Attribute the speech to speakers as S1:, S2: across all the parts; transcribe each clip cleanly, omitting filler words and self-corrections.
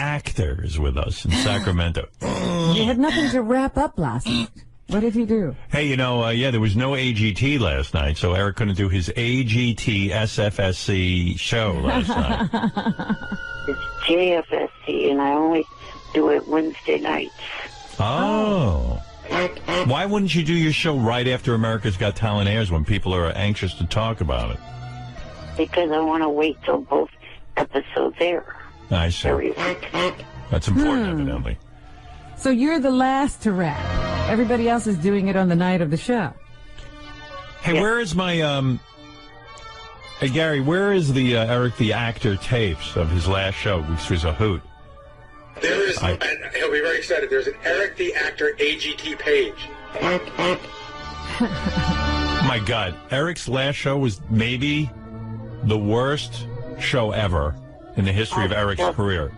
S1: actor is with us in Sacramento.
S2: You had nothing to wrap up last night. What did you do?
S1: Hey, you know, there was no AGT last night, so Eric couldn't do his AGT SFSC show last night.
S3: It's JFSC, and I only do it Wednesday nights.
S1: Oh. Why wouldn't you do your show right after America's Got Talent airs when people are anxious to talk about it?
S3: Because I want to wait till both episodes air.
S1: I see. That's important, evidently.
S2: So you're the last to rap. Everybody else is doing it on the night of the show.
S1: Hey, where is my, hey, Gary, where is the Eric the Actor tapes of his last show, which was a hoot?
S4: There is, and he'll be very excited, there's an Eric the Actor AGT page.
S1: My God, Eric's last show was maybe the worst show ever in the history of Eric's career.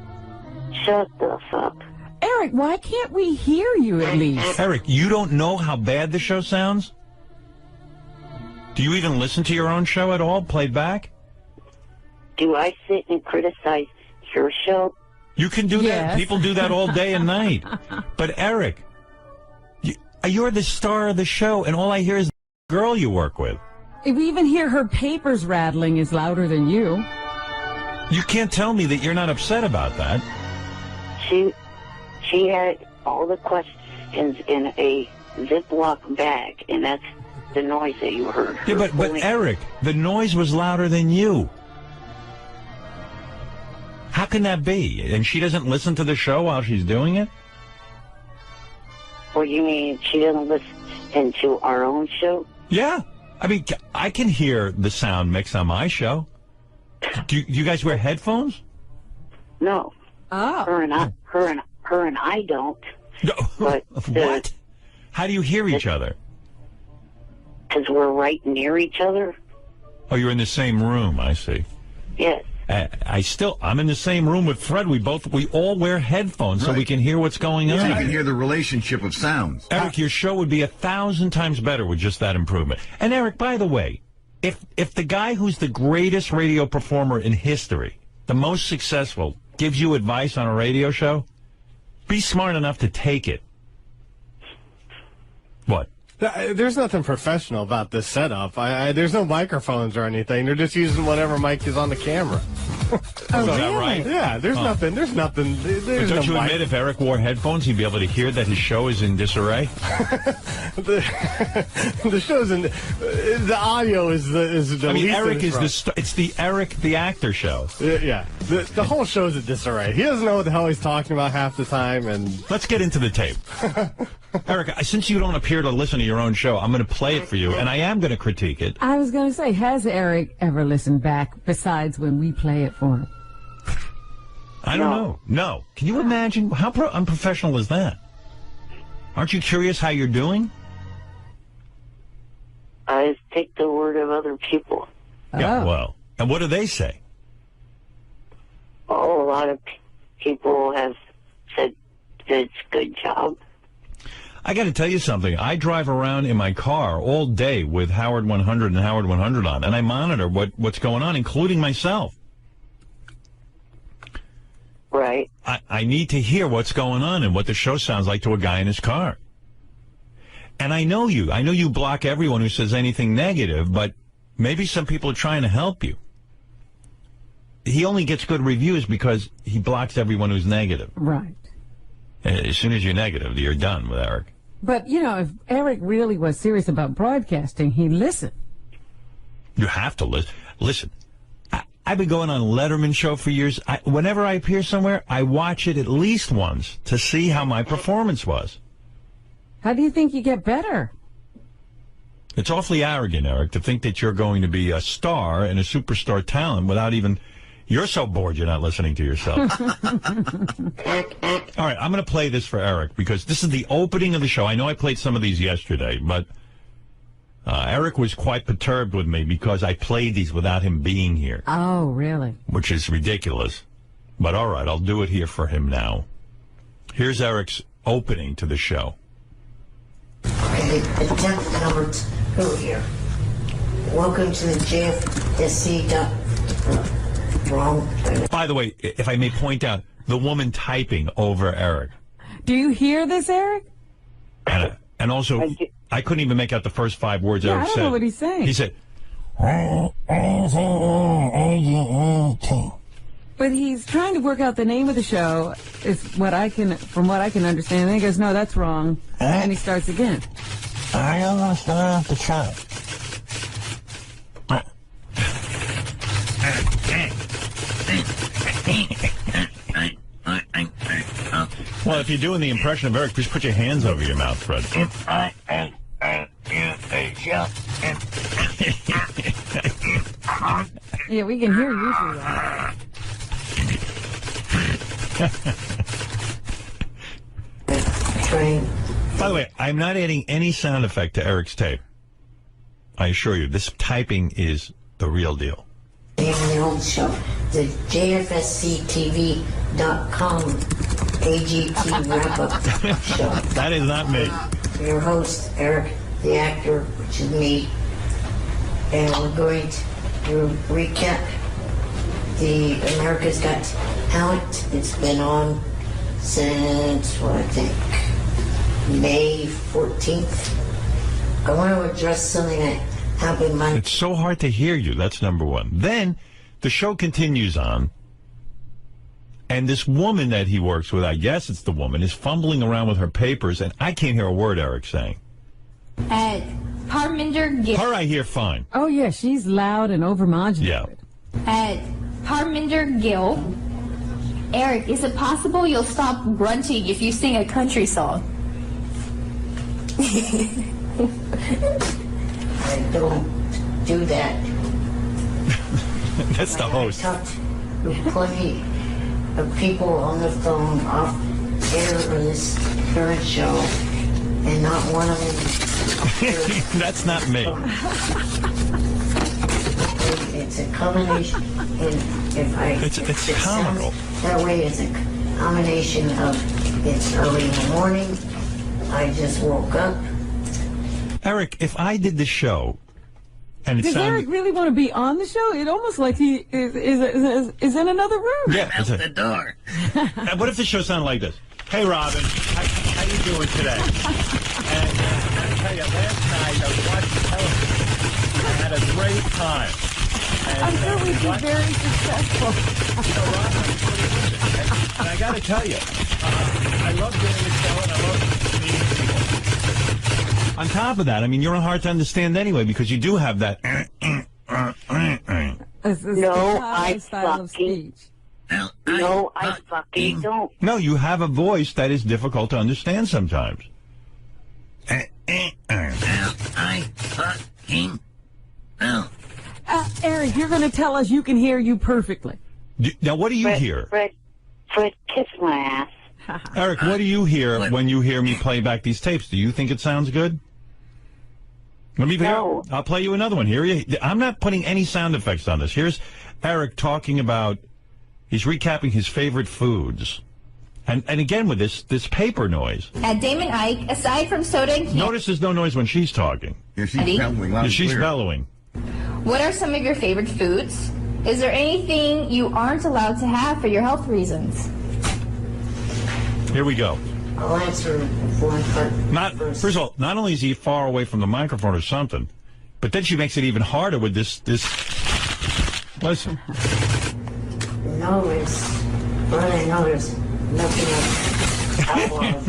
S3: Shut the fuck.
S2: Eric, why can't we hear you at least?
S1: Eric, you don't know how bad the show sounds? Do you even listen to your own show at all, played back?
S3: Do I sit and criticize your show?
S1: You can do that. People do that all day and night. But Eric, you're the star of the show, and all I hear is the girl you work with.
S2: If we even hear her papers rattling is louder than you.
S1: You can't tell me that you're not upset about that.
S3: She had all the questions in a Ziploc bag, and that's the noise that you heard.
S1: Yeah, but Eric, the noise was louder than you. How can that be? And she doesn't listen to the show while she's doing it?
S3: What, you mean she doesn't listen to our own show?
S1: Yeah. I mean, I can hear the sound mix on my show. Do you guys wear headphones?
S3: No.
S2: Oh.
S3: Her and I don't.
S1: No.
S3: But
S1: what? How do you hear each other?
S3: Because we're right near each other.
S1: Oh, you're in the same room. I see.
S3: Yes.
S1: I'm in the same room with Fred. We all wear headphones so we can hear what's going on.
S5: So you can hear the relationship of sounds.
S1: Eric, your show would be 1,000 times better with just that improvement. And Eric, by the way, if the guy who's the greatest radio performer in history, the most successful, gives you advice on a radio show, be smart enough to take it. What?
S6: There's nothing professional about this setup. There's no microphones or anything. They're just using whatever mic is on the camera.
S1: Is that right?
S6: Yeah, there's nothing. There's nothing.
S1: But don't you admit if Eric wore headphones, he'd be able to hear that his show is in disarray?
S6: the show's in. The audio is the.
S1: I mean, Eric is it's the Eric the Actor show.
S6: Yeah, the whole show's in disarray. He doesn't know what the hell he's talking about half the time. And
S1: let's get into the tape. Eric, since you don't appear to listen to your own show, I'm going to play it for you, and I am going to critique it.
S2: I was going to say, has Eric ever listened back besides when we play it for him?
S1: I don't know. No. Can you imagine? How unprofessional is that? Aren't you curious how you're doing?
S3: I take the word of other people.
S1: Yeah, well, and what do they say?
S3: Oh, a lot of people have said it's a good job.
S1: I got to tell you something. I drive around in my car all day with Howard 100 and Howard 100 on, and I monitor what's going on, including myself.
S3: Right.
S1: I need to hear what's going on and what the show sounds like to a guy in his car. And I know you. I know you block everyone who says anything negative, but maybe some people are trying to help you. He only gets good reviews because he blocks everyone who's negative.
S2: Right.
S1: As soon as you're negative, you're done with Eric.
S2: But, you know, if Eric really was serious about broadcasting, he'd listen.
S1: You have to listen. Listen, I've been going on Letterman's show for years. Whenever I appear somewhere, I watch it at least once to see how my performance was.
S2: How do you think you get better?
S1: It's awfully arrogant, Eric, to think that you're going to be a star and a superstar talent without even... You're so bored you're not listening to yourself. All right, I'm going to play this for Eric because this is the opening of the show. I know I played some of these yesterday, but Eric was quite perturbed with me because I played these without him being here.
S2: Oh, really?
S1: Which is ridiculous. But all right, I'll do it here for him now. Here's Eric's opening to the show.
S7: Okay, attempt number 2 here. Welcome to the JFSC.
S1: By the way, if I may point out, the woman typing over Eric.
S2: Do you hear this, Eric?
S1: And also, I couldn't even make out the first 5 words Eric
S2: I don't
S1: said.
S2: know what he's saying.
S1: He said,
S2: but he's trying to work out the name of the show, is from what I can understand. And then he goes, no, that's wrong. And he starts again.
S1: I don't want to start off the show. Well, if you're doing the impression of Eric, just put your hands over your mouth, Fred.
S2: Yeah, we can hear you through that.
S1: By the way, I'm not adding any sound effect to Eric's tape. I assure you, this typing is the real deal.
S7: The old show, the JFSCTV.com AGT wrap-up show.
S1: That is not me.
S7: Your host, Eric, the actor, which is me, and we're going to recap the America's Got Talent. It's been on since, what I think, May 14th. I want to address something that happened Monday.
S1: It's so hard to hear you. That's number one. Then the show continues on, and this woman that he works with, I guess it's the woman, is fumbling around with her papers, and I can't hear a word Eric's saying.
S8: Parminder Gill.
S1: Her I hear fine.
S2: Oh, yeah, she's loud and overmodulated.
S1: Yeah.
S8: Parminder Gill. Eric, is it possible you'll stop grunting if you sing a country song?
S7: I don't do that.
S1: That's the host.
S7: I talked with plenty of people on the phone off air on this current show, and not one of them.
S1: That's not me.
S7: It's a combination. And if I
S1: It's
S7: if it
S1: comical.
S7: sounds that way, it's a combination of it's early in the morning. I just woke up.
S1: Eric, if I did the show, and it
S2: Does Eric really want to be on the show? It almost like he is in another room.
S1: Yeah.
S5: Out the door.
S1: What if the show sounded like this? Hey, Robin, how you doing today? And I tell you, last night I was watching television. I had a great time. And,
S2: I'm sure we'd be very successful.
S1: You know, Robin, and I got to tell you, I love doing the show and I love meeting people. On top of that, I mean, you're hard to understand anyway because you do have that.
S3: No, I
S2: style of
S3: fucking-
S2: speech.
S3: No, I fucking don't.
S1: No, you have a voice that is difficult to understand sometimes.
S5: I fucking know.
S2: Eric, you're going to tell us you can hear you perfectly.
S1: Now, what do you hear?
S3: Fred, kiss my ass.
S1: Eric, what do you hear when you hear me play back these tapes? Do you think it sounds good? Let me
S3: No.
S1: I'll play you another one. I'm not putting any sound effects on this. Here's Eric talking about, he's recapping his favorite foods. And again with this paper noise.
S8: Damon Ike, aside from soda and candy,
S1: Notice there's no noise when she's talking.
S5: Yeah, she's bellowing loud
S1: Yeah,
S5: and
S1: she's
S5: clear.
S1: bellowing.
S8: what are some of your favorite foods? Is there anything you aren't allowed to have for your health reasons?
S1: Here we go.
S7: I'll answer one part first.
S1: First of all, not only is he far away from the microphone or something, but then she makes it even harder with this. Listen.
S7: No, it's what I know. There's nothing outlawed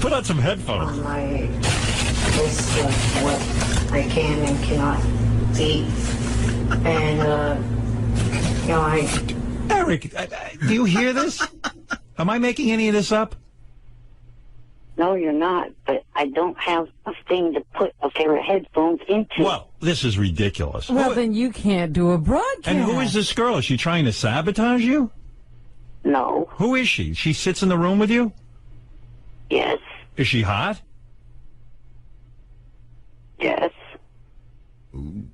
S1: Put on some headphones.
S7: on my list of what I can and cannot eat. And you know,
S1: Eric, do you hear this? Am I making any of this up?
S3: No, you're not. But I don't have a thing to put a pair of headphones into.
S1: Well, this is ridiculous.
S2: Well, then you can't do a broadcast.
S1: And who is this girl? Is she trying to sabotage you?
S3: No.
S1: Who is she? She sits in the room with you?
S3: Yes.
S1: Is she hot?
S3: Yes.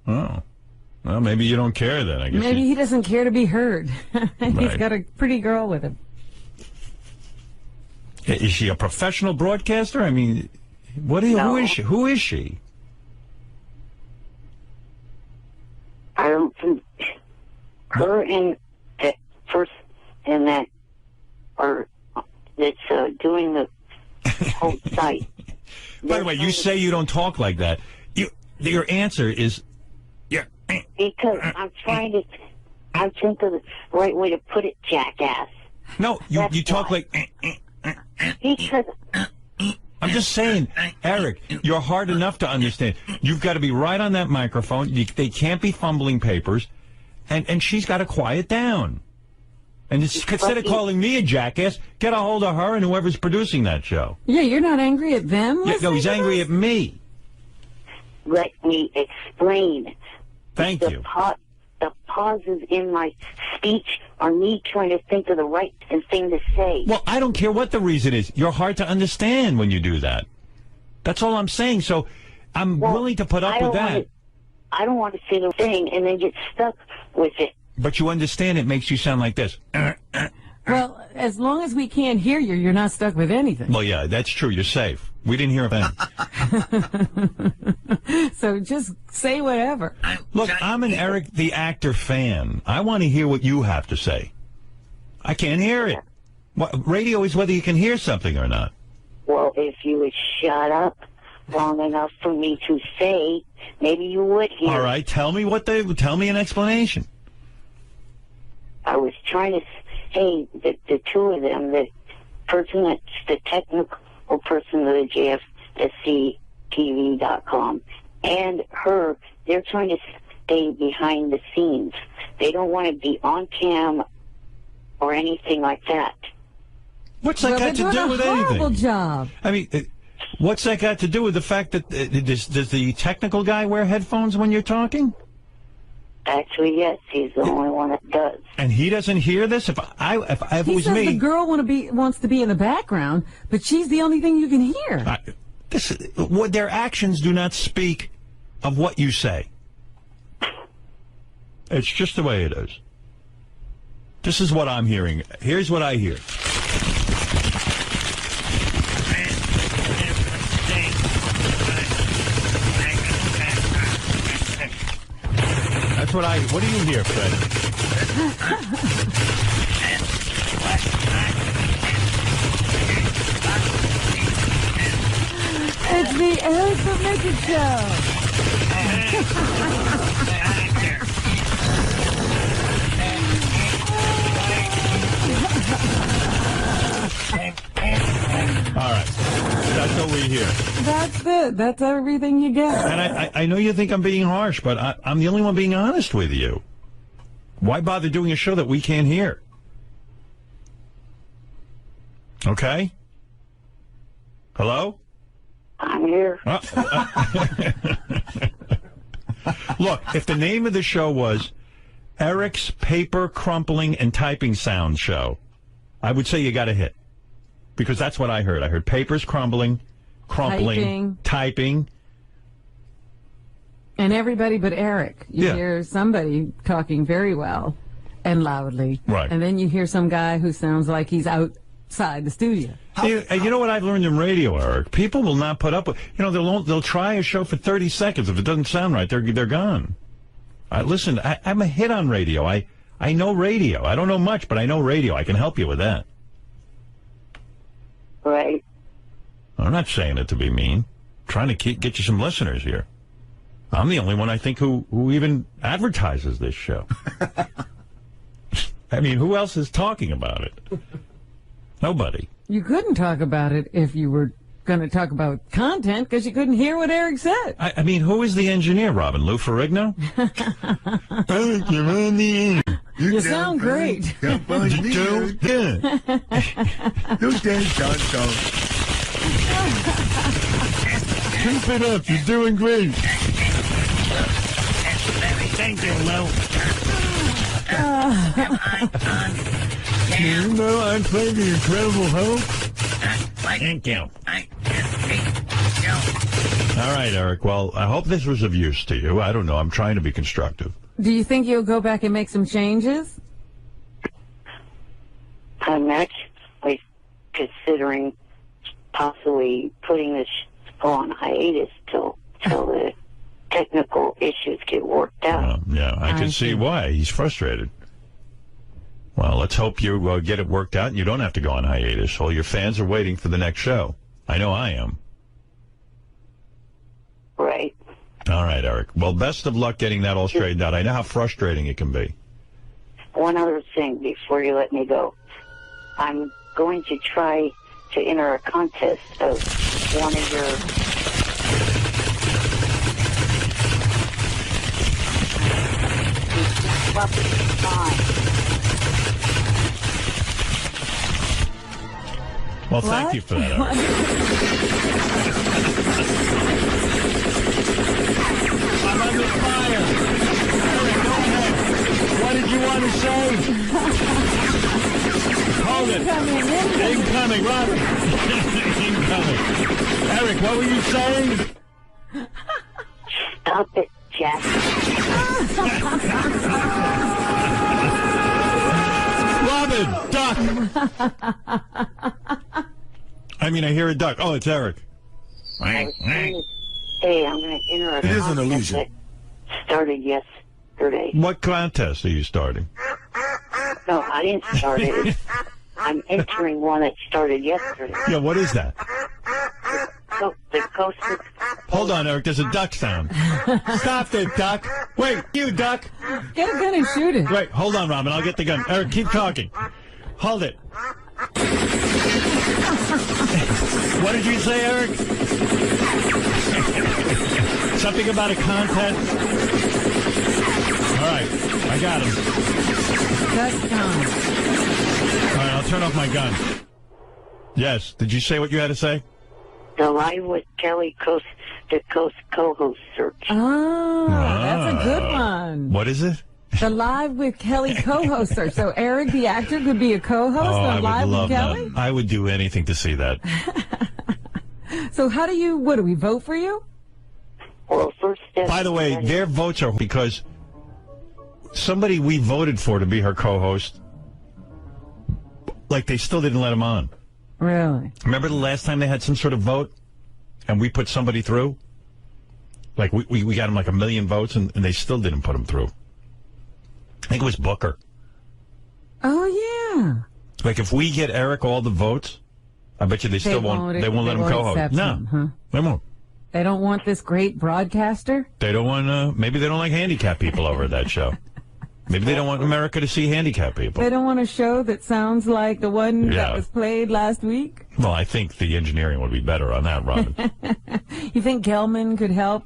S1: Oh. Well, maybe you don't care then, I guess.
S2: Maybe he doesn't care to be heard. He's
S1: Right.
S2: got a pretty girl with him.
S1: Is she a professional broadcaster? I mean, who
S3: No.
S1: is she? Who is she?
S3: I don't think her and that first and that that's doing the whole site.
S1: By the way, you say you don't talk like that. Your answer is, yeah.
S3: Because I'm trying to, I think of the right way to put it, jackass.
S1: No, you talk like.
S3: Because
S1: I'm just saying, Eric, you're hard enough to understand. You've got to be right on that microphone. They can't be fumbling papers, and she's got to quiet down. And instead of calling me a jackass, get a hold of her and whoever's producing that show.
S2: Yeah, you're not angry at them?
S1: Yeah, no, he's angry at me.
S3: let me explain.
S1: Thank you.
S3: The pauses in my speech are me trying to think of the right thing to say.
S1: Well, I don't care what the reason is. You're hard to understand when you do that. That's all I'm saying. So I'm willing to put up with that.
S3: I don't want to say the thing and then get stuck with it.
S1: But you understand it makes you sound like this.
S2: Well, as long as we can't hear you, you're not stuck with anything.
S1: Well, yeah, that's true. You're safe. We didn't hear a thing.
S2: So just say whatever.
S1: Look, I'm an Eric the Actor fan. I want to hear what you have to say. I can't hear it. Radio is whether you can hear something or not.
S3: Well, if you would shut up long enough for me to say, maybe you would hear.
S1: All right, tell me an explanation.
S3: I was trying to say that the two of them, the person that's the technical person of the JFSC TV.com and her, they're trying to stay behind the scenes. They don't want to be on cam or anything like that.
S1: What's that got to do with anything?
S2: Horrible job.
S1: I mean, what's that got to do with the fact that does the technical guy wear headphones when you're talking?
S3: Actually, yes, he's the only one that does.
S1: And he doesn't hear this? If it was me,
S2: the girl wants to be in the background, but she's the only thing you can hear.
S1: Their actions do not speak of what you say. It's just the way it is. This is what I'm hearing. Here's what I hear. That's what do you hear, Fred?
S2: It's the Eric the Midget Show.
S1: All right. That's what we hear.
S2: That's it. That's everything you get.
S1: And I know you think I'm being harsh, but I'm the only one being honest with you. Why bother doing a show that we can't hear? Okay? Hello?
S3: I'm here.
S1: Look, if the name of the show was Eric's Paper Crumpling and Typing Sound Show, I would say you got a hit. Because that's what I heard. I heard papers crumpling, typing. And
S2: everybody but Eric. You hear somebody talking very well and loudly.
S1: Right.
S2: And then you hear some guy who sounds like he's outside the studio.
S1: You know what I've learned in radio, Eric? People will not put up with, they'll try a show for 30 seconds. If it doesn't sound right, they're gone. Listen, I'm a hit on radio. I know radio. I don't know much, but I know radio. I can help you with that.
S3: Right.
S1: I'm not saying it to be mean. I'm trying to get you some listeners here. I'm the only one, I think, who even advertises this show. I mean, who else is talking about it? Nobody.
S2: You couldn't talk about it if you were going to talk about content because you couldn't hear what Eric said.
S1: I mean, who is the engineer, Robin? Lou Ferrigno? Eric, you're on the air.
S2: You sound great.
S1: Keep it up. You're doing great.
S5: Thank you, Lou.
S1: You know I play the Incredible Hulk?
S5: Thank you.
S1: All right, Eric. Well, I hope this was of use to you. I don't know. I'm trying to be constructive.
S2: Do you think you'll go back and make some changes?
S3: I'm actually considering possibly putting this on hiatus till the technical issues get worked out.
S1: Yeah, I can see why. He's frustrated. Well, let's hope you get it worked out and you don't have to go on hiatus. All your fans are waiting for the next show. I know I am.
S3: Right.
S1: All right, Eric. Well, best of luck getting that all straightened out. I know how frustrating it can be.
S3: One other thing before you let me go. I'm going to try to enter a contest of one of your
S1: Well, thank you for that, Eric. I'm under fire. Eric, go ahead. What did you want to say? Hold it. Incoming, Robin. Incoming. Eric, what were you saying?
S3: Stop it, Jack.
S1: Robin, duck. I mean, I hear a duck. Oh, it's Eric.
S3: Hey, I'm going to enter a
S5: It is an
S3: contest
S5: illusion.
S3: that started yesterday.
S1: What contest are you starting?
S3: No, I didn't start it. I'm entering one that started yesterday.
S1: Yeah, what is that?
S3: So the coast of...
S1: Hold on, Eric. There's a duck sound. Stop it, duck. Wait, you duck.
S2: Get a gun and shoot it.
S1: Wait, hold on, Robin. I'll get the gun. Eric, keep talking. Hold it. What did you say, Eric? Something about a contest? All right, I got him.
S2: That's gone.
S1: All right, I'll turn off my gun. Yes, did you say what you had to say?
S3: The Live with Kelly Coast co-host search.
S2: Oh, that's a good one.
S1: What is it?
S2: The Live with Kelly co-host search. So Eric, the actor, could be a co-host
S1: I
S2: on
S1: would
S2: Live
S1: love
S2: with Kelly?
S1: that. I would do anything to see that.
S2: So what do we vote for you?
S3: Well, first step...
S1: By the way, their votes are because somebody we voted for to be her co-host, like they still didn't let him on.
S2: Really?
S1: Remember the last time they had some sort of vote and we put somebody through? Like we got him like 1 million votes and they still didn't put him through. I think it was Booker.
S2: Oh, yeah.
S1: Like if we get Eric all the votes, I bet you they still won't let him co-host.
S2: accept
S1: No,
S2: him, huh?
S1: they won't.
S2: They don't want this great broadcaster?
S1: They don't want, maybe they don't like handicapped people over at that show. Maybe they don't want America to see handicapped people.
S2: They don't want a show that sounds like the one
S1: Yeah.
S2: that was played last week?
S1: Well, I think the engineering would be better on that, Robin.
S2: You think Gelman could help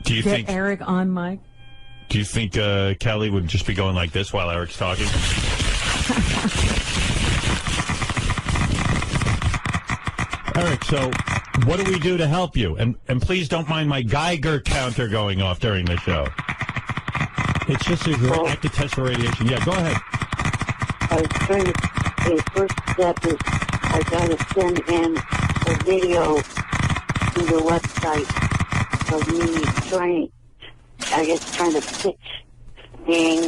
S1: Do you
S2: get
S1: think
S2: Eric on mic?
S1: Do you think Kelly would just be going like this while Eric's talking? Eric, so what do we do to help you? And please don't mind my Geiger counter going off during the show. It's just a active test for radiation. Yeah, go ahead.
S3: I was trying to... The first step is I got to send in a video to the website of me trying to pitch being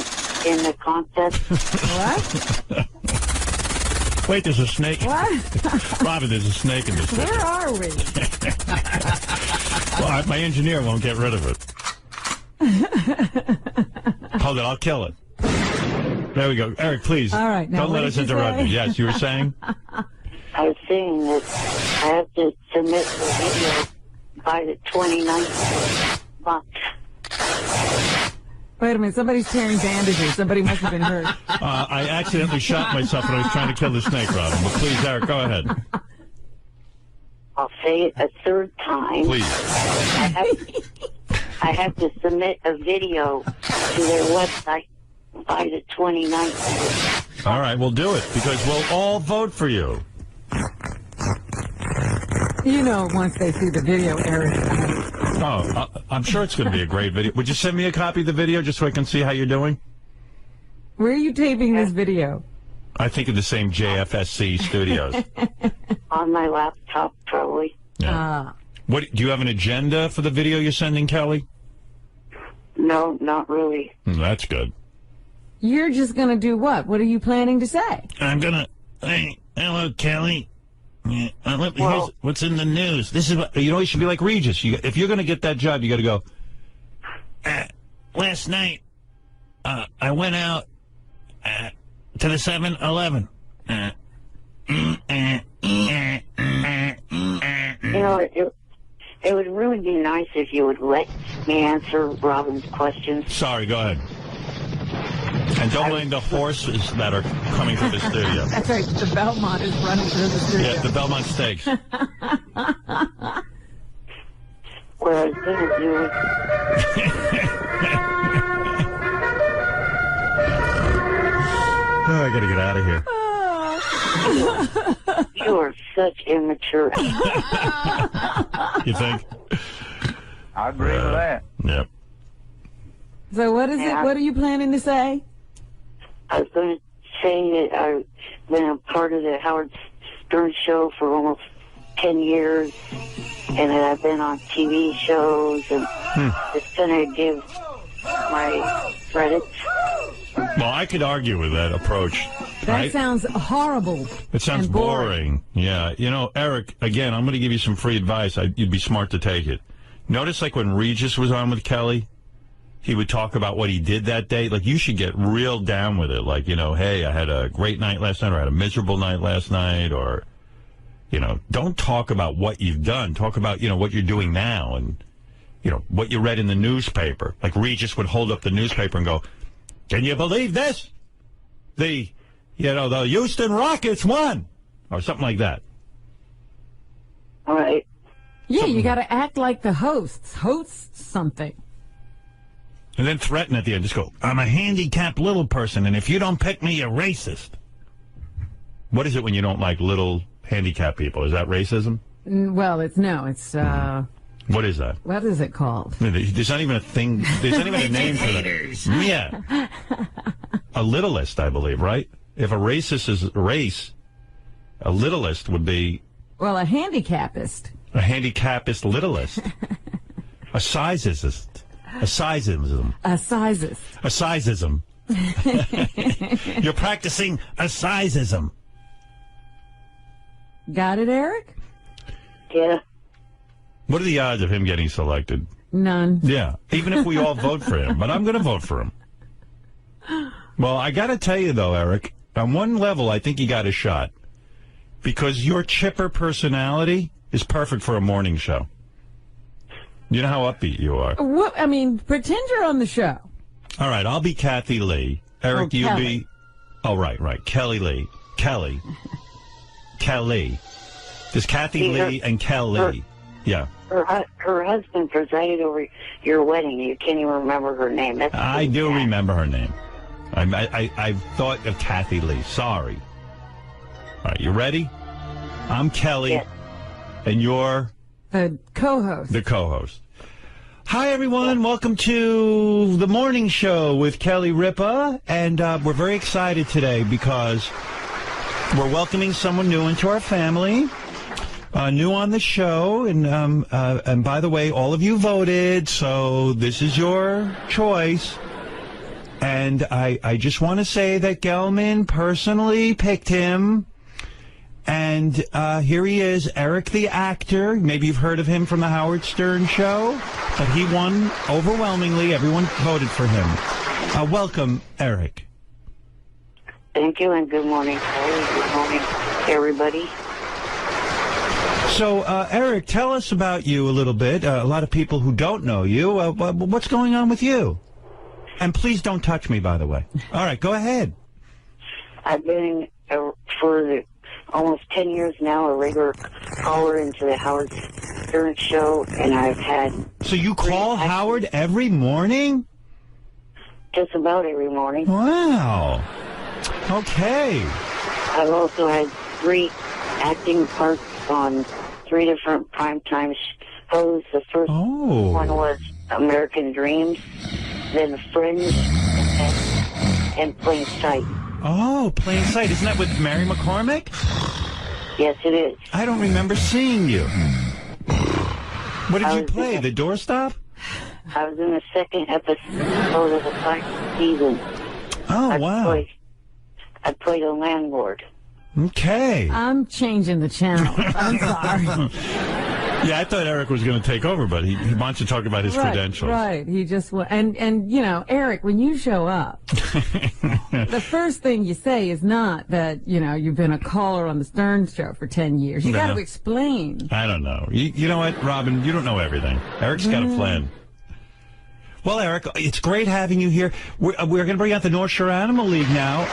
S3: in the contest.
S2: What?
S1: Wait, there's a snake.
S2: What?
S1: Robin, there's a snake in this thing.
S2: Where are we?
S1: Well, my engineer won't get rid of it. Hold it, I'll kill it. There we go. Eric, please.
S2: All right, now
S1: don't
S2: what
S1: let us
S2: did you
S1: interrupt
S2: say?
S1: you. Yes, you were saying?
S3: I was saying that I have to submit the video by the 29th month.
S2: Wait a minute, somebody's tearing bandages. Somebody must have been hurt.
S1: I accidentally shot myself when I was trying to kill the snake, Robin. But please, Eric, go ahead.
S3: I'll say it a third time.
S1: Please.
S3: I have to submit a video to their website by the 29th.
S1: All right, we'll do it because we'll all vote for you.
S2: You know, once they see the video, Eric.
S1: Oh, I'm sure it's going to be a great video. Would you send me a copy of the video just so I can see how you're doing?
S2: Where are you taping this video?
S1: I think in the same JFSC studios.
S3: On my laptop, probably.
S1: Yeah. What do you have an agenda for the video you're sending, Kelly?
S3: No, not really.
S1: That's good.
S2: You're just going to do what? What are you planning to say?
S5: I'm gonna. Hey, hello, Kelly. Yeah, here's what's in the news.
S1: This is what, you should be like Regis. If you're going to get that job, you got to go.
S5: Last night, I went out to the 7-Eleven.
S3: You know, it would really be nice if you would let me answer Robin's questions.
S1: Sorry, go ahead. And don't blame the horses that are coming to the studio.
S2: That's right. The Belmont is running through the studio.
S1: Yeah, the Belmont Steaks.
S3: What I was going to do...
S1: Oh, I got to get out of here.
S3: You are such immature.
S1: You think?
S9: I agree with that.
S1: Yep.
S2: So what is it? What are you planning to say?
S3: I was going to say that I've been a part of the Howard Stern show for almost 10 years, and that I've been on TV shows, and just going to give my credits.
S1: Well, I could argue with that approach.
S2: That
S1: right?
S2: sounds horrible.
S1: It sounds
S2: and
S1: boring. Yeah. You know, Eric, again, I'm going to give you some free advice. You'd be smart to take it. Notice, like, when Regis was on with Kelly, he would talk about what he did that day. Like, you should get real down with it. Like, you know, hey, I had a great night last night, or I had a miserable night last night, or, you know, don't talk about what you've done. Talk about, you know, what you're doing now and, you know, what you read in the newspaper. Like, Regis would hold up the newspaper and go, can you believe this? The Houston Rockets won, or something like that.
S3: All right.
S2: Yeah, you got to act like the hosts. Host something.
S1: And then threaten at the end. Just go,
S5: I'm a handicapped little person, and if you don't pick me, you're racist.
S1: what is it when you don't like little handicapped people? Is that racism?
S2: Well, it's
S1: What is that?
S2: What is it called?
S1: There's not even a thing. There's not even a name for that. Yeah. A littlest, I believe, right? If a racist is a race, a littlest would be...
S2: Well, a handicapist.
S1: A handicapist littlest. A sizist. A sizeism.
S2: A sizist.
S1: A sizeism. You're practicing a sizeism.
S2: Got it, Eric?
S3: Yeah.
S1: What are the odds of him getting selected?
S2: None.
S1: Yeah, even if we all vote for him. But I'm going to vote for him. Well, I got to tell you, though, Eric, on one level, I think you got a shot. Because your chipper personality is perfect for a morning show. You know how upbeat you are.
S2: What? I mean, pretend you're on the show.
S1: All right, I'll be Kathy Lee. Eric, you be... Oh, right. Kelly Lee. Kelly. There's Kathy Lee and Kelly. Yeah.
S3: Her husband presided over your wedding. You can't even remember her name. That's
S1: I do remember her name. I thought of Kathy Lee. Sorry. All right, you ready? I'm Kelly,
S3: yes.
S1: And you're...
S2: The co-host.
S1: The co-host. Hi, everyone. Welcome to the morning show with Kelly Ripa. And we're very excited today because we're welcoming someone new into our family. New on the show, and by the way, all of you voted, so this is your choice. And I just want to say that Gelman personally picked him, and here he is, Eric the actor. Maybe you've heard of him from the Howard Stern show, but he won overwhelmingly. Everyone voted for him. Welcome, Eric.
S3: Thank you, and good morning, Kelly. Good morning, everybody.
S1: So, Eric, tell us about you a little bit. A lot of people who don't know you. What's going on with you? And please don't touch me, by the way. All right, go ahead.
S3: I've been, for almost 10 years now, a regular caller into the Howard Stern show, and I've had...
S1: So you call Howard every morning?
S3: Just about every morning.
S1: Wow. Okay.
S3: I've also had 3 acting parts on 3 different primetime shows. The first one was American Dreams, then Friends, and Plain Sight.
S1: Oh, Plain Sight. Isn't that with Mary McCormick?
S3: Yes, it is.
S1: I don't remember seeing you. What did you play? The doorstop?
S3: I was in the 2nd episode of the 5th season.
S1: Oh, wow.
S3: I played a landlord.
S1: Okay.
S2: I'm changing the channel. I'm sorry.
S1: Yeah, I thought Eric was going to take over, but he wants to talk about his credentials.
S2: Right. He just and you know, Eric, when you show up, the first thing you say is not that, you know, you've been a caller on the Stern Show for 10 years. You got to explain.
S1: I don't know. You know what, Robin? You don't know everything. Eric's got a plan. Well, Eric, it's great having you here. We're going to bring out the North Shore Animal League now.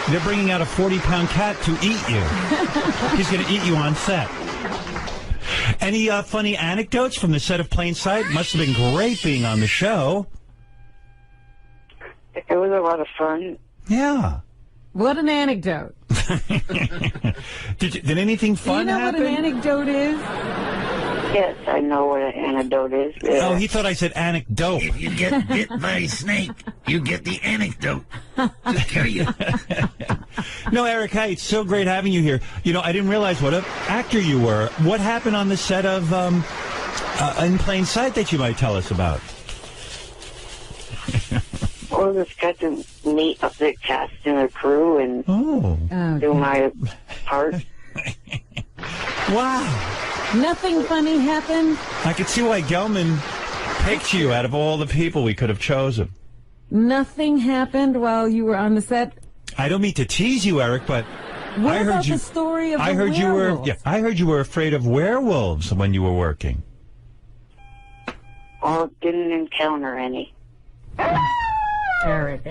S1: They're bringing out a 40-pound cat to eat you. He's going to eat you on set. Any funny anecdotes from the set of Plain Sight? Must have been great being on the show.
S3: It was a lot of fun.
S1: Yeah.
S2: What an anecdote.
S1: Did anything fun happen?
S2: Do you know what an anecdote is?
S3: Yes, I know what an anecdote is. Yeah.
S1: Oh, he thought I said anecdote.
S5: If you get bit by a snake, you get the anecdote. Just tell you.
S1: No, Eric, hey, it's so great having you here. You know, I didn't realize what an actor you were. What happened on the set of In Plain Sight that you might tell us about?
S3: Well, just got to meet up the cast and the crew and do my part.
S1: Wow.
S2: Nothing funny happened?
S1: I could see why Gelman picked you out of all the people we could have chosen.
S2: Nothing happened while you were on the set?
S1: I don't mean to tease you, Eric, but
S2: what
S1: I heard
S2: about
S1: you.
S2: The story of
S1: I
S2: the
S1: heard
S2: werewolves?
S1: I heard you were afraid of werewolves when you were working.
S3: Well, didn't encounter any.
S2: Eric.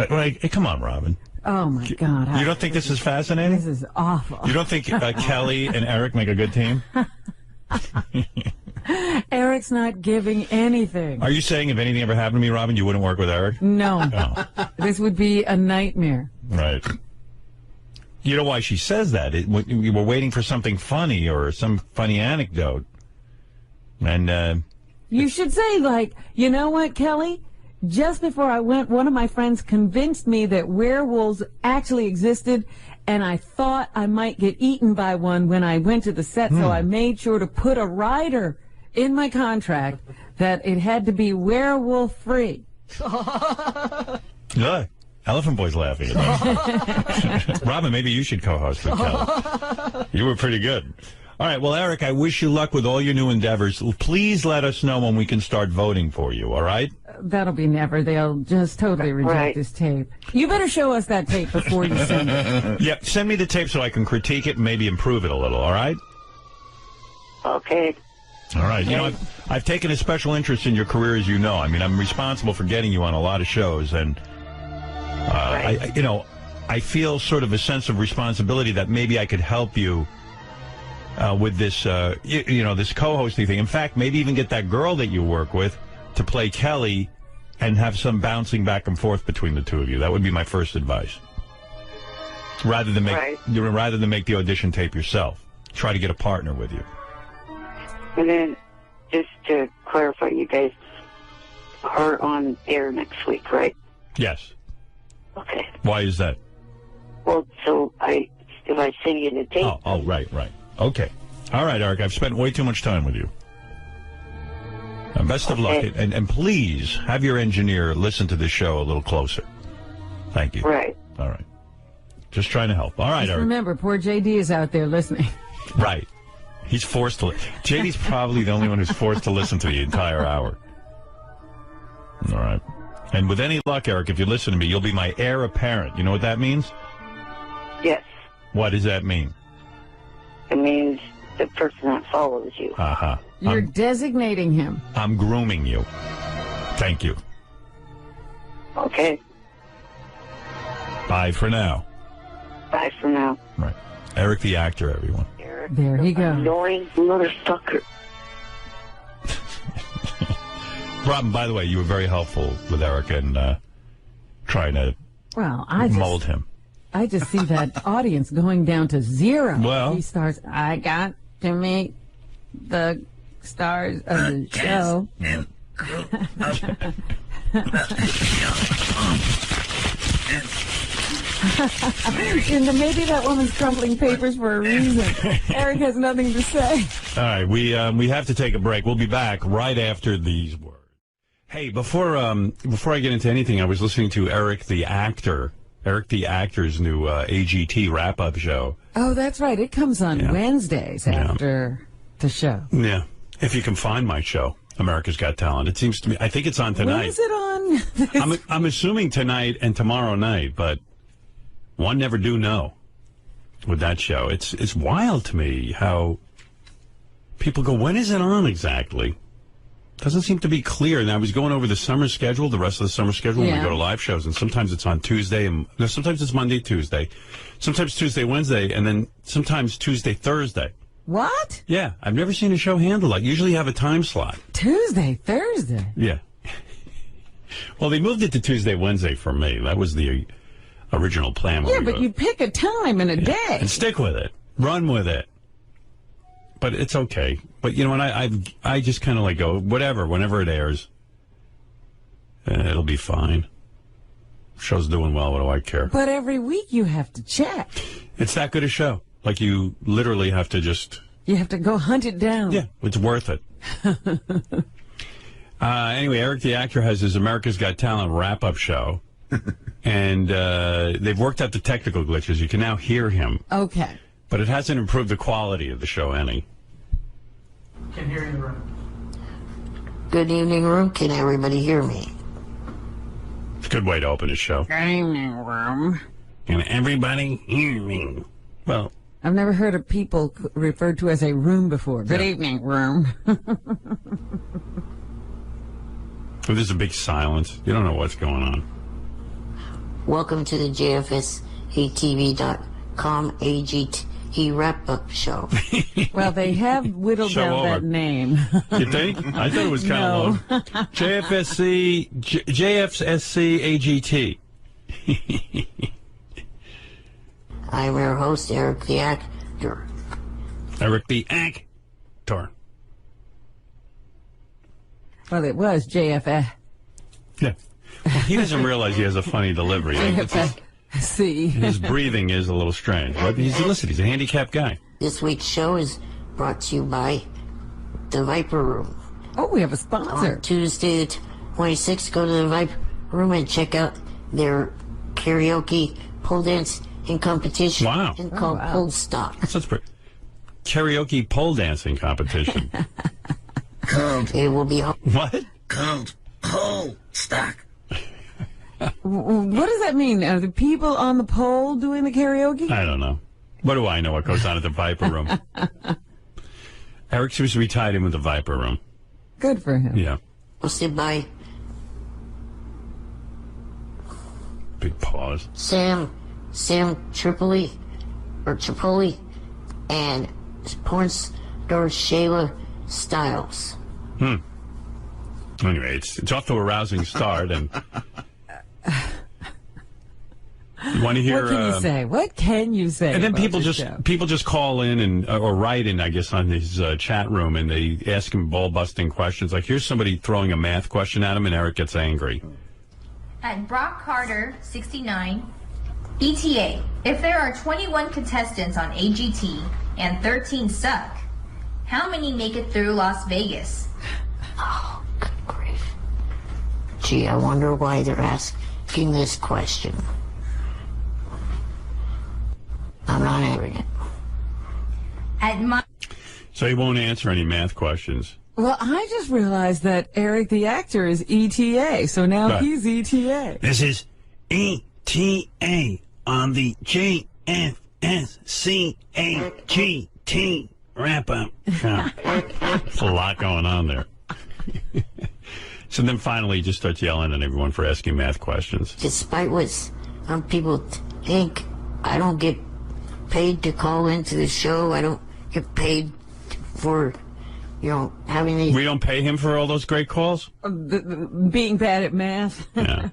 S1: Like, come on, Robin.
S2: Oh, my God.
S1: You don't think this is fascinating?
S2: This is awful.
S1: You don't think Kelly and Eric make a good team?
S2: Eric's not giving anything.
S1: Are you saying if anything ever happened to me, Robin, you wouldn't work with Eric?
S2: No.
S1: Oh.
S2: This would be a nightmare.
S1: Right. You know why she says that? You were waiting for something funny or some funny anecdote. And
S2: you should say, like, you know what, Kelly? Just before I went, one of my friends convinced me that werewolves actually existed, and I thought I might get eaten by one when I went to the set, so I made sure to put a rider in my contract that it had to be werewolf-free.
S1: Look, Elephant Boy's laughing at that. Robin, maybe you should co-host with Kelly. You were pretty good. All right, well, Eric, I wish you luck with all your new endeavors. Please let us know when we can start voting for you, all right?
S2: That'll be never. They'll just totally reject this tape. You better show us that tape before you send it.
S1: Yep, send me the tape so I can critique it and maybe improve it a little, all right?
S3: Okay.
S1: All right. You know, I've taken a special interest in your career, as you know. I mean, I'm responsible for getting you on a lot of shows, and, I feel sort of a sense of responsibility that maybe I could help you with this, this co-hosting thing. In fact, maybe even get that girl that you work with to play Kelly and have some bouncing back and forth between the two of you. That would be my first advice. Rather than make the audition tape yourself, try to get a partner with you.
S3: And then, just to clarify, you guys are on air next week, right?
S1: Yes.
S3: Okay.
S1: Why is that?
S3: Well, so if I send you the tape.
S1: Oh, right. Okay. All right, Eric, I've spent way too much time with you. Best of luck. And please have your engineer listen to this show a little closer. Thank you.
S3: Right.
S1: All right. Just trying to help. All right,
S2: Just
S1: Eric.
S2: remember, poor JD is out there listening.
S1: Right. He's forced to. JD's probably the only one who's forced to listen to the entire hour. All right. And with any luck, Eric, if you listen to me, you'll be my heir apparent. You know what that means?
S3: Yes.
S1: What does that mean?
S3: It means the person that follows you.
S1: Uh-huh.
S2: You're designating him.
S1: I'm grooming you. Thank you.
S3: Okay.
S1: Bye for now.
S3: Bye for now.
S1: Right. Eric the actor, everyone.
S3: Eric,
S2: There he goes.
S3: annoying motherfucker.
S1: Robin, by the way, you were very helpful with Eric and trying to mold him.
S2: I just see that audience going down to zero.
S1: Well,
S2: he starts, I got to meet the stars of the show.
S5: And crew
S2: And maybe that woman's crumpling papers for a reason. Eric has nothing to say.
S1: All right, we have to take a break. We'll be back right after these words. Hey, before I get into anything, I was listening to Eric the Actor's new AGT wrap-up show.
S2: Oh, that's right. It comes on Wednesdays after the show.
S1: Yeah. If you can find my show, America's Got Talent. It seems to me, I think it's on tonight.
S2: When is it on?
S1: I'm assuming tonight and tomorrow night, but one never do know with that show. It's wild to me how people go, when is it on exactly? Doesn't seem to be clear. And I was going over the summer schedule, the rest of the summer schedule, when we go to live shows, and sometimes it's on Tuesday, and sometimes it's Monday, Tuesday, sometimes Tuesday, Wednesday, and then sometimes Tuesday, Thursday.
S2: What?
S1: Yeah, I've never seen a show handled like. Usually you have a time slot.
S2: Tuesday, Thursday.
S1: Yeah. Well, they moved it to Tuesday, Wednesday for me. That was the original plan.
S2: Yeah, but you pick a time and a day.
S1: And stick with it. Run with it. But it's okay. But, you know, and I just kind of like go, whatever, whenever it airs, it'll be fine. Show's doing well, what do I care?
S2: But every week you have to check.
S1: It's that good a show. Like, you literally have to just...
S2: You have to go hunt it down.
S1: Yeah, it's worth it. Anyway, Eric the actor has his America's Got Talent wrap-up show. And they've worked out the technical glitches. You can now hear him.
S2: Okay.
S1: But it hasn't improved the quality of the show any.
S10: Can hear you in the room.
S7: Good evening, room. Can everybody hear me?
S1: It's a good way to open a show.
S2: Good evening, room.
S1: Can everybody hear me? Well...
S2: I've never heard of people referred to as a room before. Good evening, room.
S1: There's a big silence. You don't know what's going on.
S7: Welcome to the JFSC.com AGT wrap-up show.
S2: Well, they have whittled
S1: Show
S2: down
S1: over.
S2: that name.
S1: You think? I thought it was kind of long. JFSC AGT.
S7: I'm your host, Eric the actor.
S1: Eric the actor.
S2: Well, it was JFS.
S1: Yeah. He doesn't realize he has a funny delivery.
S2: JFSC.
S1: His breathing is a little strange. But he's a handicapped guy.
S7: This week's show is brought to you by the Viper Room.
S2: Oh, we have a sponsor.
S7: On Tuesday the 26th, go to the Viper Room and check out their karaoke pole dance in competition.
S1: Wow.
S7: And called Pole Stock.
S1: That's pretty. Karaoke pole dancing competition.
S7: It will be
S1: What?
S7: called Pole Stock.
S2: What does that mean? Are the people on the pole doing the karaoke?
S1: I don't know. What do I know what goes on at the Viper Room? Eric seems to be tied in with the Viper Room.
S2: Good for him.
S1: Yeah.
S7: Hosted by
S1: Big pause.
S7: Sam Tripoli, and porn star Shayla Styles.
S1: Anyway, it's off to a rousing start, and you want to hear?
S2: What can you say? What can you say?
S1: And then
S2: about
S1: people
S2: this
S1: just
S2: show?
S1: call in and or write in, I guess, on his chat room, and they ask him ball-busting questions. Like, here's somebody throwing a math question at him, and Eric gets angry.
S8: At Brock Carter, 69, ETA, if there are 21 contestants on AGT and 13 suck, how many make it through Las Vegas?
S7: Oh, good grief. Gee, I wonder why they're asking this question. I'm not answering it.
S1: So he won't answer any math questions.
S2: Well, I just realized that Eric the actor is ETA, so now
S1: Right.
S2: he's ETA.
S5: This is ETA on the JFSC AGT wrap-up show.
S1: There's a lot going on there. So then finally he just starts yelling at everyone for asking math questions.
S7: Despite what some people think, I don't get paid to call into the show. I don't get paid for, having these...
S1: We don't pay him for all those great calls?
S2: Being bad at math.
S1: Yeah.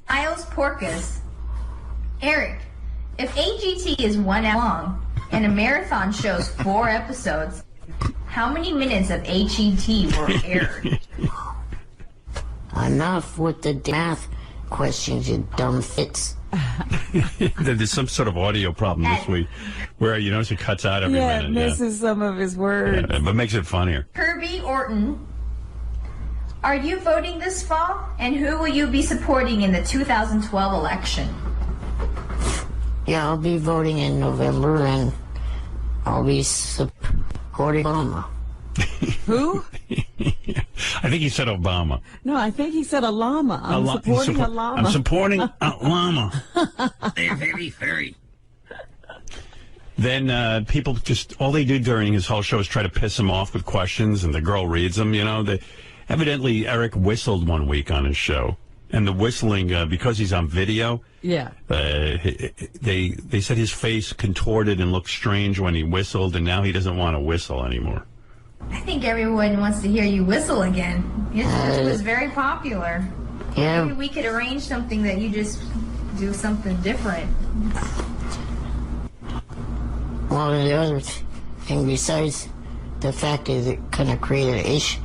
S8: Isles Porcus. Eric, if AGT is 1 hour long and a marathon shows 4 episodes, how many minutes of AGT were aired?
S7: Enough with the math questions, you dumb fits.
S1: There's some sort of audio problem this week where you notice it cuts out every
S2: Yeah,
S1: minute.
S2: it misses some of his words.
S1: Yeah, but makes it funnier.
S8: Kirby Orton, are you voting this fall? And who will you be supporting in the 2012 election?
S7: Yeah, I'll be voting in November, and I'll be supporting Obama.
S2: Who?
S1: I think he said Obama.
S2: No, I think he said a llama. I'm supporting a llama.
S5: I'm supporting a llama. They're very furry.
S1: Then people just, all they do during his whole show is try to piss him off with questions, and the girl reads them, you know. Evidently, Eric whistled one week on his show, and the whistling, because he's on video,
S2: yeah,
S1: they said his face contorted and looked strange when he whistled, and now he doesn't want to whistle anymore.
S8: I think everyone wants to hear you whistle again. It was very popular.
S7: Yeah.
S8: Maybe we could arrange something that you just do something different.
S7: Well, the other thing, besides the fact that it kind of created an issue,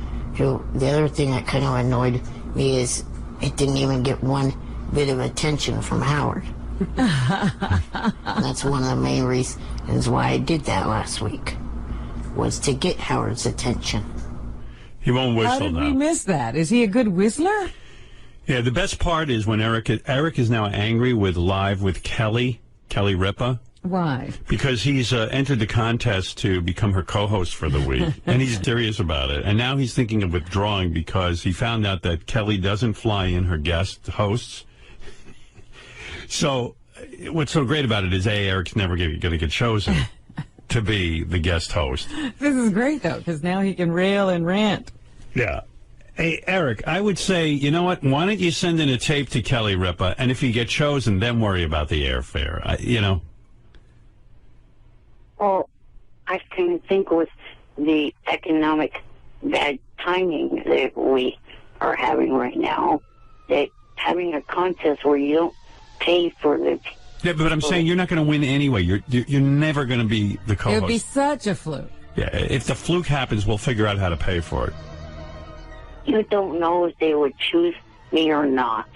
S7: the other thing that kind of annoyed me is it didn't even get one bit of attention from Howard. That's one of the main reasons why I did that last week, was to get Howard's attention.
S1: He won't whistle now.
S2: How did we miss that? Is he a good whistler?
S1: Yeah, the best part is when Eric is now angry with Live with Kelly Ripa.
S2: Why?
S1: Because he's entered the contest to become her co-host for the week, and he's serious about it. And now he's thinking of withdrawing because he found out that Kelly doesn't fly in her guest hosts. So what's so great about it is, Eric's never going to get chosen to be the guest host.
S2: This is great, though, because now he can rail and rant.
S1: Yeah. Hey, Eric, I would say, you know what? Why don't you send in a tape to Kelly Ripa, and if you get chosen, then worry about the airfare, you know?
S3: Well, I kind of think with the economic bad timing that we are having right now, that having a contest where you don't pay for the...
S1: Yeah, but I'm saying you're not going to win anyway. You're never going to be the co-host.
S2: It would be such a fluke.
S1: Yeah, if the fluke happens, we'll figure out how to pay for it.
S3: You don't know if they would choose me or not.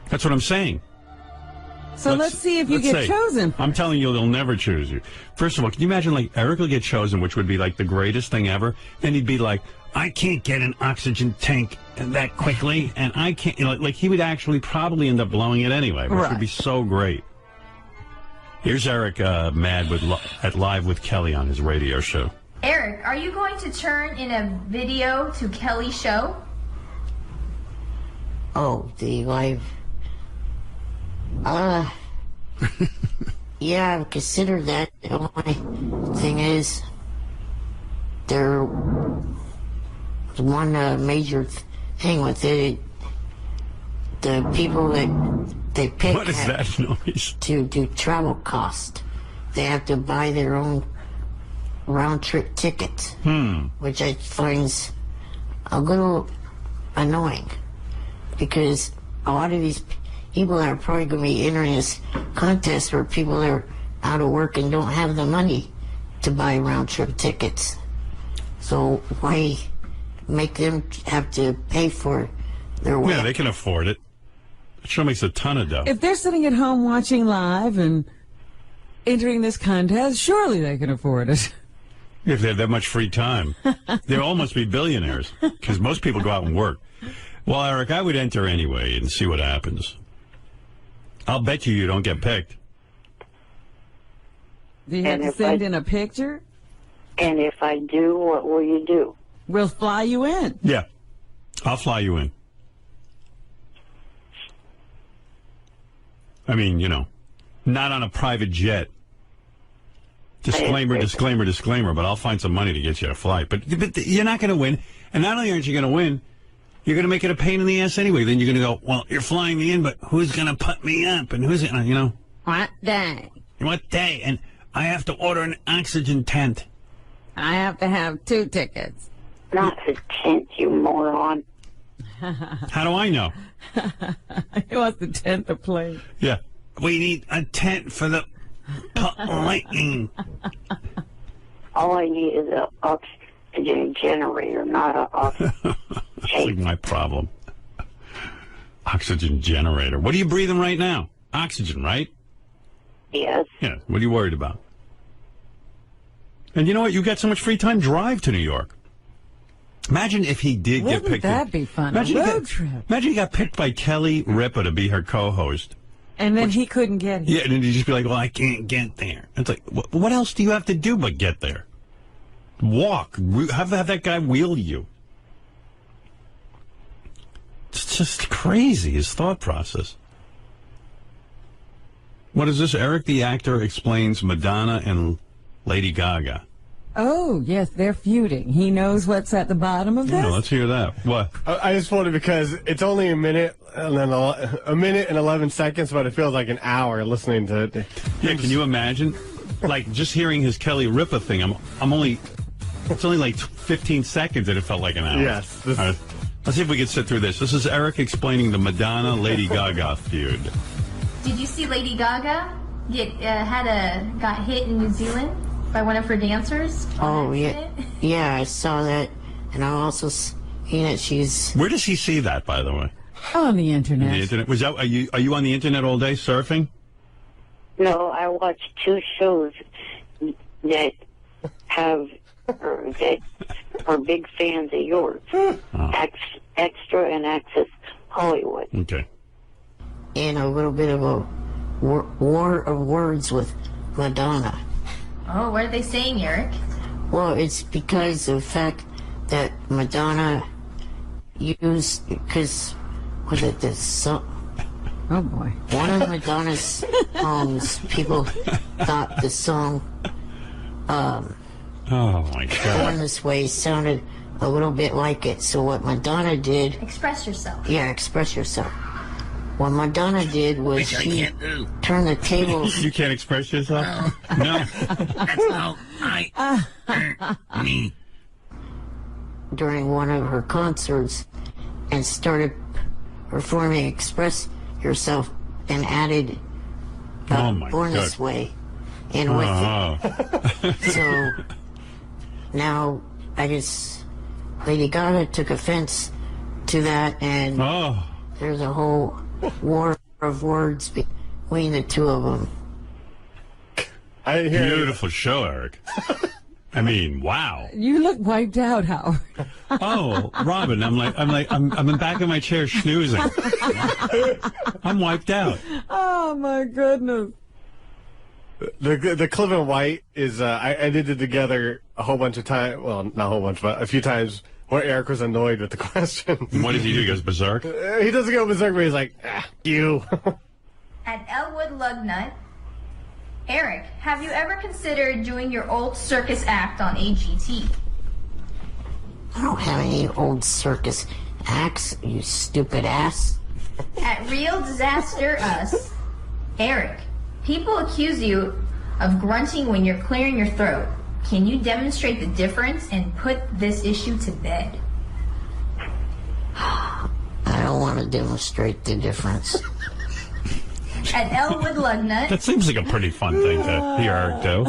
S1: That's what I'm saying.
S2: So let's see if you get chosen.
S1: I'm telling you, they'll never choose you. First of all, can you imagine, like, Eric will get chosen, which would be, like, the greatest thing ever, and he'd be like, I can't get an oxygen tank that quickly, and I can't, you know, like, he would actually probably end up blowing it anyway, which would be so great. Here's Eric mad at Live with Kelly on his radio show.
S8: Eric, are you going to turn in a video to Kelly's show?
S7: Oh, the live... yeah, I've considered that. The only thing is, there's one major thing with it. The people that they pick
S1: what is that noise?
S7: To do travel cost, they have to buy their own round-trip tickets, which I find a little annoying, because a lot of these people are probably going to be entering this contest for people that are out of work and don't have the money to buy round-trip tickets. So why make them have to pay for their way?
S1: Yeah, they can afford it. It sure makes a ton of dough.
S2: If they're sitting at home watching Live and entering this contest, surely they can afford it.
S1: If they have that much free time. They all must be billionaires, because most people go out and work. Well, Eric, I would enter anyway and see what happens. I'll bet you don't get picked.
S2: Do you have to send in a picture?
S3: And if I do, what will you do?
S2: We'll fly you in.
S1: Yeah, I'll fly you in. I mean, you know, not on a private jet. Disclaimer, disclaimer, disclaimer, but I'll find some money to get you a flight. But you're not going to win. And not only aren't you going to win, you're going to make it a pain in the ass anyway. Then you're going to go, well, you're flying me in, but who's going to put me up? And who's, you know?
S2: What day?
S1: What day? And I have to order an oxygen tent.
S2: I have to have 2 tickets.
S3: Not a tent, you moron.
S1: How do I know?
S2: He wants the tent to play.
S1: Yeah. We need a tent for the lightning.
S3: All I need is an oxygen generator, not an oxygen
S1: That's like my problem. Oxygen generator. What are you breathing right now? Oxygen, right?
S3: Yes.
S1: Yeah. What are you worried about? And you know what? You got so much free time. Drive to New York. Imagine if he did get picked.
S2: Wouldn't that be fun?
S1: Imagine
S2: a road trip.
S1: Imagine he got picked by Kelly Ripa to be her co-host.
S2: And then he couldn't get here.
S1: Yeah, and then he'd just be like, well, I can't get there. It's like, what else do you have to do but get there? walk. Have that guy wheel you. It's just crazy, his thought process. What is this? Eric the actor explains Madonna and Lady Gaga.
S2: Oh, yes, they're feuding. He knows what's at the bottom of this?
S1: Yeah, let's hear that. What?
S6: I just wanted because it's only a minute and then a minute and 11 seconds, but it feels like an hour listening to it.
S1: Yeah, can you imagine? Like, just hearing his Kelly Ripa thing, it's only like 15 seconds and it felt like an hour.
S6: Yes.
S1: All right, let's see if we can sit through this. This is Eric explaining the Madonna-Lady Gaga feud.
S8: Did you see Lady Gaga got hit in New Zealand by one of her dancers?
S7: Oh, yeah, I saw that, and I also seen that she's...
S1: Where does he see that, by the way?
S2: On the internet.
S1: The internet. Was that? Are you on the internet all day surfing?
S3: No, I watch 2 shows that are big fans of yours. Extra and Access Hollywood.
S1: Okay.
S7: And a little bit of a war of words with Madonna.
S8: Oh, what are they saying, Eric?
S7: Well, it's because of the fact that Madonna used, because, was it this song?
S2: Oh, boy.
S7: One of Madonna's songs, people thought the song,
S1: oh, my God.
S7: Born This Way sounded a little bit like it. So what Madonna did...
S8: Express yourself.
S7: Yeah, express yourself. What Madonna did was she turned the tables...
S1: You can't express yourself? No.
S5: That's how me.
S7: During one of her concerts and started performing Express Yourself and added Born This Way in with it. So now I guess Lady Gaga took offense to that, and there's a whole war of words between the two of them.
S1: Beautiful show, Eric. I mean, wow.
S2: You look wiped out, Howard.
S1: Oh, Robin, I'm in back of my chair snoozing. I'm wiped out.
S2: Oh, my goodness.
S6: The Cliff and White is, I did it together a whole bunch of times. Well, not a whole bunch, but a few times where Eric was annoyed with the question.
S1: What does he do? He goes berserk?
S6: He doesn't go berserk, but he's like, you.
S8: At Elwood Lugnut, Eric, have you ever considered doing your old circus act on AGT?
S7: I don't have any old circus acts, you stupid ass.
S8: At Real Disaster Us, Eric, people accuse you of grunting when you're clearing your throat. Can you demonstrate the difference and put this issue to bed?
S7: I don't want to demonstrate the difference.
S8: At Elwood Lugnut.
S1: That seems like a pretty fun thing to hear Eric do.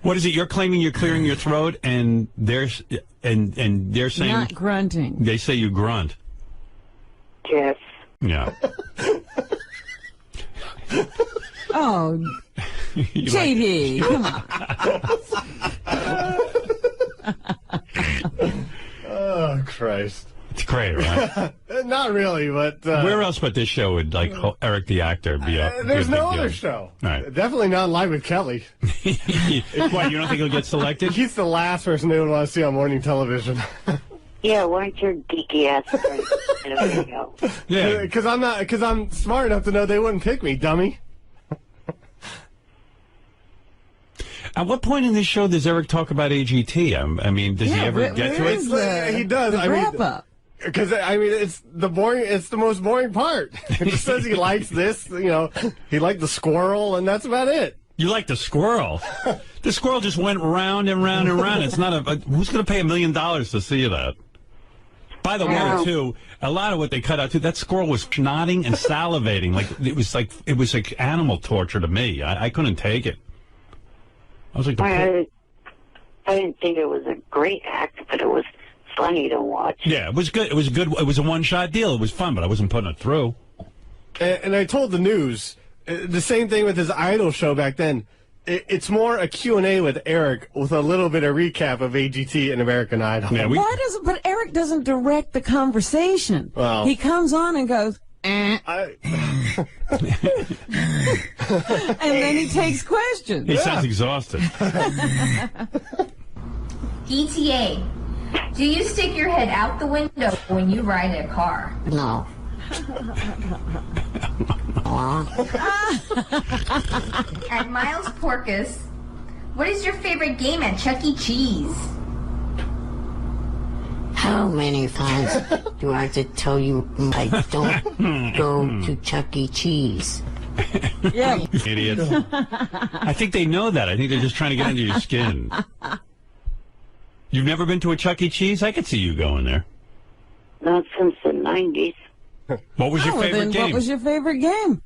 S1: What is it? You're claiming you're clearing your throat, and they're saying
S2: Not grunting.
S1: They say you grunt.
S3: Yes.
S1: Yeah.
S2: Oh, JD, come
S6: on. Oh, Christ.
S1: It's great, right?
S6: Not really, but...
S1: where else but this show would, like, Eric the actor be up?
S6: There's no other show.
S1: All right.
S6: Definitely not Live with Kelly.
S1: Why, you don't think he'll get selected?
S6: He's the last person they would want to see on morning television.
S3: Yeah, why aren't your geeky ass in a video?
S6: Yeah. Because I'm smart enough to know they wouldn't pick me, dummy.
S1: At what point in this show does Eric talk about AGT? I mean, does he ever get to it?
S6: He does.
S2: The wrap up.
S6: Because it's the most boring part. He just says he likes this, he liked the squirrel, and that's about it.
S1: You like the squirrel? The squirrel just went round and round and round. It's not who's going to pay $1 million to see that? By the way, too, a lot of what they cut out too, that squirrel was nodding and salivating. It was like animal torture to me. I couldn't take it. I was like,
S3: I didn't think it was a great act, but it was funny to watch.
S1: Yeah, it was good. It was good. It was a one-shot deal. It was fun, but I wasn't putting it through.
S6: And I told the news, the same thing with his Idol show back then. It's more a Q&A with Eric with a little bit of recap of AGT and American Idol.
S1: Yeah,
S2: but Eric doesn't direct the conversation.
S6: Well,
S2: he comes on and goes, and then he takes questions.
S1: He sounds exhausted.
S8: DTA. Do you stick your head out the window when you ride a car?
S7: No.
S8: At Miles Porkus, what is your favorite game at Chuck E. Cheese?
S7: How many times do I have to tell you I don't go to Chuck E. Cheese?
S2: Yeah.
S1: Idiots. I think they know that. I think they're just trying to get under your skin. You've never been to a Chuck E. Cheese? I could see you going there.
S3: Not since the 90s.
S1: What was your favorite game?
S2: What was your favorite game?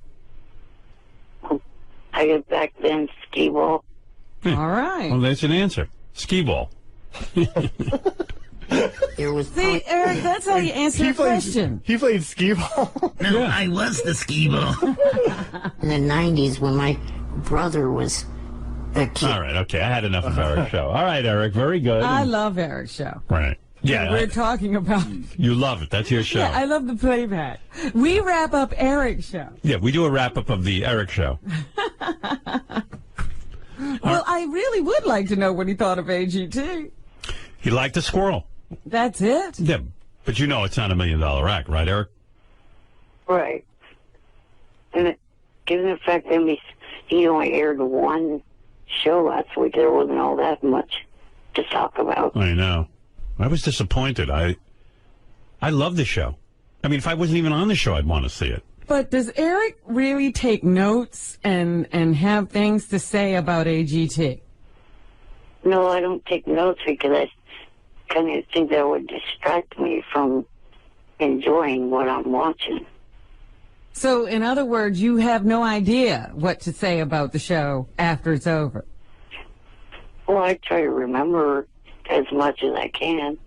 S3: I got back then skee ball.
S2: All right.
S1: Well, that's an answer. Skee ball.
S7: There was
S2: See, Eric, that's how you answer a question.
S6: He played skee ball.
S5: No, I was the skee ball.
S7: in the 90s when my brother was a kid.
S1: All right, okay. I had enough of Eric's show. All right, Eric, very good.
S2: I love Eric's show.
S1: Right. Yeah.
S2: We're talking about...
S1: You love it. That's your show.
S2: Yeah, I love the playback. We wrap up Eric's show.
S1: Yeah, we do a wrap-up of the Eric show.
S2: Well, I really would like to know what he thought of AGT.
S1: He liked a squirrel.
S2: That's it?
S1: Yeah, but you know it's not $1 million act, right, Eric?
S3: Right. And given the fact that he only aired one show last week, there wasn't all that much to talk about.
S1: I know. I was disappointed. I love the show. I mean, if I wasn't even on the show, I'd want to see it.
S2: But does Eric really take notes and have things to say about AGT?
S3: No, I don't take notes because I kind of think that would distract me from enjoying what I'm watching.
S2: So, in other words, you have no idea what to say about the show after it's over?
S3: Well, I try to remember as much as I can.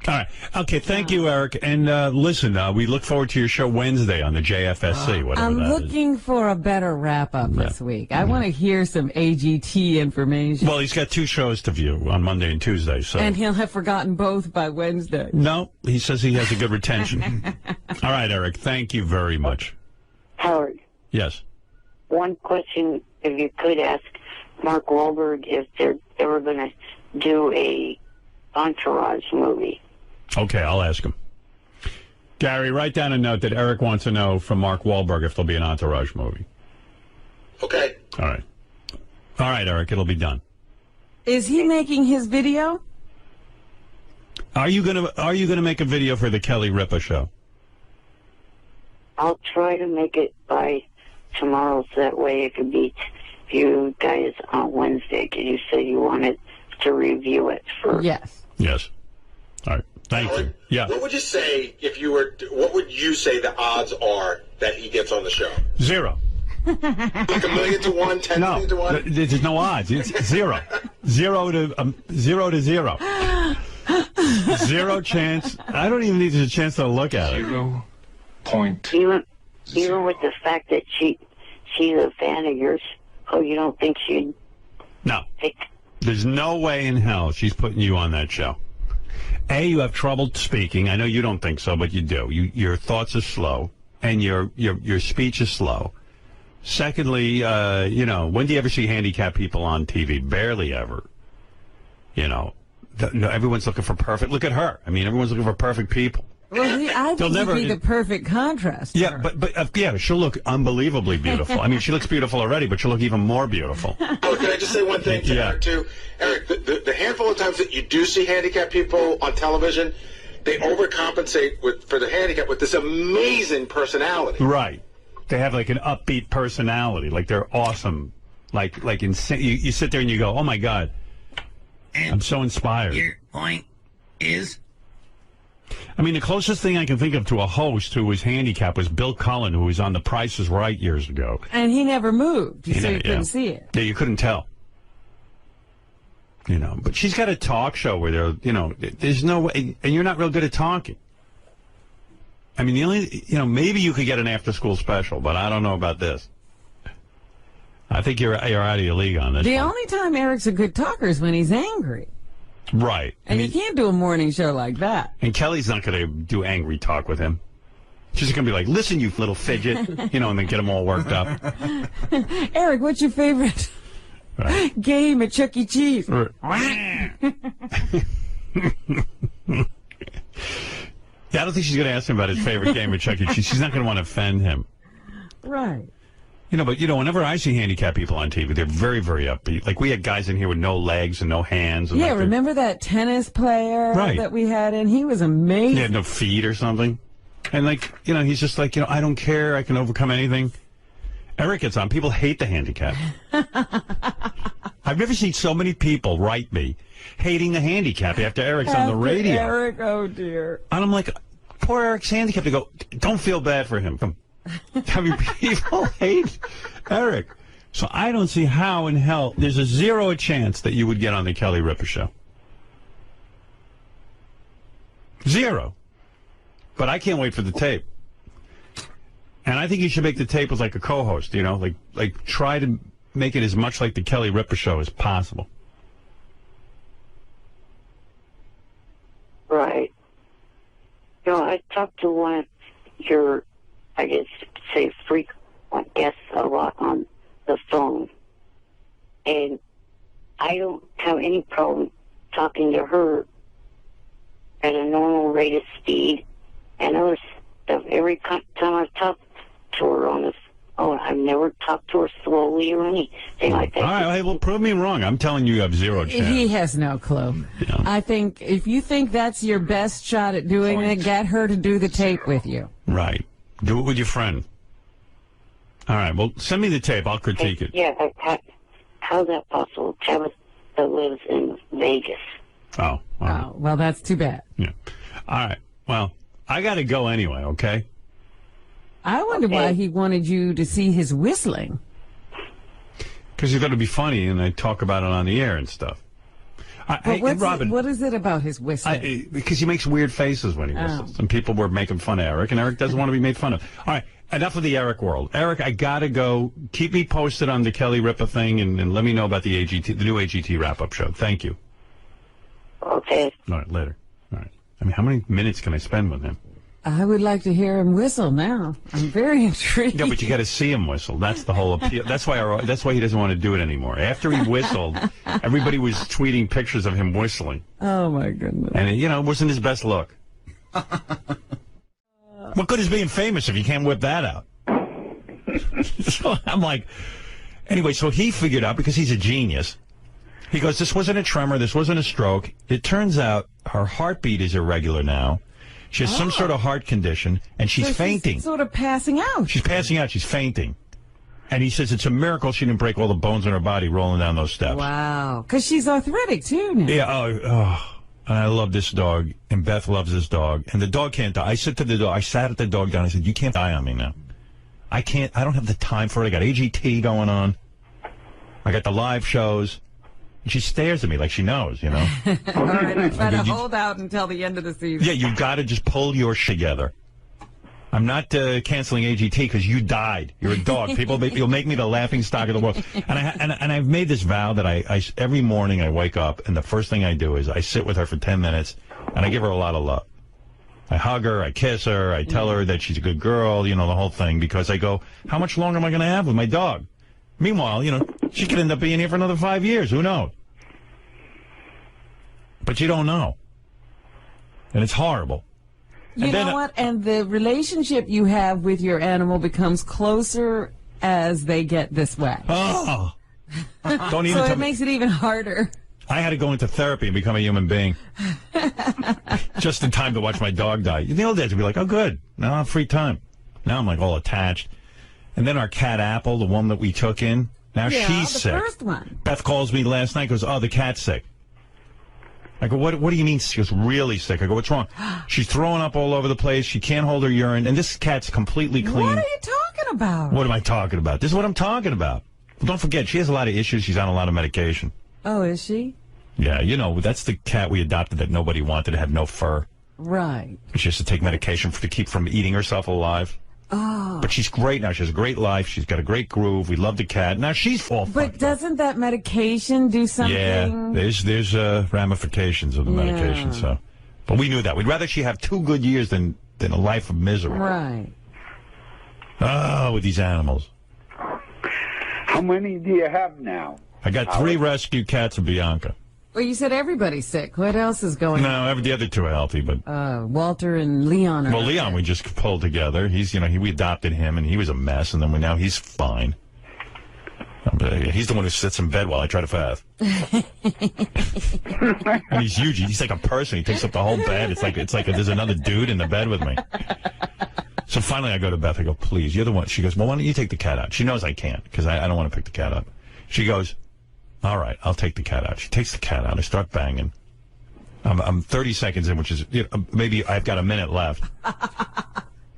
S1: All right. Okay, thank you, Eric. And listen, we look forward to your show Wednesday on the JFSC, whatever
S2: I'm
S1: that is.
S2: looking for a better wrap-up this week. I want to hear some AGT information.
S1: Well, he's got 2 shows to view on Monday and Tuesday. So.
S2: And he'll have forgotten both by Wednesday.
S1: No, he says he has a good retention. All right, Eric, thank you very much.
S3: Howard.
S1: Yes.
S3: One question, if you could ask Mark Wahlberg if they're ever going to do a Entourage movie.
S1: Okay, I'll ask him. Gary, write down a note that Eric wants to know from Mark Wahlberg if there'll be an Entourage movie.
S4: Okay.
S1: All right. All right, Eric, it'll be done.
S2: Is he making his video?
S1: Are you gonna make a video for the Kelly Ripa show?
S3: I'll try to make it by tomorrow, so that way it could be you guys on Wednesday, because you said you wanted to review it first.
S2: Yes.
S1: Yes. All right. Thank you. Yeah.
S4: What would you say if you were? What would you say the odds are that he gets on the show?
S1: 0.
S4: Like 1,000,000 to 1, 10,000,000 to 1.
S1: There's no odds. It's 0. 0 to 0. 0 chance. I don't even need a chance to look at it.
S10: 0 point.
S3: Even with the fact that she's a fan of yours, you don't think she'd?
S1: No.
S3: Pick?
S1: There's no way in hell she's putting you on that show. A, you have trouble speaking. I know you don't think so, but you do. Your thoughts are slow, and your speech is slow. Secondly, when do you ever see handicapped people on TV? Barely ever. Everyone's looking for perfect. Look at her. I mean, everyone's looking for perfect people.
S2: Well, I think he'd be the perfect contrast.
S1: Yeah, but she'll look unbelievably beautiful. I mean, she looks beautiful already, but she'll look even more beautiful.
S4: Oh, can I just say one thing to Eric, too? Eric, the handful of times that you do see handicapped people on television, they overcompensate for the handicap with this amazing personality.
S1: Right. They have like an upbeat personality. Like they're awesome. Like insane. You sit there and you go, oh my God, I'm so inspired.
S5: Your point is?
S1: I mean, the closest thing I can think of to a host who was handicapped was Bill Cullen, who was on The Price is Right years ago.
S2: And he never moved, so you couldn't see it.
S1: Yeah, you couldn't tell. But she's got a talk show where there's no way, and you're not real good at talking. I mean, the only, maybe you could get an after-school special, but I don't know about this. I think you're out of your league on this.
S2: The only time Eric's a good talker is when he's angry.
S1: Right.
S2: And you can't do a morning show like that.
S1: And Kelly's not going to do angry talk with him. She's going to be like, listen, you little fidget, and then get him all worked up.
S2: Eric, what's your favorite game at Chuck E. Cheese?
S1: Yeah, I don't think she's going to ask him about his favorite game of Chuck E. Cheese. She's not going to want to offend him.
S2: Right.
S1: But whenever I see handicapped people on TV, they're very, very upbeat. Like, we had guys in here with no legs and no hands. And
S2: yeah, remember that tennis player that we had in? He was amazing.
S1: He had no feet or something. And, he's just like, I don't care. I can overcome anything. Eric gets on. People hate the handicap. I've never seen so many people write me hating the handicap after Eric's on the radio.
S2: Eric, oh, dear.
S1: And I'm like, poor Eric's handicapped. They go, don't feel bad for him. I mean, people hate Eric. So I don't see how in hell there's a 0 chance that you would get on the Kelly Ripa show. 0. But I can't wait for the tape. And I think you should make the tape as like a co-host, like try to make it as much like the Kelly Ripa show as possible.
S3: Right. I talked to one of your, I guess, say frequent guests a lot on the phone. And I don't have any problem talking to her at a normal rate of speed. And other stuff, every time I talk to her on the phone, I've never talked to her slowly or anything like that.
S1: All right, well, prove me wrong. I'm telling you have 0 chance.
S2: He has no clue. Yeah. I think if you think that's your best shot at doing it, get her to do the tape with you.
S1: Right. Do it with your friend. All right, well, send me the tape. I'll critique it.
S3: Yeah, how's that possible? Tabitha lives in Vegas.
S1: Oh.
S2: Oh, well, that's too bad.
S1: Yeah. All right, well, I got to go anyway, okay?
S2: I wonder why he wanted you to see his whistling.
S1: Because he's got to be funny, and I talk about it on the air and stuff.
S2: Robin, what is it about his whistling?
S1: Because he makes weird faces when he whistles. And people were making fun of Eric, and Eric doesn't want to be made fun of. All right, enough of the Eric world. Eric, I got to go. Keep me posted on the Kelly Ripa thing, and let me know about the new AGT wrap-up show. Thank you.
S3: Okay.
S1: All right, later. All right. I mean, how many minutes can I spend with him?
S2: I would like to hear him whistle now. I'm very intrigued.
S1: Yeah, but you got to see him whistle. That's the whole appeal. That's why he doesn't want to do it anymore. After he whistled, everybody was tweeting pictures of him whistling.
S2: Oh, my goodness.
S1: And, it wasn't his best look. What good is being famous if you can't whip that out? So I'm like, anyway, so he figured out, because he's a genius, he goes, this wasn't a tremor, this wasn't a stroke. It turns out her heartbeat is irregular now. She has some sort of heart condition, and she's fainting.
S2: She's sort of passing out.
S1: She's passing out. She's fainting. And he says it's a miracle she didn't break all the bones in her body rolling down those steps.
S2: Wow. Because she's arthritic, too, now.
S1: Yeah. And I love this dog, and Beth loves this dog. And the dog can't die. I said to the dog, I sat at the dog down. I said, you can't die on me now. I don't have the time for it. I got AGT going on. I got the live shows. And she stares at me like she knows,
S2: All right, I try to hold out until the end of the season.
S1: Yeah, you've got to just pull your shit together. I'm not canceling AGT because you died. You're a dog. You'll make me the laughing stock of the world. And I've made this vow that I every morning I wake up and the first thing I do is I sit with her for 10 minutes and I give her a lot of love. I hug her, I kiss her, I tell her that she's a good girl, the whole thing, because I go, how much longer am I going to have with my dog? Meanwhile, she could end up being here for another 5 years. Who knows? But you don't know. And it's horrible.
S2: You know what? And the relationship you have with your animal becomes closer as they get this way.
S1: Oh. Don't even
S2: so it makes it even harder.
S1: I had to go into therapy and become a human being. Just in time to watch my dog die. The old days would be like, oh, good. Now I have free time. Now I'm like all attached. And then our cat Apple, the one that we took in, now she's sick.
S2: The first one.
S1: Beth calls me last night, goes, oh, the cat's sick. I go, what do you mean? She goes, really sick. I go, what's wrong? She's throwing up all over the place. She can't hold her urine. And this cat's completely clean.
S2: What are you talking about?
S1: What am I talking about? This is what I'm talking about. Well, don't forget, she has a lot of issues. She's on a lot of medication.
S2: Oh, is she?
S1: Yeah, that's the cat we adopted that nobody wanted. It had no fur.
S2: Right.
S1: She has to take medication to keep from eating herself alive.
S2: Oh.
S1: But she's great now. She has a great life. She's got a great groove. We love the cat. Now she's all fucked up.
S2: But doesn't that medication do something?
S1: Yeah, there's ramifications of the medication. So, but we knew that. We'd rather she have 2 good years than a life of misery.
S2: Right.
S1: Oh, with these animals.
S9: How many do you have now?
S1: I got 3 rescue cats and Bianca.
S2: Well, you said everybody's sick. What else is going on?
S1: No, the other two are healthy, but...
S2: Walter and Leon are...
S1: Well, Leon, we just pulled together. He's, we adopted him, and he was a mess, and then now he's fine. He's the one who sits in bed while I try to fast. And he's huge. He's like a person. He takes up the whole bed. It's like there's another dude in the bed with me. So finally I go to Beth. I go, please, you're the one. She goes, well, why don't you take the cat out? She knows I can't because I don't want to pick the cat up. She goes, all right, I'll take the cat out. She takes the cat out. I start banging. I'm 30 seconds in, which is maybe I've got a minute left.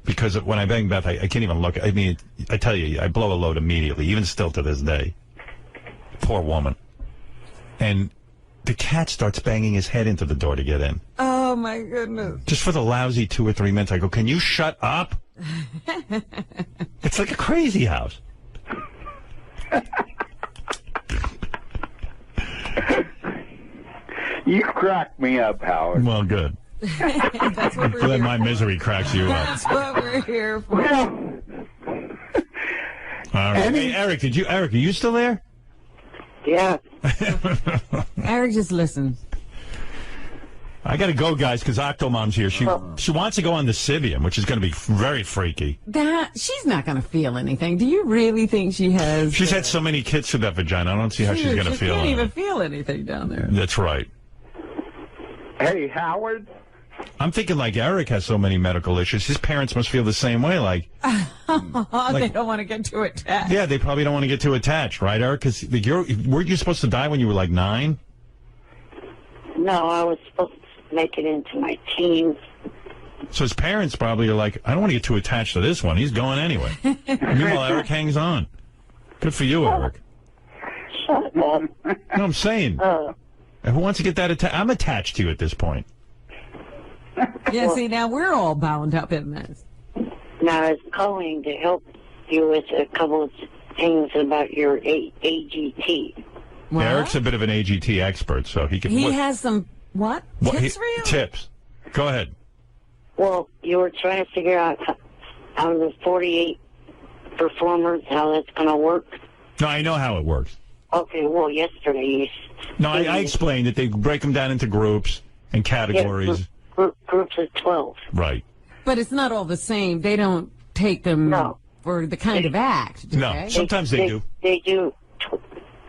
S1: Because when I bang Beth, I can't even look. I mean, I tell you, I blow a load immediately, even still to this day. Poor woman. And the cat starts banging his head into the door to get in.
S2: Oh, my goodness.
S1: Just for the lousy 2 or 3 minutes, I go, can you shut up? It's like a crazy house.
S9: You crack me up, Howard.
S1: Well, good.
S2: That's what we're
S1: Then
S2: here
S1: my
S2: for.
S1: misery cracks you up.
S2: That's what we're here for.
S1: All right. Hey, Eric, are you still there?
S3: Yeah.
S2: Eric just listens.
S1: I got to go, guys, because Octomom's here. She wants to go on the Sibian, which is going to be very freaky.
S2: She's not going to feel anything. Do you really think she has?
S1: She's had so many kids through that vagina. I don't see how she's going to feel.
S2: She can't even feel anything down there.
S1: That's right.
S9: Hey, Howard.
S1: I'm thinking like Eric has so many medical issues. His parents must feel the same way. They
S2: don't want to get too attached.
S1: Yeah, they probably don't want to get too attached, right, Eric? Because weren't you supposed to die when you were like 9?
S3: No, I was supposed to make it into my teens.
S1: So his parents probably are like, I don't want to get too attached to this one. He's going anyway. Meanwhile, Eric hangs on. Good for you, Eric.
S3: Shut up.
S1: No, I'm saying. Who wants to get that attached? I'm attached to you at this point.
S2: Yeah, see, now we're all bound up in this.
S3: Now, I was calling to help you with a couple of things about your AGT.
S2: What?
S1: Eric's a bit of an AGT expert, so he can...
S2: He has some, tips for you?
S1: Tips. Go ahead.
S3: Well, you were trying to figure out out of the 48 performers how that's going to work.
S1: No, I know how it works.
S3: Okay, well, yesterday you...
S1: No, I explained that they break them down into groups and categories.
S3: Yeah, groups of 12.
S1: Right.
S2: But it's not all the same. They don't take them for the kind of act, do
S1: No,
S2: they?
S1: sometimes they do.
S3: They do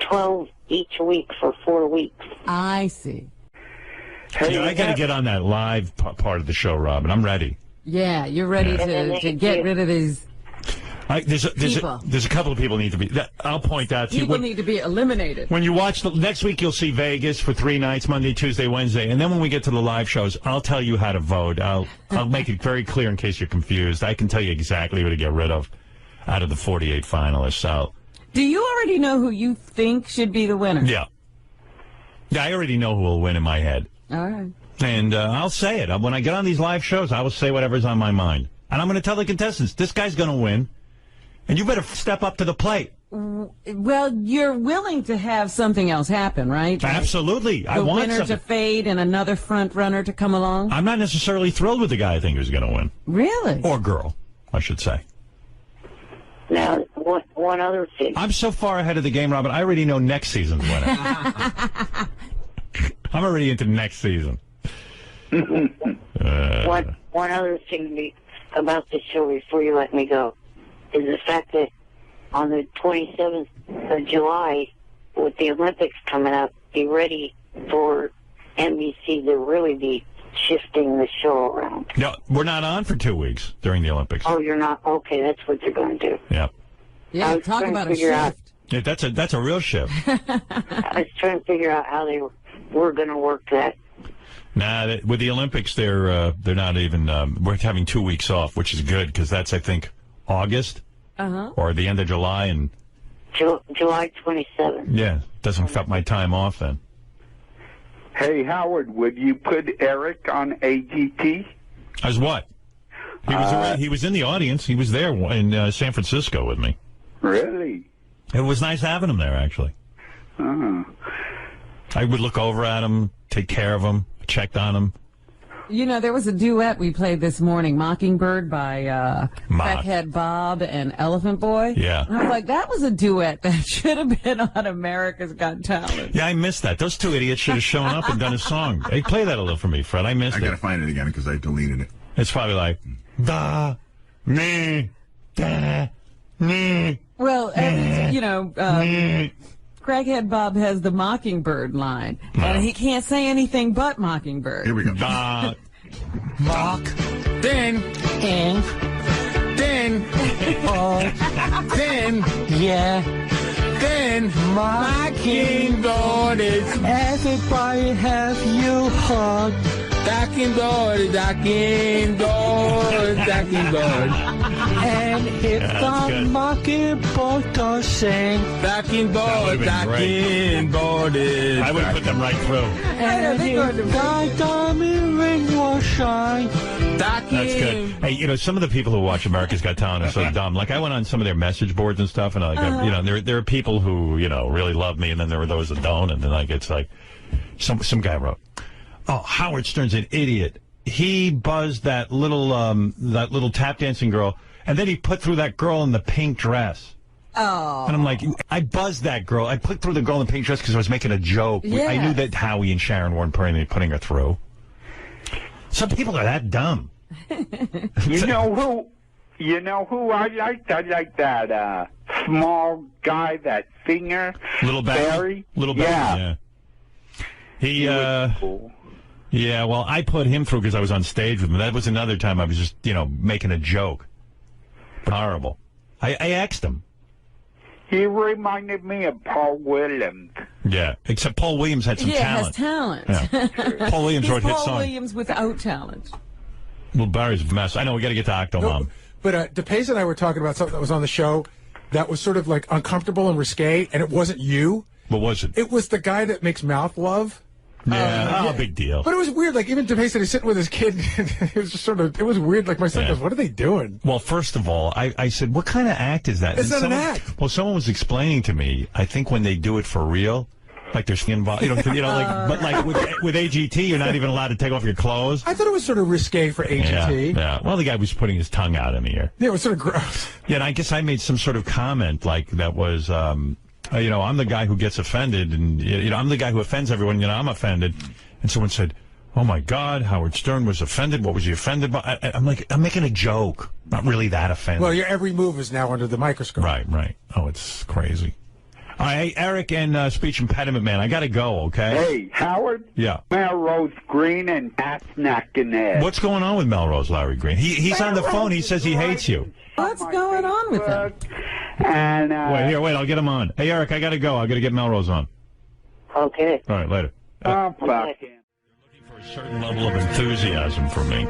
S3: 12 each week for 4 weeks.
S2: I see.
S1: Yeah, I got to get on that live part of the show, Robin. I'm ready.
S2: Yeah, you're ready to get rid of these
S1: There's
S2: people.
S1: a couple of people need to be. I'll point out to you.
S2: People need to be eliminated.
S1: When you watch next week, you'll see Vegas for 3 nights: Monday, Tuesday, Wednesday, and then when we get to the live shows, I'll tell you how to vote. I'll make it very clear in case you're confused. I can tell you exactly who to get rid of out of the 48 finalists. So,
S2: do you already know who you think should be the winner?
S1: Yeah, I already know who will win in my head.
S2: All right.
S1: And I'll say it when I get on these live shows. I will say whatever's on my mind, and I'm going to tell the contestants this guy's going to win. And you better step up to the plate.
S2: Well, you're willing to have something else happen, right?
S1: Absolutely. I
S2: the
S1: want
S2: winner
S1: something
S2: to fade and another front runner to come along?
S1: I'm not necessarily thrilled with the guy I think who's going to win.
S2: Really?
S1: Or girl, I should say.
S3: Now, one other thing.
S1: I'm so far ahead of the game, Robin, I already know next season's winner. I'm already into next season.
S3: One other thing about the show before you let me go is the fact that on the 27th of July, with the Olympics coming up, be ready for NBC to really be shifting the show around.
S1: No, we're not on for 2 weeks during the Olympics.
S3: Oh, you're not? Okay, that's what they're going to do.
S1: Yeah.
S2: Yeah, talk about a shift.
S1: Yeah, that's a real shift.
S3: I was trying to figure out how they were going to work that.
S1: Nah, with the Olympics, they're not even. We're having 2 weeks off, which is good because that's, I think, August or the end of July, and
S3: July 27th.
S1: Yeah, doesn't affect my time off then.
S9: Hey, Howard, would you put Eric on AGT?
S1: As what? He was in the audience. He was there in San Francisco with me.
S9: Really?
S1: It was nice having him there, actually. I would look over at him, take care of him, checked on him.
S2: You know, there was a duet we played this morning, Mockingbird by Crackhead Bob and Elephant Boy.
S1: Yeah.
S2: And I was like, that was a duet that should have been on America's Got Talent.
S1: Yeah, I missed that. Those two idiots should have shown up and done a song. Hey, play that a little for me, Fred. I missed it.
S11: I gotta find it again because I deleted it.
S1: It's probably like, da, me, da, me.
S2: Well, you know, Crackhead Bob has the Mockingbird line, and he can't say anything but Mockingbird.
S11: Here we go.
S5: Mock, then,
S2: And
S5: then, then,
S2: yeah,
S5: then, Mockingbird is
S2: everybody have you hug.
S5: Mockingbird, Mockingbird, Mockingbird.
S2: And if the Mockingbird does sing,
S5: Mockingbird, Mockingbird is.
S1: I would put them right through.
S2: and if the diamond ring will shine.
S1: That's good. Hey, you know, some of the people who watch America's Got Talent are so dumb. Like, I went on some of their message boards and stuff, and you know, there are people who, you know, really love me, and then there are those that don't, and then like it's like some guy wrote, "Oh, Howard Stern's an idiot. He buzzed that little tap dancing girl, and then he put through that girl in the pink dress."
S2: Oh.
S1: And I'm like, I buzzed that girl. I put through the girl in the pink dress because I was making a joke.
S2: Yeah.
S1: I knew that Howie and Sharon weren't putting her through. Some people are that dumb.
S9: You know who I liked? I like that small guy, that singer.
S1: Little Barry? Little Barry, yeah. He
S9: was cool.
S1: Yeah, well, I put him through because I was on stage with him. That was another time I was just, you know, making a joke. Horrible. I asked him.
S9: He reminded me of Paul Williams.
S1: Yeah, except Paul Williams had some talent.
S2: Has talent.
S1: Yeah. Paul Williams wrote hit songs.
S2: Paul Williams without talent.
S1: Well, Barry's a mess. I know, we got to get to Octomom.
S12: But DePace and I were talking about something that was on the show that was sort of like uncomfortable and risque, and it wasn't you.
S1: What was it?
S12: It was the guy that makes mouth love.
S1: Yeah, big deal.
S12: But it was weird. Like, even DePace said he's sitting with his kid. It was just sort of, it was weird. Like, my son goes, what are they doing?
S1: Well, first of all, I said, what kind of act is that?
S12: It's not an act.
S1: Well, someone was explaining to me, I think when they do it for real, like their skin, like, but like with AGT, you're not even allowed to take off your clothes.
S12: I thought it was sort of risque for AGT.
S1: Yeah. Well, the guy was putting his tongue out in the air.
S12: Yeah, it was sort of gross.
S1: Yeah, and I guess I made some sort of comment like that was, you know, I'm the guy who gets offended, and, you know, I'm the guy who offends everyone, you know, I'm offended. And someone said, oh, my God, Howard Stern was offended. What was he offended by? I'm like, I'm making a joke. Not really that offended.
S12: Well, your every move is now under the microscope.
S1: Right. Oh, it's crazy. All right, Eric and Speech Impediment Man, I got to go, okay?
S9: Hey, Howard?
S1: Yeah.
S9: Melrose Green and Pat's knocking ass.
S1: What's going on with Melrose, Larry Green? He's on the phone. He says he hates you.
S2: What's going on with him?
S9: And,
S1: Wait, I'll get him on. Hey, Eric, I got to go. I got to get Melrose on.
S3: Okay.
S1: All right, later.
S9: Oh, fuck him.
S1: Looking for a certain level of enthusiasm from me.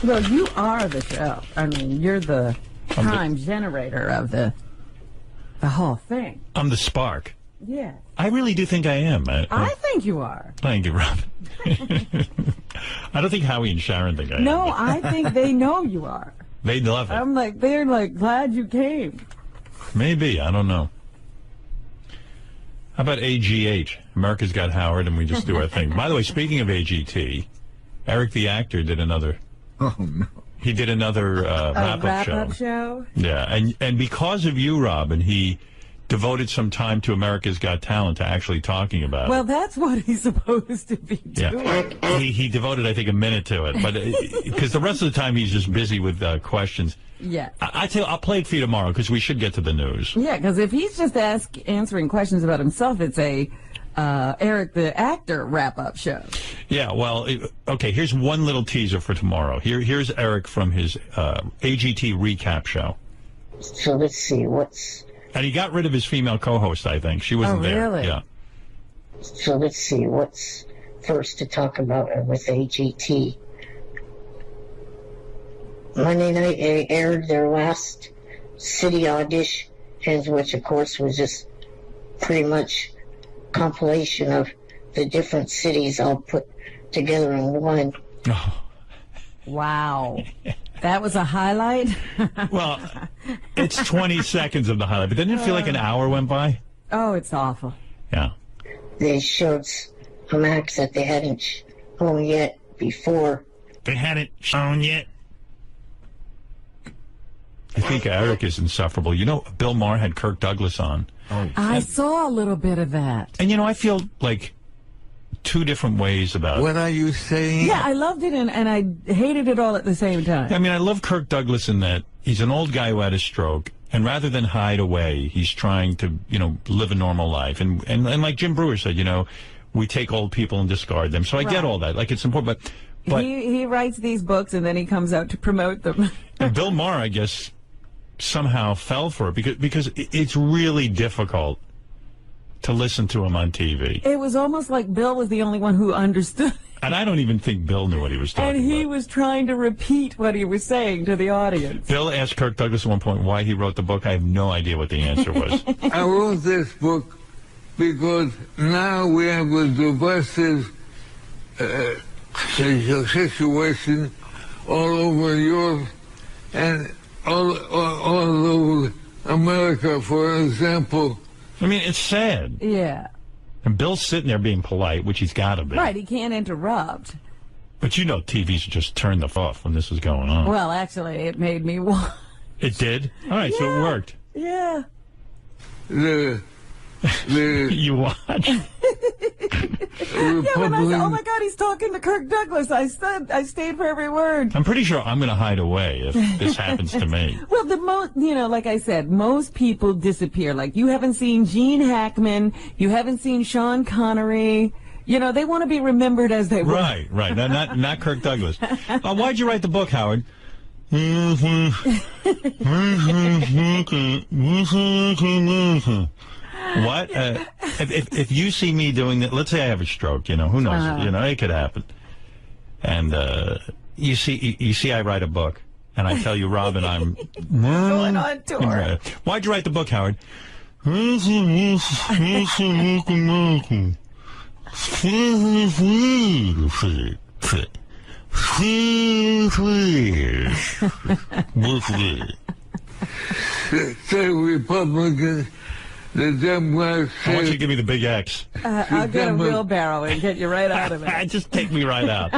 S2: Well, you are the show. I mean, you're the time generator of the whole thing.
S1: I'm the spark.
S2: Yeah.
S1: I really do think I am.
S2: I think you are.
S1: Thank you, Rob. I don't think Howie and Sharon think I am.
S2: No, I think they know you are.
S1: They love it.
S2: I'm like, they're like, glad you came.
S1: Maybe. I don't know. How about AGH? America's Got Howard, and we just do our thing. By the way, speaking of AGT, Eric the actor did another.
S11: Oh, no.
S1: He did another wrap-up
S2: show.
S1: Yeah, and because of you, Robin, he devoted some time to America's Got Talent to actually talking about it.
S2: Well, that's what he's supposed to be doing.
S1: Yeah. He devoted, I think, a minute to it, but because the rest of the time he's just busy with questions.
S2: Yeah.
S1: I tell you, I'll play it for you tomorrow because we should get to the news.
S2: Yeah, because if he's just answering questions about himself, it's a Eric the actor wrap-up show.
S1: Yeah, well, okay, here's one little teaser for tomorrow. Here's Eric from his AGT recap show.
S7: So let's see,
S1: And he got rid of his female co-host, I think. She wasn't there.
S2: Really?
S1: Yeah.
S7: So let's see, what's first to talk about with AGT? Monday night they aired their last city auditions, which of course was just pretty much compilation of the different cities all put together in one.
S1: Oh.
S2: Wow. That was a highlight?
S1: Well, it's 20 seconds of the highlight, but didn't it feel like an hour went by?
S2: Oh, it's awful.
S1: Yeah.
S7: They showed some acts that they hadn't shown yet before.
S5: They hadn't shown yet.
S1: I think Eric is insufferable. You know, Bill Maher had Kirk Douglas on.
S2: I saw a little bit of that.
S1: And, you know, I feel like two different ways about it.
S13: What are you saying?
S2: Yeah, I loved it and I hated it all at the same time.
S1: I mean, I love Kirk Douglas in that he's an old guy who had a stroke, and rather than hide away, he's trying to, you know, live a normal life. And like Jim Brewer said, you know, we take old people and discard them. So I get all that. Like, it's important. But
S2: he writes these books and then he comes out to promote them.
S1: And Bill Maher, I guess, somehow fell for it because it's really difficult to listen to him on TV.
S2: It was almost like Bill was the only one who understood.
S1: And I don't even think Bill knew what he was talking about.
S2: And he was trying to repeat what he was saying to the audience.
S1: Bill asked Kirk Douglas at one point why he wrote the book. I have no idea what the answer was.
S13: I wrote this book because now we have a divisive situation all over Europe and all over America, for example.
S1: I mean, it's sad.
S2: Yeah.
S1: And Bill's sitting there being polite, which he's got to be.
S2: Right, he can't interrupt.
S1: But you know TV's just turned the f off when this is going on.
S2: Well, actually, it made me want.
S1: It did? All right, so it worked.
S2: Yeah.
S1: You watched?
S2: Yeah, when I said, oh my God, he's talking to Kirk Douglas, I stayed for every word.
S1: I'm pretty sure I'm going to hide away if this happens to me.
S2: Well, you know, like I said, most people disappear. Like, you haven't seen Gene Hackman, you haven't seen Sean Connery. You know, they want to be remembered as they were.
S1: Right. Not Kirk Douglas. Why'd you write the book, Howard? What? If you see me doing that, let's say I have a stroke, you know, who knows? You know, it could happen. And you see I write a book, and I tell you, Robin, I'm
S2: going on tour.
S1: Why'd you write the book, Howard?
S13: Say Republicans, the Democrats.
S1: I want you to give me the big X.
S2: I'll get a wheelbarrow and get you right out of it.
S1: Just take me right out.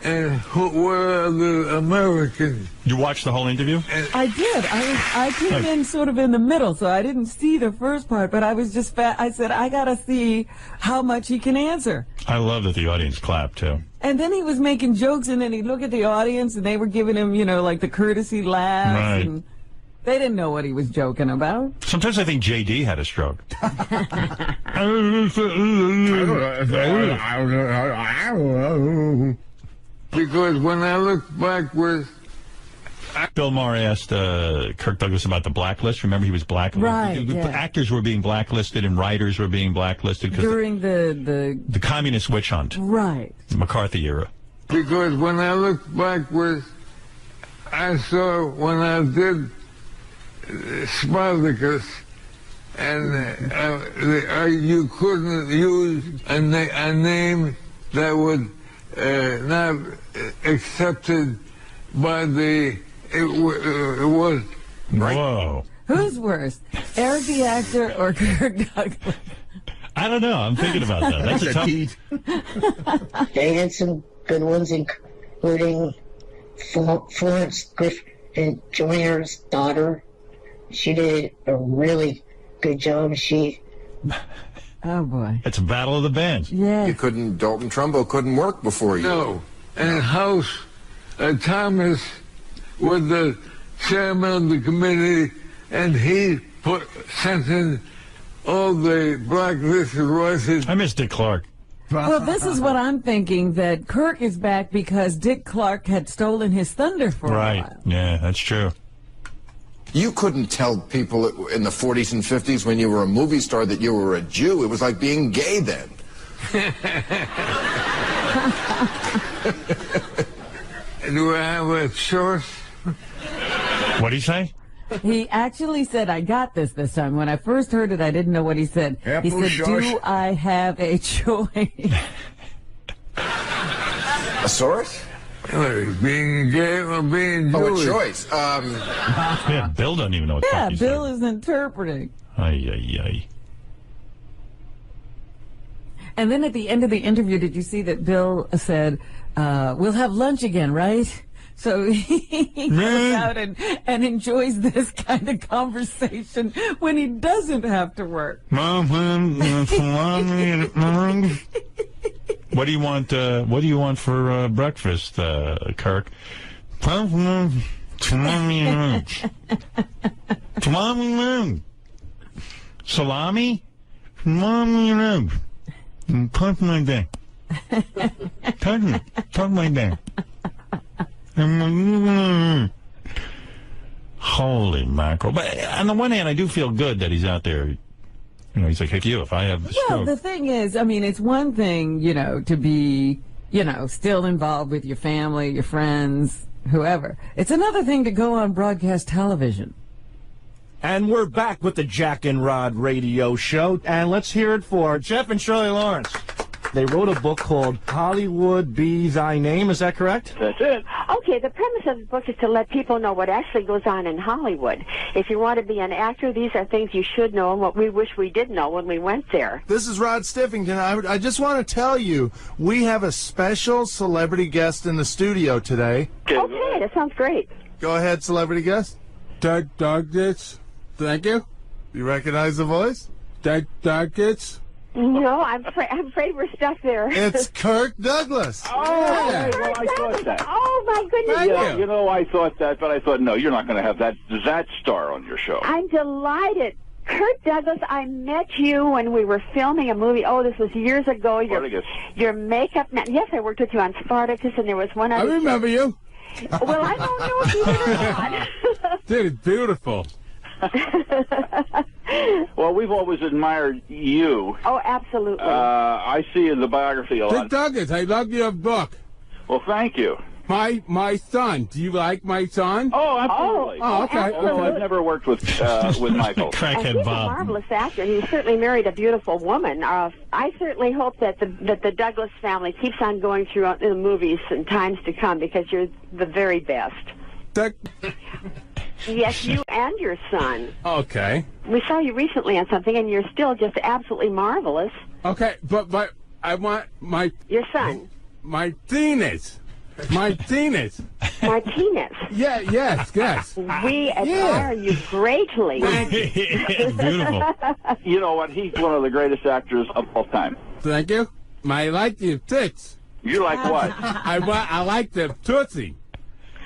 S13: And where are the Americans?
S1: You watched the whole interview?
S2: I did. I came in sort of in the middle, so I didn't see the first part, but I was just I said, I got to see how much he can answer.
S1: I love that the audience clapped, too.
S2: And then he was making jokes, and then he'd look at the audience, and they were giving him, you know, like the courtesy laughs.
S1: Right.
S2: And they didn't know what he was joking about.
S1: Sometimes I think JD had a stroke.
S13: Because when I look backwards...
S1: Bill Maher asked Kirk Douglas about the blacklist. Remember, he was blacklisted.
S2: Right, yeah.
S1: Actors were being blacklisted and writers were being blacklisted
S2: during the
S1: communist witch hunt.
S2: Right.
S1: The McCarthy era.
S13: Because when I look backwards, I saw when I did Spartacus, and you couldn't use a name that was not accepted by the... It was...
S1: Right. Whoa.
S2: Who's worse, Eric the actor or Kirk Douglas?
S1: I don't know. I'm thinking about that. That's a tough...
S7: They had some good ones, including Florence Griffin Joyner's daughter. She did a really good job.
S2: Oh, boy.
S1: It's a battle of the bands.
S2: Yeah.
S14: Dalton Trumbo couldn't work before you.
S13: No. And House Thomas was the chairman of the committee, and he sent in all the blacklisted voices.
S1: I miss Dick Clark.
S2: Well, this is what I'm thinking, that Kirk is back because Dick Clark had stolen his thunder for a while.
S1: Yeah, that's true.
S14: You couldn't tell people in the 40s and 50s when you were a movie star that you were a Jew. It was like being gay then.
S13: Do I have a choice?
S1: What'd he say?
S2: He actually said, I got this time. When I first heard it, I didn't know what he said. He said, do I have a choice?
S14: A source?
S13: Being gay or being Jewish?
S14: Oh, a choice.
S1: Yeah, Bill doesn't even know what
S2: Yeah,
S1: he's
S2: Bill is interpreting.
S1: Ay, ay, ay.
S2: And then at the end of the interview, did you see that Bill said, we'll have lunch again, right? So he goes out and enjoys this kind of conversation when he doesn't have to work.
S1: What do you want? What do you want for breakfast, Kirk? Salami? Touch my day. Touch my day. Holy mackerel. But on the one hand, I do feel good that he's out there. You know, he's like, heck you, if I have the stroke.
S2: Well, the thing is, I mean, it's one thing, you know, to be, you know, still involved with your family, your friends, whoever. It's another thing to go on broadcast television.
S15: And we're back with the Jack and Rod radio show. And let's hear it for Jeff and Shirley Lawrence. They wrote a book called Hollywood Be Thy Name. Is that correct?
S16: That's it. Okay, the premise of the book is to let people know what actually goes on in Hollywood. If you want to be an actor, these are things you should know and what we wish we did know when we went there.
S17: This is Rod Stiffington. I just want to tell you, we have a special celebrity guest in the studio today.
S16: Okay, that sounds great.
S17: Go ahead, celebrity guest.
S13: Doug Doggett. Thank you.
S17: You recognize the voice?
S13: Doug Doggett.
S16: No, I'm afraid we're stuck there.
S17: It's Kirk Douglas.
S9: Oh,
S16: Yeah.
S9: hey, well, I thought that.
S16: Oh, my goodness.
S9: You know, I thought that, but I thought, no, you're not going to have that star on your show.
S16: I'm delighted. Kurt Douglas, I met you when we were filming a movie. Oh, this was years ago. Your makeup. Yes, I worked with you on Spartacus, and there was one other.
S13: I remember you.
S16: Well, I don't know if you did or not.
S13: Dude, it's beautiful.
S9: Well, we've always admired you.
S16: Oh, absolutely.
S9: I see in the biography a lot.
S13: Douglas, I love your book.
S9: Well, thank you.
S13: My son. Do you like my son?
S9: Oh, absolutely.
S13: Oh, okay.
S16: Absolutely.
S9: I've never worked with Michael.
S1: Crackhead
S16: He's
S1: Bob.
S16: a marvelous actor. He certainly married a beautiful woman. I certainly hope that the Douglas family keeps on going through the movies in times to come because you're the very best. Yes, you and your son.
S13: Okay.
S16: We saw you recently on something, and you're still just absolutely marvelous.
S13: Okay, but I want
S16: your son.
S13: Martinez.
S16: Martinez.
S13: Yes.
S16: We admire you greatly.
S1: Beautiful.
S9: You know what? He's one of the greatest actors of all time.
S13: Thank you. I like your tits.
S9: You like what?
S13: I like the Tootsie.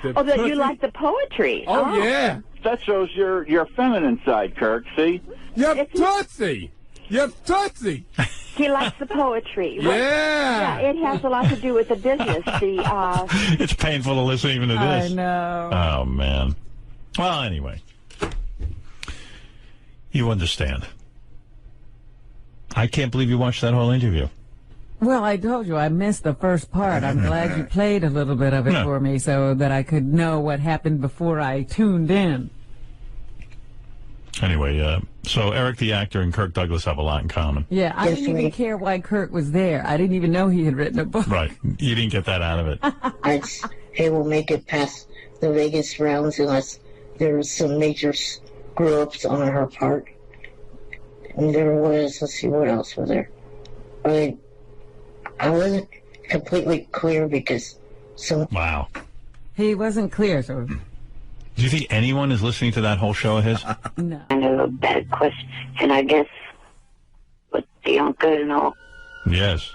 S16: You like the poetry.
S13: Oh, yeah.
S9: That shows your feminine side, Kirk. See?
S13: You're Tootsie.
S16: He likes the poetry.
S13: Yeah.
S16: It has a lot to do with the business.
S1: It's painful to listen even to this.
S2: I know.
S1: Oh, man. Well, anyway. You understand. I can't believe you watched that whole interview.
S2: Well, I told you I missed the first part. I'm glad you played a little bit of it for me so that I could know what happened before I tuned in.
S1: Anyway, so Eric the actor and Kirk Douglas have a lot in common.
S2: Yeah, I didn't even care why Kirk was there. I didn't even know he had written a book.
S1: Right. You didn't get that out of it.
S7: It will make it past the Vegas rounds unless there was some major screw-ups on her part. And there was, let's see, what else was there? I wasn't completely clear because
S1: Wow.
S2: He wasn't clear, so...
S1: Do you think anyone is listening to that whole show of his?
S2: No.
S3: Kind of a bad question, and I guess with Bianca and all.
S1: Yes.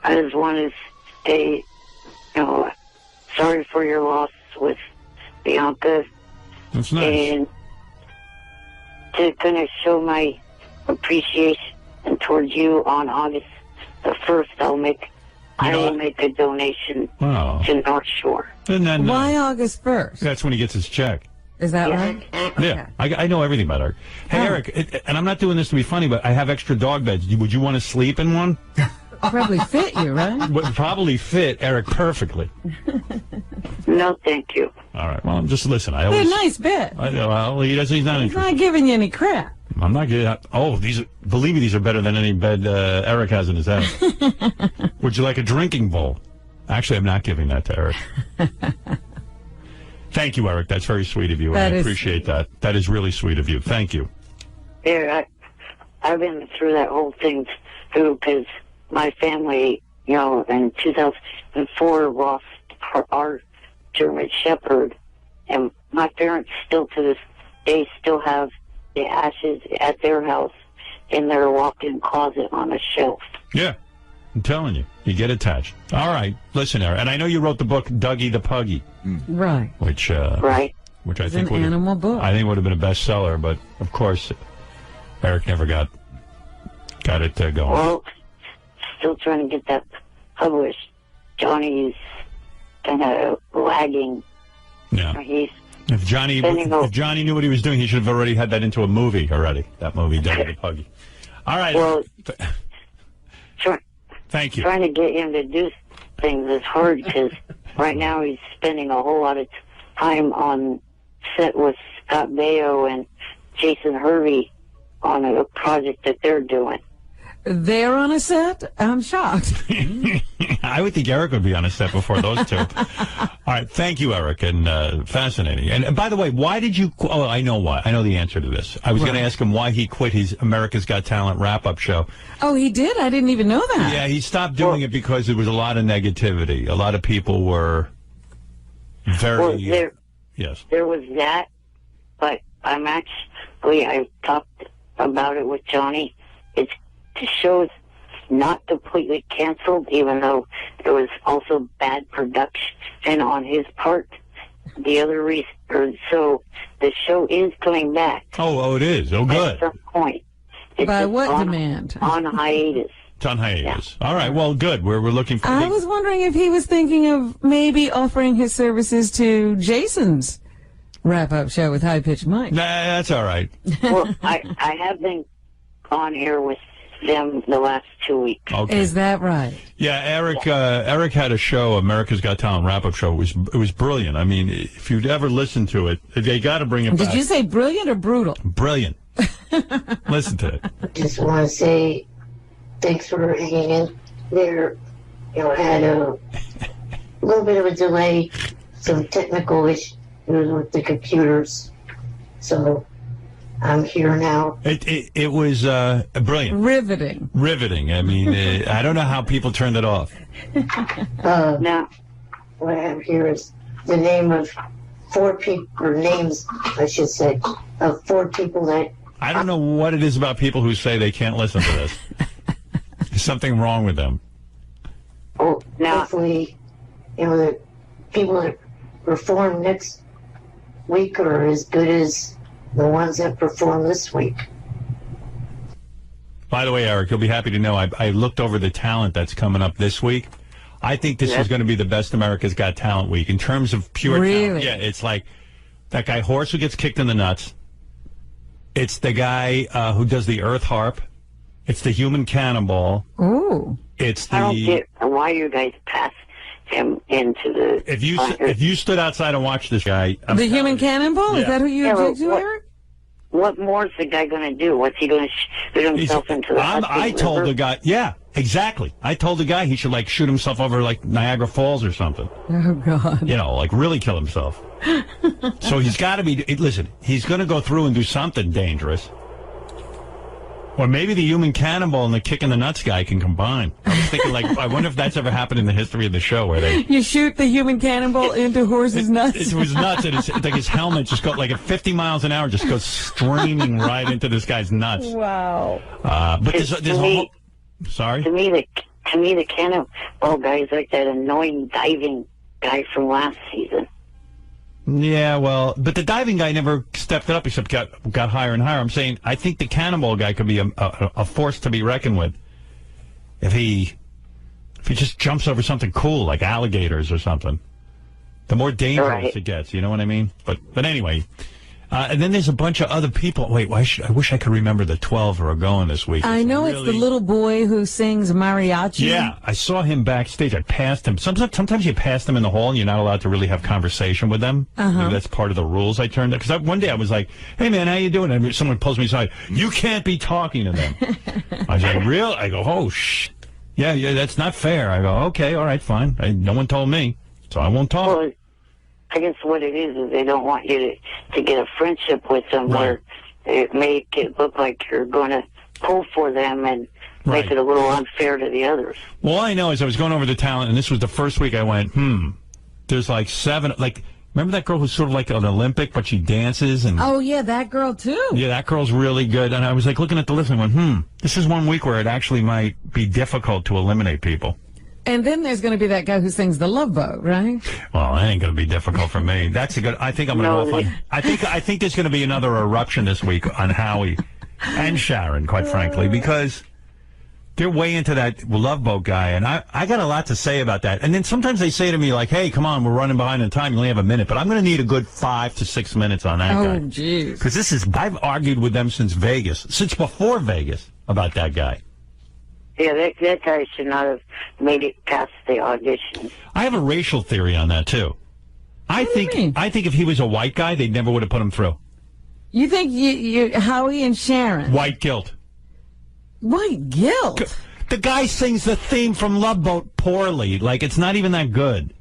S3: I just want to say, sorry for your loss with Bianca.
S1: That's nice.
S3: And to kind of show my appreciation towards you on August the 1st, I will make a donation to North Shore.
S1: And then,
S2: why August 1st?
S1: That's when he gets his check.
S2: Is that right?
S1: Yeah, I know everything about Eric. Hey, Eric, and I'm not doing this to be funny, but I have extra dog beds. Would you want to sleep in one?
S2: Probably fit you, right?
S1: Would probably fit Eric perfectly.
S3: No, thank you.
S1: All right, well, just listen.
S2: They're a nice bed.
S1: Well, he's not
S2: He's
S1: interested.
S2: not giving you any crap.
S1: I'm not getting. Believe me, these are better than any bed Eric has in his house. Would you like a drinking bowl? Actually, I'm not giving that to Eric. Thank you, Eric. That's very sweet of you. I appreciate that. That is really sweet of you. Thank you.
S3: Yeah, I've been through that whole thing too, because my family, in 2004 lost our German Shepherd, and my parents still to this day still have the ashes at their house in their walk-in closet on a shelf.
S1: Yeah, I'm telling you, you get attached. All right, listen, Eric, and I know you wrote the book Dougie the Puggy,
S2: Right.
S1: which
S3: right,
S1: which I
S2: It's
S1: think
S2: an animal book.
S1: I think would have been a bestseller, but of course, Eric never got it going.
S3: Well, still trying to get that published. Johnny's kind of lagging.
S1: Yeah.
S3: He's
S1: If Johnny knew what he was doing, he should have already had that into a movie already. That movie, Dougie the Puggy. All right.
S3: Well,
S1: thank you.
S3: Trying to get him to do things is hard because right now he's spending a whole lot of time on set with Scott Baio and Jason Hervey on a project that they're doing.
S2: They're on a set? I'm shocked.
S1: I would think Eric would be on a set before those two. All right. Thank you, Eric. And fascinating. And by the way, why did you... Oh, I know why. I know the answer to this. I was going to ask him why he quit his America's Got Talent wrap-up show.
S2: Oh, he did? I didn't even know that.
S1: Yeah, he stopped doing it because there was a lot of negativity. A lot of people were very... yes.
S3: There was that, but I talked about it with Johnny. The show's not completely canceled, even though there was also bad production on his part. The other reason, so the show is coming back.
S1: Oh, it is. Oh, good.
S3: At some point.
S2: By what demand?
S3: On hiatus.
S1: It's on hiatus. Yeah. All right. Well, good. We're looking for...
S2: I was wondering if he was thinking of maybe offering his services to Jason's wrap-up show with High Pitched Mike.
S1: Nah, that's all right.
S3: Well, I have been on air with them the last 2 weeks.
S1: Okay.
S2: Is that right?
S1: Yeah, Eric had a show, America's Got Talent wrap-up show. It was brilliant. I mean, if you'd ever listened to it, they got to bring it back.
S2: Did you say brilliant or brutal?
S1: Brilliant. Listen to it.
S7: Just want to say thanks for hanging in there. Had a little bit of a delay, some technical issues with the computers. So I'm here now.
S1: It was brilliant.
S2: Riveting.
S1: I mean, I don't know how people turned it off.
S7: Now, what I have here is the name of 4 people, or names, I should say, of 4 people that...
S1: I don't know what it is about people who say they can't listen to this. There's something wrong with them.
S7: Oh, now, hopefully, the people that perform next week are as good as the ones that perform this week.
S1: By the way, Eric, you'll be happy to know I looked over the talent that's coming up this week. I think this is going to be the best America's Got Talent week in terms of pure talent. Yeah, it's like that guy Horse who gets kicked in the nuts. It's the guy who does the Earth Harp. It's the Human Cannonball.
S2: Ooh.
S1: It's the...
S3: I don't get why you guys pass him into the...
S1: If you stood outside and watched this guy...
S2: The Human Cannonball?
S1: Yeah.
S2: Is that who you object to, Eric?
S3: What more is the guy going to do? What's he going to shoot himself into the
S1: I told the guy... Yeah, exactly. I told the guy he should, shoot himself over, Niagara Falls or something.
S2: Oh, God.
S1: Really kill himself. So he's got to be... Listen, he's going to go through and do something dangerous. Or maybe the Human Cannonball and the Kick in the Nuts guy can combine. I was thinking, I wonder if that's ever happened in the history of the show where they...
S2: You shoot the Human Cannonball into Horse's nuts?
S1: It was nuts, and it's like his helmet just goes, at 50 miles an hour, just goes streaming right into this guy's nuts.
S2: Wow.
S1: But there's a whole... Sorry?
S3: To me, the Cannonball guy is like that annoying diving guy from last season.
S1: Yeah, well, but the diving guy never stepped it up except got higher and higher. I'm saying I think the Cannonball guy could be a force to be reckoned with if he just jumps over something cool like alligators or something. The more dangerous it gets, you know what I mean? But anyway, and then there's a bunch of other people. Wait, I wish I could remember the 12 who are going this week.
S2: I know it's the little boy who sings mariachi.
S1: Yeah, I saw him backstage. I passed him. Sometimes you pass them in the hall and you're not allowed to really have conversation with them. Maybe that's part of the rules I turned up. Because one day I was like, hey, man, how you doing? And someone pulls me aside. You can't be talking to them. I was like, real? I go, oh, shh. Yeah, that's not fair. I go, okay, all right, fine. No one told me, so I won't talk.
S3: Well, I guess what it is they don't want you to get a friendship with them where it make it look like you're going to pull for them and
S1: Right.
S3: Make it a little unfair to the others.
S1: Well, all I know is I was going over the talent, and this was the first week I went, there's like 7, like, remember that girl who's sort of like an Olympic, but she dances? And
S2: Oh, yeah, that girl, too.
S1: yeah, that girl's really good. And I was like looking at the list and went, this is one week where it actually might be difficult to eliminate people.
S2: And then there's going to be that guy who sings The Love Boat, right?
S1: Well, that ain't going to be difficult for me. That's a good. I think I'm going to go off on. I think there's going to be another eruption this week on Howie and Sharon, quite frankly, because they're way into that Love Boat guy, and I got a lot to say about that. And then sometimes they say to me like, "Hey, come on, we're running behind in time. You only have a minute," but I'm going to need a good 5 to 6 minutes on that guy.
S2: Oh, jeez.
S1: Because I've argued with them since before Vegas about that guy.
S3: Yeah, that guy should not have made it past the audition.
S1: I have a racial theory on that too. I think if he was a white guy, they never would have put him through.
S2: You think Howie and Sharon?
S1: White guilt.
S2: White guilt?
S1: The guy sings the theme from Love Boat poorly. Like, it's not even that good.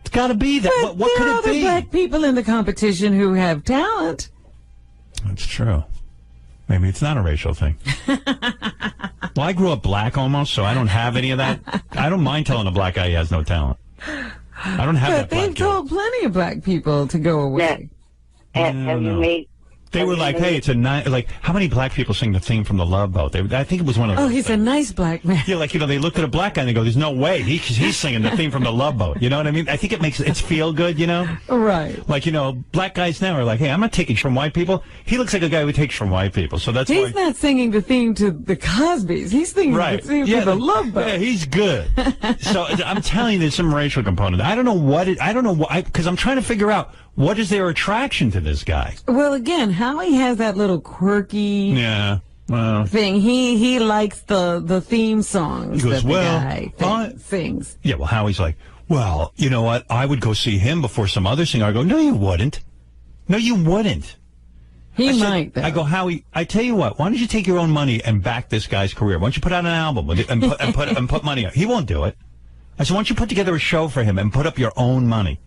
S1: It's got to be that.
S2: But
S1: what could it be?
S2: there are other black people in the competition who have talent.
S1: That's true. Maybe it's not a racial thing. Well, I grew up black almost, so I don't have any of that. I don't mind telling a black guy he has no talent. I don't have that black
S2: they've told plenty of black people to go away.
S3: Have you made...
S1: They were like, hey, it's a nice... Like, how many black people sing the theme from the Love Boat? I think it was one of those.
S2: Oh, he's a nice black man.
S1: Yeah, like, they looked at a black guy and they go, there's no way. He's singing the theme from the Love Boat. You know what I mean? I think it's feel good,
S2: Right.
S1: Like, black guys now are like, hey, I'm not taking from white people. He looks like a guy who takes from white people. So that's why...
S2: He's not singing the theme to the Cosbys. He's singing the theme to the Love Boat.
S1: Yeah, he's good. So I'm telling you, there's some racial component. I don't know what because I'm trying to figure out what is their attraction to this guy.
S2: Well, again, Howie has that little quirky thing. He likes the theme songs
S1: he goes,
S2: that the guy sings.
S1: Yeah, well, Howie's like, well, you know what? I would go see him before some other singer. I go, no, you wouldn't. No, you wouldn't.
S2: He might, though.
S1: I go, Howie, I tell you what, why don't you take your own money and back this guy's career? Why don't you put out an album and put money out? He won't do it. I said, why don't you put together a show for him and put up your own money?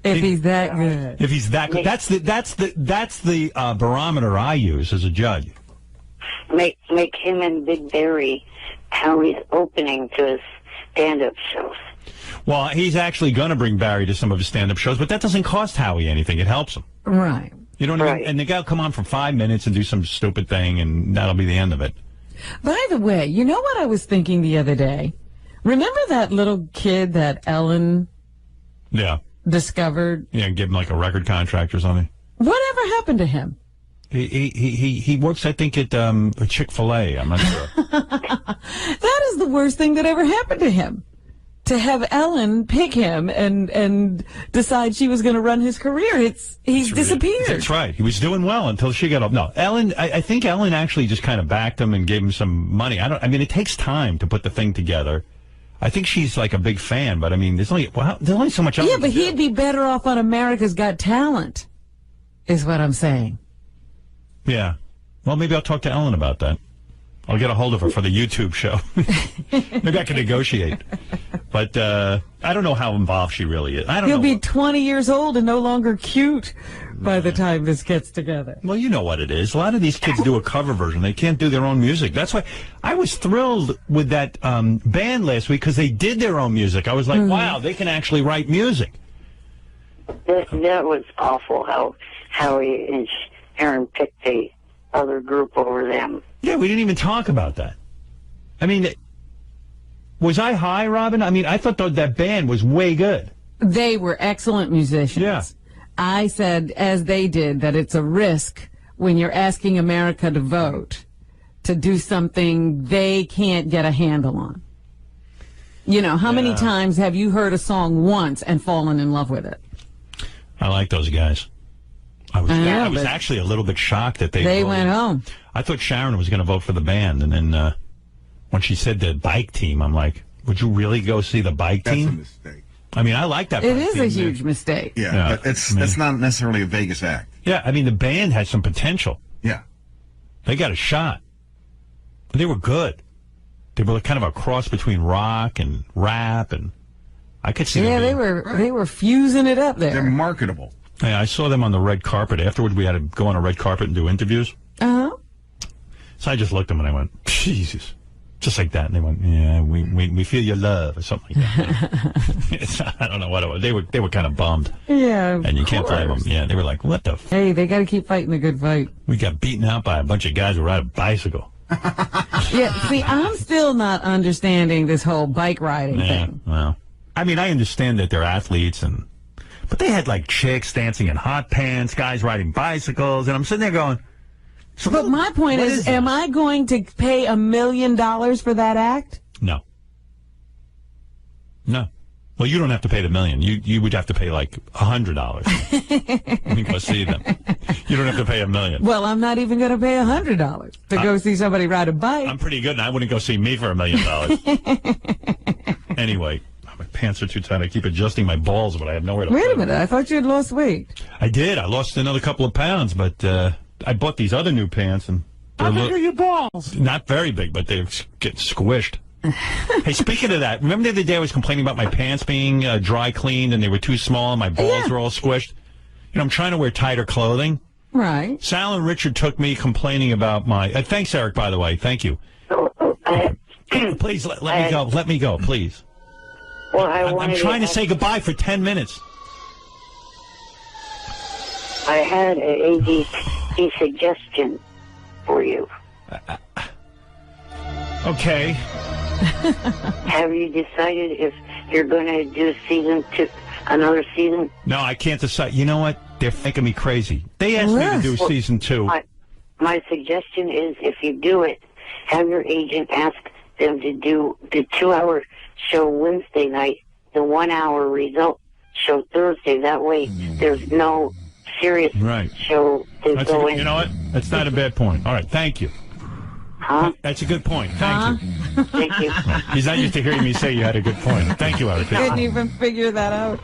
S2: If he's that good.
S1: If he's that good. That's the barometer I use as a judge.
S3: Make him and Big Barry Howie's opening to his stand-up shows.
S1: Well, he's actually going to bring Barry to some of his stand-up shows, but that doesn't cost Howie anything. It helps him.
S2: Right.
S1: You know what I mean? And the guy will come on for 5 minutes and do some stupid thing, and that'll be the end of it.
S2: By the way, you know what I was thinking the other day? Remember that little kid that Ellen discovered?
S1: Yeah, give him like a record contract or something.
S2: Whatever happened to him?
S1: He works, I think, at Chick-fil-A. I'm not sure.
S2: That is the worst thing that ever happened to him. To have Ellen pick him and decide she was going to run his career. He's disappeared.
S1: That's right. He was doing well until she got up. No, Ellen, I think Ellen actually just kind of backed him and gave him some money. I mean, it takes time to put the thing together. I think she's like a big fan, but I mean, there's only so much else.
S2: Yeah, but he'd be better off on America's Got Talent, is what I'm saying.
S1: Yeah. Well, maybe I'll talk to Ellen about that. I'll get a hold of her for the YouTube show. Maybe I can negotiate. But I don't know how involved she really is.
S2: He'll be 20 years old and no longer cute by the time this gets together.
S1: Well, you know what it is. A lot of these kids do a cover version. They can't do their own music. That's why I was thrilled with that band last week because they did their own music. I was like, wow, they can actually write music.
S3: That was awful how Howie and Aaron picked the other group over them.
S1: Yeah, we didn't even talk about that. I mean, was I high, Robin? I mean, I thought that band was way good.
S2: They were excellent musicians.
S1: Yeah.
S2: I said, as they did, that it's a risk when you're asking America to vote to do something they can't get a handle on. You know, how many times have you heard a song once and fallen in love with it?
S1: I like those guys. I was actually a little bit shocked that they
S2: went home.
S1: I thought Sharon was going to vote for the band, and then when she said the bike team, I'm like, would you really go see the bike team?
S11: That's a mistake.
S1: I mean, I like that.
S2: It is a huge mistake.
S11: Yeah, it's not necessarily a Vegas act.
S1: Yeah, I mean, the band had some potential.
S11: Yeah.
S1: They got a shot. They were good. They were kind of a cross between rock and rap, and I could see them.
S2: Yeah, they were fusing it up there.
S11: They're marketable.
S1: Yeah, I saw them on the red carpet. Afterward, we had to go on a red carpet and do interviews.
S2: Uh-huh.
S1: So I just looked at them and I went, Jesus. Just like that. And they went, yeah, we feel your love, or something like that. I don't know what it was. They were kind of bummed.
S2: Yeah,
S1: and you can't blame them. Yeah, they were like, what the f?
S2: Hey, they got to keep fighting the good fight.
S1: We got beaten out by a bunch of guys who ride a bicycle.
S2: Yeah, see, I'm still not understanding this whole bike riding thing.
S1: Well, I mean, I understand that they're athletes, but they had like chicks dancing in hot pants, guys riding bicycles, and I'm sitting there going,
S2: but my point is, am I going to pay $1 million for that act?
S1: No. No. Well, you don't have to pay the $1 million. You would have to pay like $100 to go see them. You don't have to pay $1 million.
S2: Well, I'm not even going to pay $100 to go see somebody ride a bike.
S1: I'm pretty good, and I wouldn't go see me for $1 million. Anyway, my pants are too tight. I keep adjusting my balls, but I have nowhere to.
S2: Wait a minute. I thought you had lost weight.
S1: I did. I lost another couple of pounds, but I bought these other new pants, and
S12: how big are your balls?
S1: Not very big, but they get squished. Hey, speaking of that, remember the other day I was complaining about my pants being dry cleaned and they were too small and my balls were all squished? You know, I'm trying to wear tighter clothing.
S2: Right.
S1: Sal and Richard took me complaining about my... thanks, Eric, by the way. Thank you. Please, let me go. Let me go, please.
S3: Well,
S1: I'm trying to say goodbye for 10 minutes.
S3: I had an AGT suggestion for you.
S1: Okay.
S3: Have you decided if you're going to do another season?
S1: No, I can't decide. You know what? They're making me crazy. They asked me to do season 2.
S3: My suggestion is, if you do it, have your agent ask them to do the 2-hour show Wednesday night, the 1-hour result show Thursday. That way, there's no serious show to go in.
S1: You know what? That's not a bad point. All right, thank you.
S3: Huh?
S1: That's a good point. Thank you.
S3: Thank you.
S1: He's not used to hearing me say you had a good point. Thank you, Eric.
S2: Couldn't even figure that out.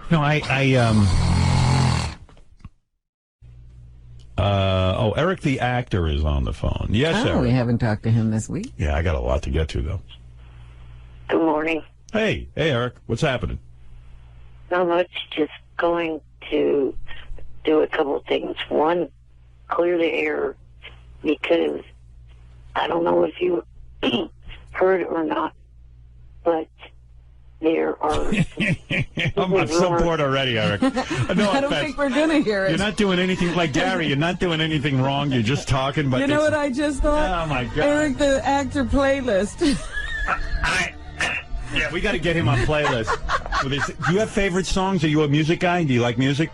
S1: No, Eric the actor is on the phone. Yes, Eric.
S2: We haven't talked to him this week.
S1: Yeah, I got a lot to get to, though.
S3: Good morning.
S1: Hey, Eric. What's happening?
S3: Not much. Just going to do a couple of things. One, clear the air, because I don't know if you heard or not, but there are...
S1: I'm so bored already, Eric. No
S2: I don't think we're going to hear it.
S1: You're not doing anything, like Gary, you're not doing anything wrong. You're just talking. But
S2: you know what I just thought?
S1: Oh, my God.
S2: Eric, the actor playlist.
S1: Yeah, we got to get him on playlist. Do you have favorite songs? Are you a music guy? Do you like music?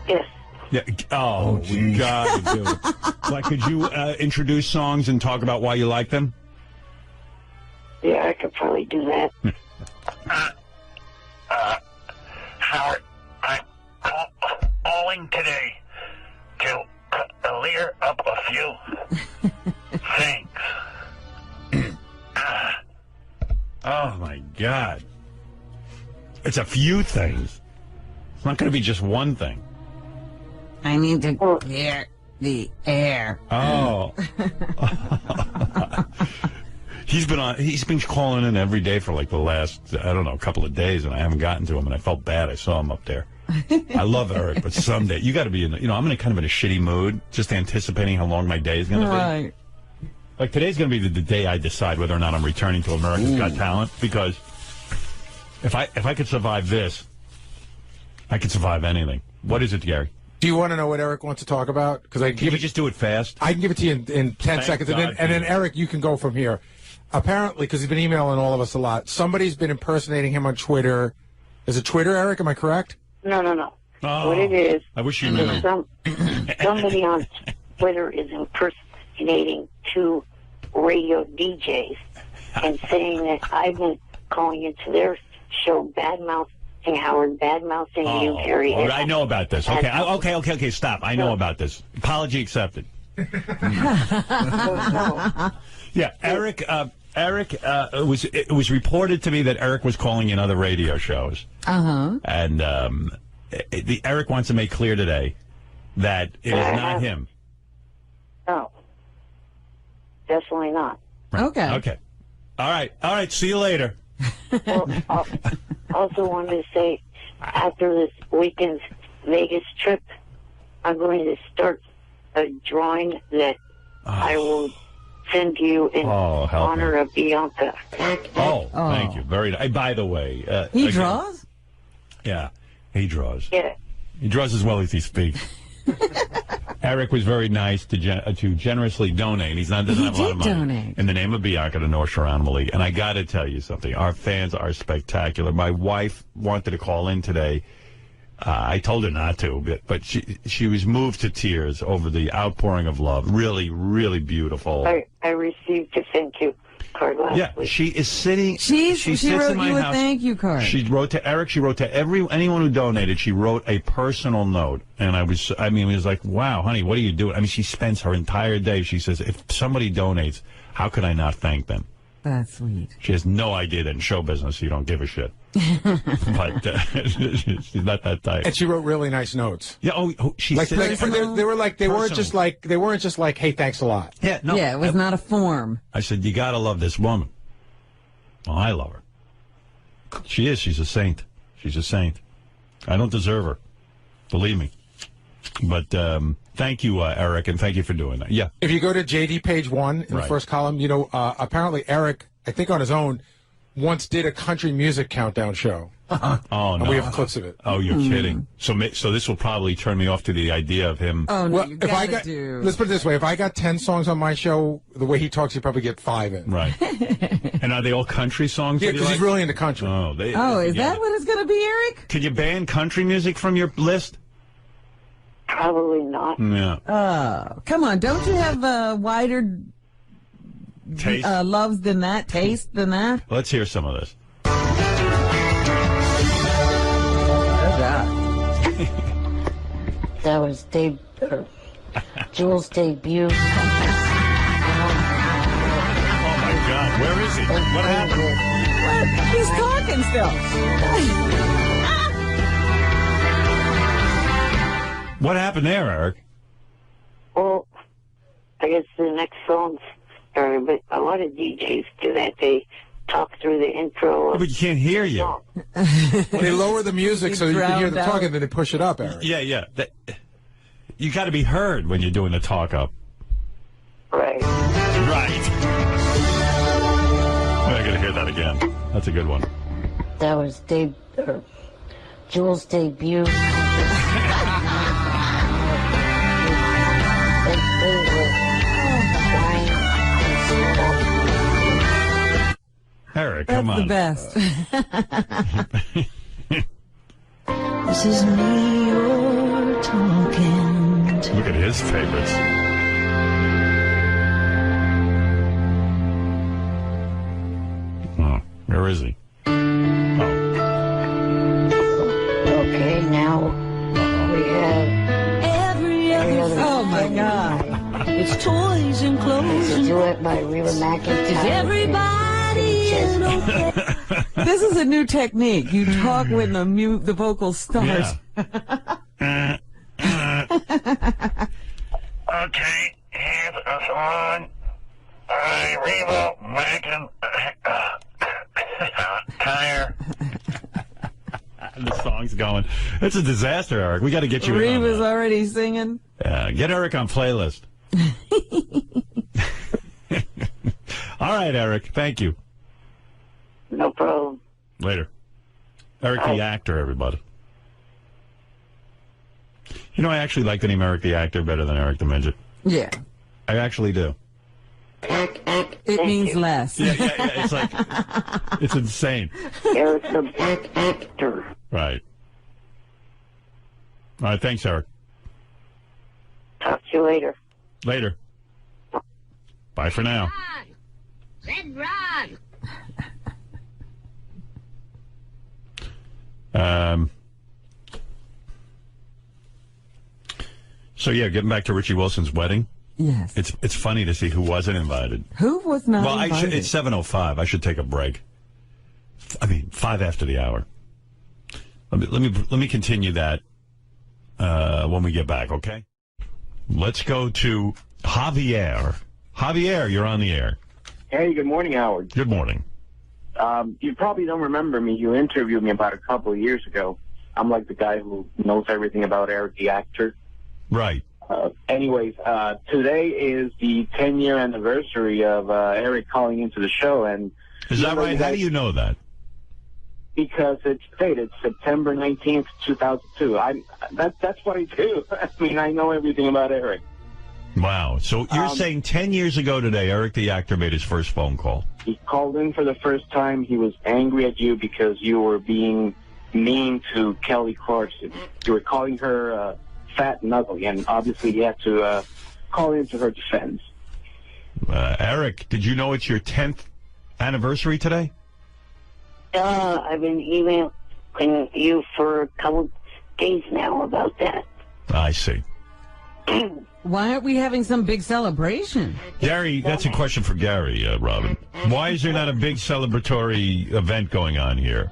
S3: Yes.
S1: Yeah. Oh, we got to do it. Like, could you introduce songs and talk about why you like them?
S3: Yeah, I could probably do that.
S5: Howard, I'm calling today to clear up a few things.
S1: Oh, my God. It's a few things. It's not going to be just one thing.
S2: I need to clear the air.
S1: Oh. He's been calling in every day for like the last, I don't know, couple of days, and I haven't gotten to him, and I felt bad. I saw him up there. I love Eric, but someday, you got to be I'm in a kind of in a shitty mood, just anticipating how long my day is going to be.
S2: Right.
S1: Like, today's going to be the day I decide whether or not I'm returning to America's Got Talent, because if I could survive this, I could survive anything. What is it, Gary?
S12: Do you want to know what Eric wants to talk about? Because
S1: Can you just do it fast?
S12: I can give it to you in 10 seconds, and then Eric, you can go from here. Apparently, because he's been emailing all of us a lot, somebody's been impersonating him on Twitter. Is it Twitter, Eric? Am I correct?
S3: No.
S1: Oh,
S3: what it is...
S1: I wish you knew.
S3: Somebody on Twitter is impersonating 2 radio DJs and saying that I've been calling into their show bad-mouthing Howard, bad-mouthing you, Gary.
S1: Oh, I know about this. Okay, stop. I know about this. Apology accepted. Yeah, Eric. It was reported to me that Eric was calling in other radio shows. And Eric wants to make clear today that it is not him.
S3: No, definitely not.
S1: Right. Okay. All right. See you later.
S3: Well, also wanted to say, after this weekend's Vegas trip, I'm going to start a drawing that I will send you in honor of Bianca.
S1: Oh, thank you. Very nice. By the way.
S2: He
S1: again,
S2: draws?
S1: Yeah, he draws.
S3: Yeah.
S1: He draws as well as he speaks. Eric was very nice to generously donate. Doesn't have a lot of money.
S2: Donate.
S1: In the name of Bianca to North Shore Animal League. And I got to tell you something. Our fans are spectacular. My wife wanted to call in today. I told her not to, but she was moved to tears over the outpouring of love. Really, really beautiful.
S3: I received a thank you card last week.
S1: She is sitting.
S2: She
S1: sits
S2: wrote
S1: in my
S2: you a
S1: house.
S2: thank you card.
S1: She wrote to Eric. She wrote to anyone who donated. She wrote a personal note, and it was like, wow, honey, what are you doing? I mean, she spends her entire day. She says, if somebody donates, how could I not thank them?
S2: That's sweet.
S1: She has no idea that in show business you don't give a shit. But she's not that type.
S12: And she wrote really nice notes.
S1: Yeah. She
S12: like, they weren't just like, hey, thanks a lot.
S1: Yeah. No.
S2: Yeah, it was not a form.
S1: I said, you got to love this woman. Well, I love her. She is. She's a saint. She's a saint. I don't deserve her. Believe me. But thank you, Eric, and thank you for doing that. Yeah.
S12: If you go to JD page 1 in the first column, apparently Eric, I think on his own, once did a country music countdown show.
S1: Oh, no.
S12: And we have clips of it.
S1: Oh, you're kidding. So this will probably turn me off to the idea of him.
S2: Oh, no,
S12: well, let's put it this way. If I got 10 songs on my show, the way he talks, he'd probably get 5 in.
S1: Right. And are they all country songs?
S12: Yeah, because he's really into country.
S1: Oh,
S2: is that what it's going to be, Eric?
S1: Could you ban country music from your list?
S3: Probably not.
S1: Yeah.
S2: Oh, come on. Don't you have wider
S1: taste
S2: loves than that? Taste than that?
S1: Let's hear some of this.
S7: That was Jules' debut.
S1: Oh my God, where is he? What happened?
S2: He's talking still.
S1: What happened there, Eric?
S3: Well, I guess the next song's but a lot of DJs do that. They talk through the intro.
S1: But you can't hear you.
S12: They lower the music so you can hear the talking, then they push it up, Eric.
S1: Yeah. You got to be heard when you're doing the talk up.
S3: Right.
S1: I got to hear that again. That's a good one.
S7: That was Jules' debut.
S1: Eric, come on.
S2: That's the best.
S18: This is me you're talking to.
S1: Look at his favorites. Oh, where is he?
S7: Okay, now we have every other.
S2: Oh my God!
S18: It's toys and clothes.
S7: It's a duet by Reba McEntire.
S18: Is everybody is okay?
S2: This is a new technique. You talk when the vocal starts.
S1: Yeah.
S5: Okay, here's a song by Reba McEntire.
S1: The song's going. It's a disaster, Eric. We got to get you in on
S2: Reba's
S1: that.
S2: already singing.
S1: Get Eric on playlist. All right, Eric. Thank you.
S3: No problem.
S1: Later. Eric the actor, everybody. You know, I actually like the name Eric the actor better than Eric the midget.
S2: Yeah.
S1: I actually do.
S2: It means less.
S1: Yeah. It's like, it's insane.
S3: Eric the actor.
S1: Right. All right. Thanks, Eric.
S3: Talk to you later.
S1: Later. Bye for now.
S18: Red Rod.
S1: So yeah, getting back to Richie Wilson's wedding.
S2: Yes.
S1: It's funny to see who wasn't invited.
S2: Who was not invited?
S1: It's 7:05. I should take a break. 5 after the hour. Let me continue that when we get back, okay? Let's go to Javier. Javier, you're on the air.
S19: Hey, good morning, Howard.
S1: Good morning.
S19: You probably don't remember me. You interviewed me about a couple of years ago. I'm like the guy who knows everything about Eric the actor.
S1: Right.
S19: Anyways, today is the 10-year anniversary of Eric calling into the show, and
S1: is that right? How do you know that?
S19: Because it's dated September 19th, 2002. That's what I do. I mean, I know everything about Eric.
S1: Wow. So you're saying 10 years ago today, Eric the actor made his first phone call.
S19: He called in for the first time. He was angry at you because you were being mean to Kelly Clarkson. You were calling her fat and ugly, and obviously he had to call into her defense.
S1: Eric, did you know it's your 10th anniversary today?
S3: I've been emailing you for a couple days now about that.
S1: I see.
S2: Why aren't we having some big celebration?
S1: Gary, that's a question for Gary, Robin. Why is there not a big celebratory event going on here?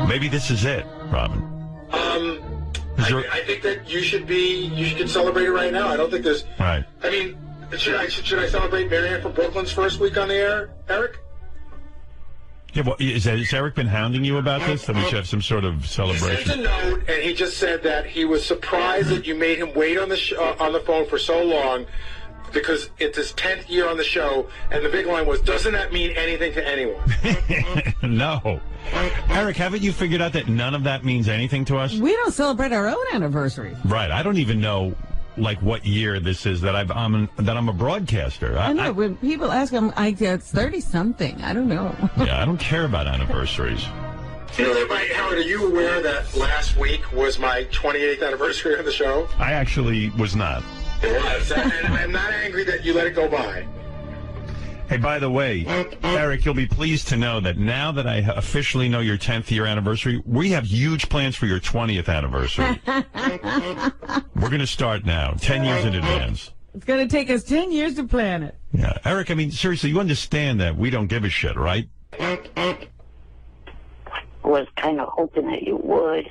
S1: Maybe this is it, Robin.
S4: I think that you should celebrate it right now. I don't think there's...
S1: Right.
S4: I mean, should I celebrate Marianne from Brooklyn's first week on the air, Eric?
S1: Yeah, well, has Eric been hounding you about this? That we should have some sort of celebration?
S4: He sent a note, and he just said that he was surprised that you made him wait on the phone for so long because it's his 10th year on the show, and the big line was, doesn't that mean anything to anyone?
S1: No. Eric, haven't you figured out that none of that means anything to us?
S2: We don't celebrate our own anniversary.
S1: Right. I don't even know, like, what year this is that I'm a broadcaster.
S2: I know. When people ask, it's 30-something. I don't know.
S1: Yeah, I don't care about anniversaries.
S4: You know, Howard, are you aware that last week was my 28th anniversary of the show?
S1: I actually was not.
S4: It was, and I'm not angry that you let it go by.
S1: Hey, by the way, Eric, you'll be pleased to know that now that I officially know your 10th year anniversary, we have huge plans for your 20th anniversary. We're going to start now, 10 years in advance.
S2: It's going to take us 10 years to plan it.
S1: Yeah, Eric, I mean, seriously, you understand that we don't give a shit, right?
S3: Was kind of hoping that you would.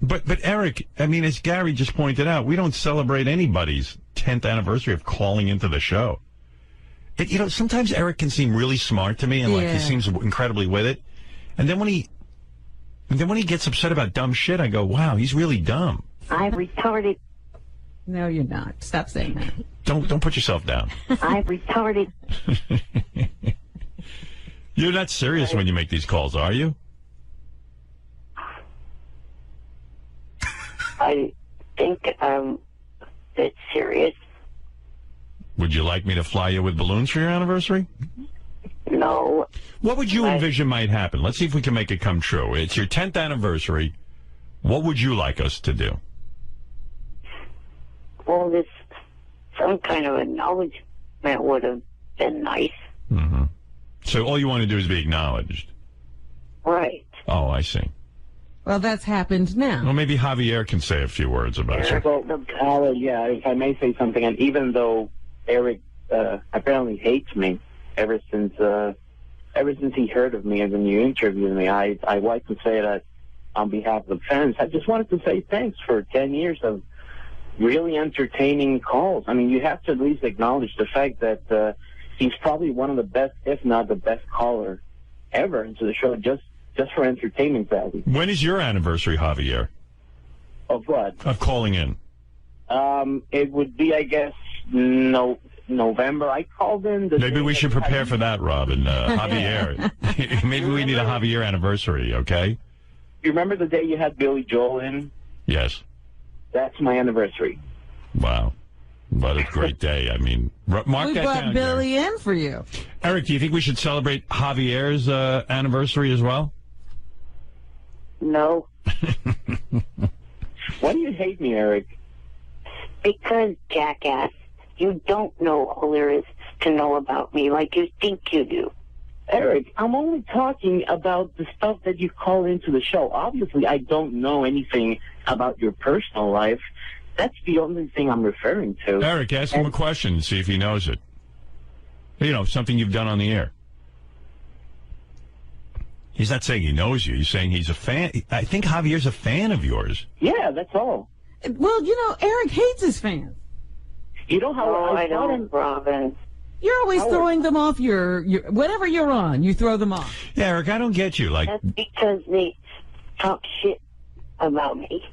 S1: But Eric, I mean, as Gary just pointed out, we don't celebrate anybody's 10th anniversary of calling into the show. Sometimes Eric can seem really smart to me, and like he seems incredibly with it. And then when he gets upset about dumb shit, I go, "Wow, he's really dumb."
S3: I'm retarded.
S2: No, you're not. Stop saying that.
S1: Don't put yourself down.
S3: I'm retarded.
S1: You're not serious when you make these calls, are you?
S3: I think it's serious.
S1: Would you like me to fly you with balloons for your anniversary?
S3: No.
S1: What would you envision might happen? Let's see if we can make it come true. It's your 10th anniversary. What would you like us to do?
S3: Well, some kind of acknowledgement would have been nice.
S1: Mm-hmm. So all you want to do is be acknowledged.
S3: Right.
S1: Oh, I see.
S2: Well, that's happened now.
S1: Well, maybe Javier can say a few words about you.
S19: Well, yeah, if I may say something, and even though Eric apparently hates me ever since he heard of me and when you interviewed me, I'd like to say that on behalf of the fans, I just wanted to say thanks for 10 years of really entertaining calls. I mean, you have to at least acknowledge the fact that he's probably one of the best, if not the best caller ever into the show, just for entertainment value.
S1: When is your anniversary, Javier?
S19: Of what?
S1: Of calling in.
S19: It would be, I guess, November. I called in.
S1: Maybe we should prepare for that, Robin. Javier. Maybe we need a Javier anniversary, okay?
S19: You remember the day you had Billy Joel in?
S1: Yes.
S19: That's my anniversary.
S1: Wow. What a great day. I mean, mark
S2: we
S1: that
S2: brought
S1: down,
S2: Billy
S1: Gary.
S2: in for you.
S1: Eric, do you think we should celebrate Javier's anniversary as well?
S3: No.
S19: Why do you hate me, Eric?
S3: Because, jackass, you don't know all there is to know about me like you think you do.
S19: Eric, I'm only talking about the stuff that you call into the show. Obviously, I don't know anything about your personal life. That's the only thing I'm referring to.
S1: Eric, ask him a question and see if he knows it. You know, something you've done on the air. He's not saying he knows you. He's saying he's a fan. I think Javier's a fan of yours.
S19: Yeah, that's all.
S2: Well, Eric hates his fans.
S19: You know how
S3: I don't, Robin.
S2: You're always throwing them off your whatever you're on, you throw them off.
S1: Yeah, Eric, I don't get you.
S3: That's because they talk shit about me.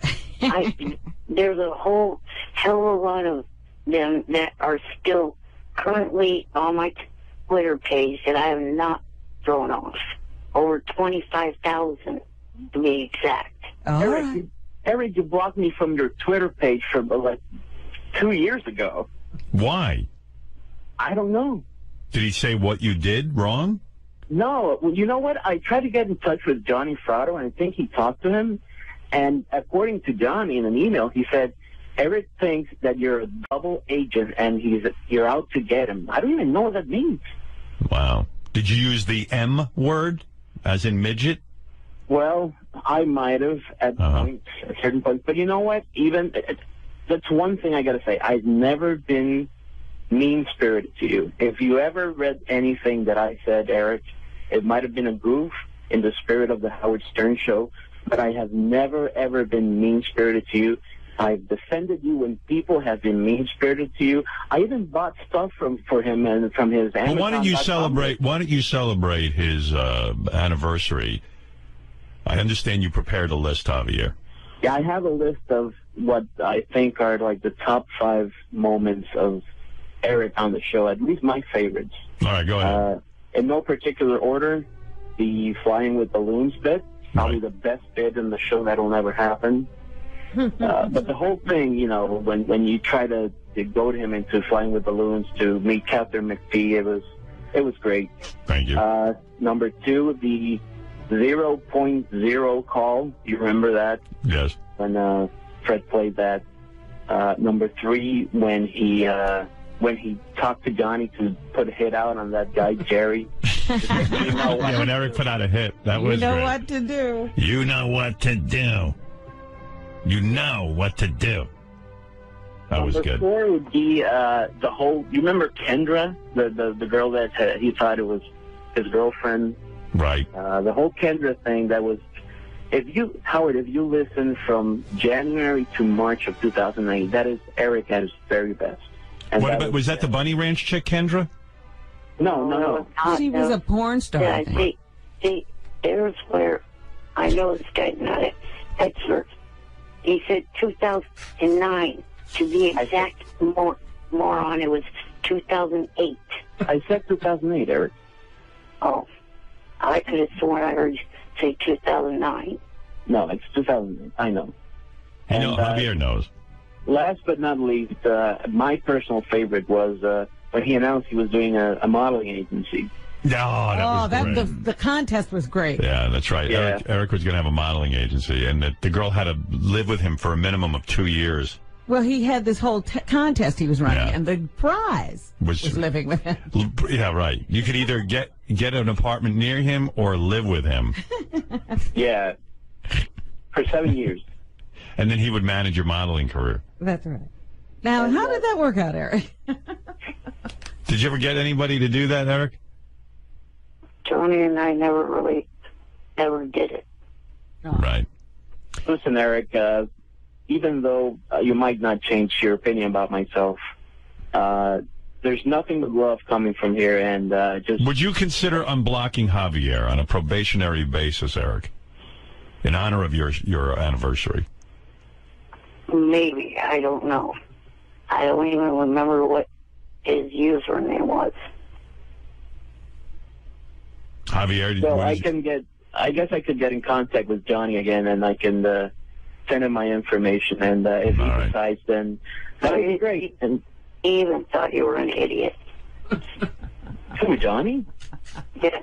S3: There's a whole hell of a lot of them that are still currently on my Twitter page that I have not thrown off. Over 25,000 to be exact.
S19: Eric, you blocked me from your Twitter page for like 2 years ago.
S1: Why?
S19: I don't know.
S1: Did he say what you did wrong?
S19: No, you know what? I tried to get in touch with Johnny Frado, and I think he talked to him. And according to Johnny in an email, he said, Eric thinks that you're a double agent and you're out to get him. I don't even know what that means.
S1: Wow. Did you use the M word, as in midget?
S19: Well, I might have at a certain point. But you know what? Even that's one thing I got to say. I've never been mean-spirited to you. If you ever read anything that I said, Eric, it might have been a goof in the spirit of the Howard Stern show, but I have never, ever been mean-spirited to you. I've defended you when people have been mean-spirited to you. I even bought stuff for him and from his Amazon.
S1: Well, why don't you celebrate his anniversary? I understand you prepared a list, Javier.
S19: Yeah, I have a list of what I think are like the top 5 moments of Eric on the show, at least my favorites.
S1: All right, go ahead.
S19: In no particular order, the flying with balloons bit, probably the best bit in the show that'll never happen. But the whole thing, you know, when you try to goad him into flying with balloons to meet Captain McPhee, it was great.
S1: Thank you.
S19: Number 2, the 0.0 call. You remember that?
S1: Yes.
S19: When Fred played that. Number 3, when he talked to Johnny to put a hit out on that guy Jerry.
S1: Yeah, when Eric put out a hit, that was
S2: You know
S1: great.
S2: what to do.
S1: You know what to do. You know what to do. That was good.
S19: Number 4 would be the whole. You remember Kendra, the girl that he thought it was his girlfriend.
S1: Right.
S19: The whole Kendra thing. That was. If you listen from January to March of 2009, that is Eric at his very best. And
S1: What about, was that the Bunny Ranch chick, Kendra?
S19: No.
S2: She was a porn star.
S3: Yeah, see, there's where I know this guy's not an expert. He said 2009. To be exact, moron, it was 2008.
S19: I said 2008, Eric.
S3: Oh, I could have sworn I heard you say 2009.
S19: No, it's 2008. I know.
S1: Javier knows.
S19: Last but not least, my personal favorite was when he announced he was doing a modeling agency.
S1: No, that was great.
S2: The contest was great.
S1: Yeah, that's right.
S19: Yeah.
S1: Eric was going to have a modeling agency, and the girl had to live with him for a minimum of 2 years.
S2: Well, he had this whole contest he was running, and the prize was living with him.
S1: Yeah, right. You could either get an apartment near him or live with him.
S19: Yeah, for 7 years.
S1: And then he would manage your modeling career.
S2: That's right. Now, how did that work out, Eric?
S1: Did you ever get anybody to do that, Eric?
S3: Tony and I ever did it.
S2: Oh.
S1: Right.
S19: Listen, Eric, even though you might not change your opinion about myself, there's nothing but love coming from here, and just...
S1: Would you consider unblocking Javier on a probationary basis, Eric, in honor of your anniversary?
S3: Maybe. I don't know. I don't even remember what his username was.
S1: Javier,
S19: so I guess I could get in contact with Johnny again, and I can send him my information, and if he decides, then that would be great. And
S3: he even thought you were an idiot.
S19: Who, Johnny?
S3: Yes.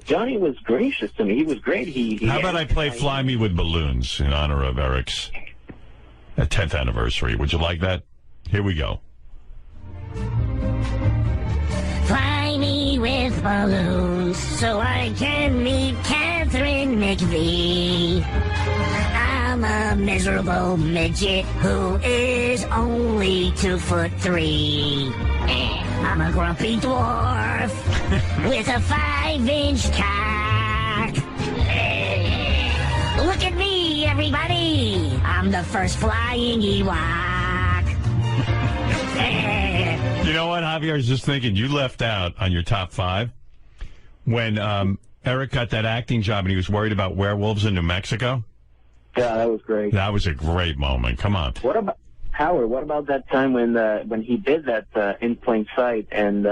S19: Johnny was gracious to me. He was great.
S1: How about I play Fly Me with Balloons in honor of Eric's 10th anniversary? Would you like that? Here we go.
S18: Fly me with balloons so I can meet Catherine McVie. I'm a miserable midget who is only 2'3". I'm a grumpy dwarf with a 5-inch cock. Look at me, everybody! I'm the first flying Ewok.
S1: You know what, Javier? I was just thinking, you left out on your top 5 when Eric got that acting job and he was worried about werewolves in New Mexico.
S19: Yeah, that was great.
S1: That was a great moment. Come on.
S19: What about Howard? What about that time when he did that In Plain Sight, and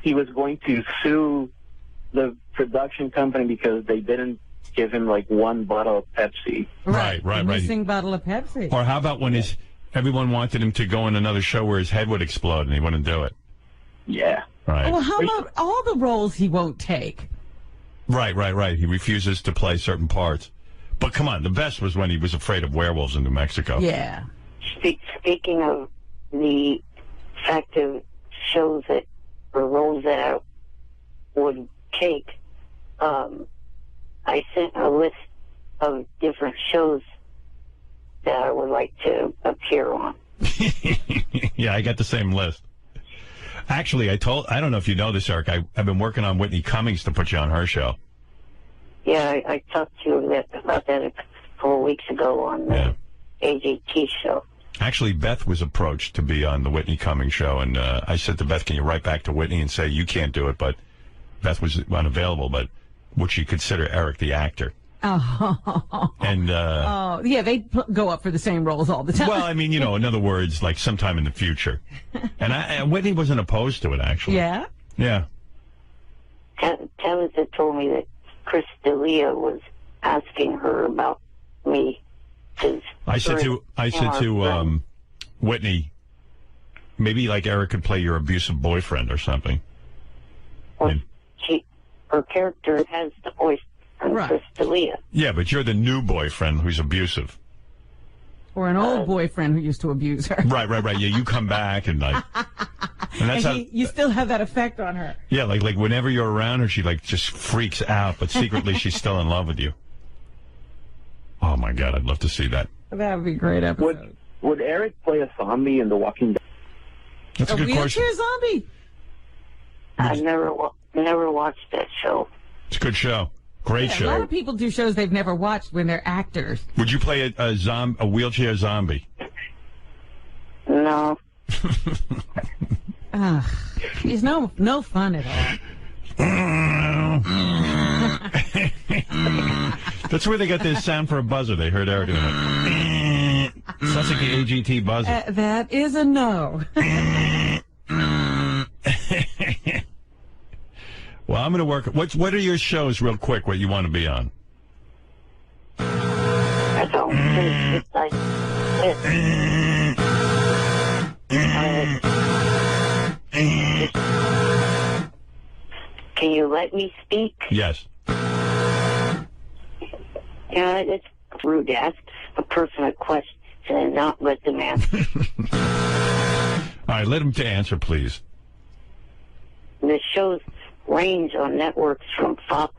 S19: he was going to sue the production company because they didn't give him like one bottle of Pepsi?
S1: Right.
S2: Missing bottle of Pepsi.
S1: Or how about when everyone wanted him to go in another show where his head would explode and he wouldn't do it?
S19: Yeah.
S1: Right.
S2: Well, how about all the roles he won't take?
S1: Right. He refuses to play certain parts. But come on, the best was when he was afraid of werewolves in New Mexico.
S2: Yeah.
S3: Speaking of the fact of shows that, or roles that I would take, I sent a list of different shows that I would like to appear on.
S1: Yeah, I got the same list. Actually, I don't know if you know this, Eric, I've been working on Whitney Cummings to put you on her show.
S3: Yeah, I talked to you about that a couple of weeks ago on the AGT show.
S1: Actually, Beth was approached to be on the Whitney Cummings show, and I said to Beth, can you write back to Whitney and say you can't do it, but Beth was unavailable, but would she consider Eric the actor?
S2: Oh.
S1: And
S2: yeah, they go up for the same roles all the time.
S1: Well, I mean, in other words, like sometime in the future. And Whitney wasn't opposed to it, actually.
S2: Yeah?
S1: Yeah.
S3: Tabitha told me that Chris D'Elia was asking her about me.
S1: I said to Whitney, maybe like Eric could play your abusive boyfriend or something.
S3: Well, her character has the voice of Chris D'Elia.
S1: Yeah, but you're the new boyfriend who's abusive.
S2: Or an old boyfriend who used to abuse her.
S1: Right. Yeah, you come back and like, and that's
S2: you still have that effect on her.
S1: Yeah, like whenever you're around her, she like just freaks out, but secretly she's still in love with you. Oh my God, I'd love to see that.
S2: That would be a great episode.
S19: Would Eric play a zombie in The Walking Dead?
S1: That's a good question.
S2: Wheelchair zombie?
S3: I've never watched that show.
S1: It's a good show. Great show.
S2: A lot of people do shows they've never watched when they're actors.
S1: Would you play a wheelchair zombie?
S3: No.
S2: He's no fun at all.
S1: That's where they got this sound for a buzzer. They heard Eric doing it. Sounds like the AGT buzzer.
S2: That is a no.
S1: Well, I'm going to work. What are your shows, real quick, what you want to be on?
S3: I don't think it's like Can you let me speak?
S1: Yes.
S3: Yeah, it's rude to ask a person a question and not let them answer.
S1: All right, let him to answer, please.
S3: The shows range on networks from Fox,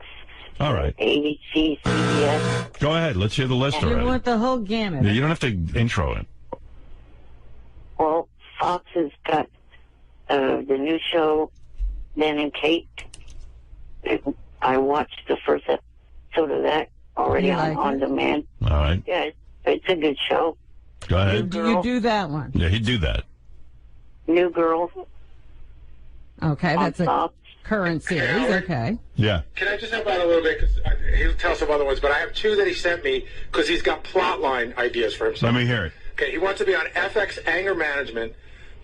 S1: all right,
S3: ABC, CBS.
S1: Go ahead. Let's hear the list already.
S2: You want the whole gamut.
S1: Yeah, you don't have to intro it.
S3: Well, Fox has got the new show, Ben and Kate. I watched the first episode of that already on demand.
S1: All right.
S3: Yeah, it's a good show.
S1: Go ahead.
S2: You do that one.
S1: Yeah, he'd do that.
S3: New Girl.
S2: Okay, that's a current series. Okay.
S1: Yeah.
S4: Can I just help out a little bit? Because he'll tell some other ones, but I have two that he sent me because he's got plot line ideas for himself.
S1: Let me hear it.
S4: Okay, he wants to be on FX Anger Management.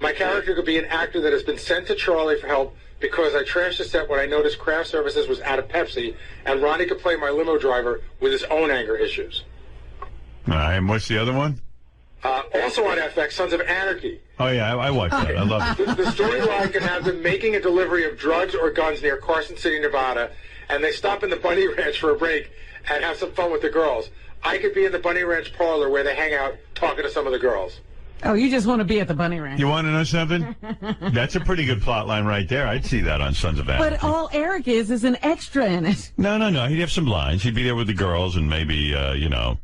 S4: My character could be an actor that has been sent to Charlie for help because I trashed the set when I noticed craft services was out of Pepsi, and Ronnie could play my limo driver with his own anger issues.
S1: All right, and what's the other one?
S4: Also on FX, Sons of Anarchy.
S1: Oh, yeah, I watched that. I love it.
S4: The storyline could have them making a delivery of drugs or guns near Carson City, Nevada, and they stop in the Bunny Ranch for a break and have some fun with the girls. I could be in the Bunny Ranch parlor where they hang out talking to some of the girls.
S2: Oh, you just want to be at the Bunny Ranch.
S1: You want to know something? That's a pretty good plot line right there. I'd see that on Sons of Anarchy.
S2: But all Eric is an extra in it.
S1: No. He'd have some lines. He'd be there with the girls, and maybe,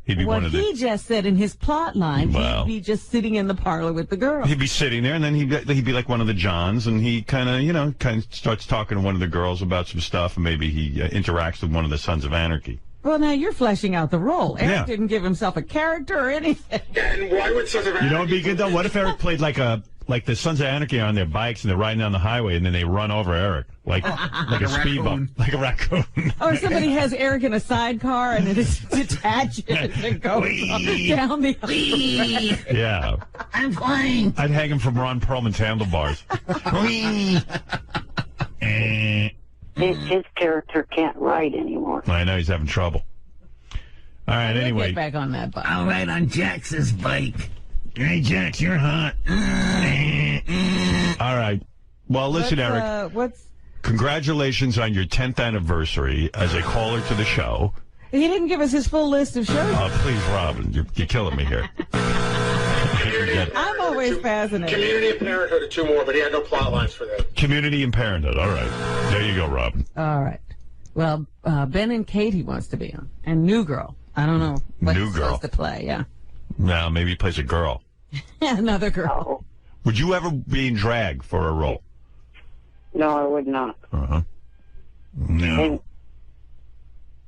S1: he'd be one of the...
S2: What he just said in his plot line, he'd be just sitting in the parlor with the girls.
S1: He'd be sitting there, and then he'd be like one of the Johns, and he kind of starts talking to one of the girls about some stuff, and maybe he interacts with one of the Sons of Anarchy.
S2: Well, now you're fleshing out the role. Eric didn't give himself a character or anything.
S4: And why would Sons of Anarchy...
S1: You know what would be good, though? What if Eric played like a like the Sons of Anarchy are on their bikes and they're riding down the highway and then they run over Eric like a speed bump, like a raccoon.
S2: Or somebody has Eric in a sidecar and it is detaches and goes down the highway.
S1: Yeah.
S18: I'm flying.
S1: I'd hang him from Ron Perlman's handlebars.
S3: His character can't ride anymore.
S1: I know he's having trouble. All right, anyway.
S2: Get back on that bike.
S18: I'll ride on Jax's bike.
S5: Hey, Jax, you're hot.
S1: All right. Well, listen, Eric. Congratulations on your 10th anniversary as a caller to the show.
S2: He didn't give us his full list of shows.
S1: Oh, please, Robin. You're killing me here.
S2: I'm always fascinated.
S4: Community and Parenthood are 2 more, but he had no plot lines for them.
S1: Community and Parenthood. All right. There you go, Robin.
S2: All right. Well, Ben and Katie wants to be on. And New Girl. I don't know what
S1: New
S2: he's
S1: Girl.
S2: supposed to play, yeah.
S1: No, maybe he plays a girl.
S2: Another girl.
S1: Would you ever be in drag for a role?
S3: No, I would not.
S1: Uh-huh. No.
S3: And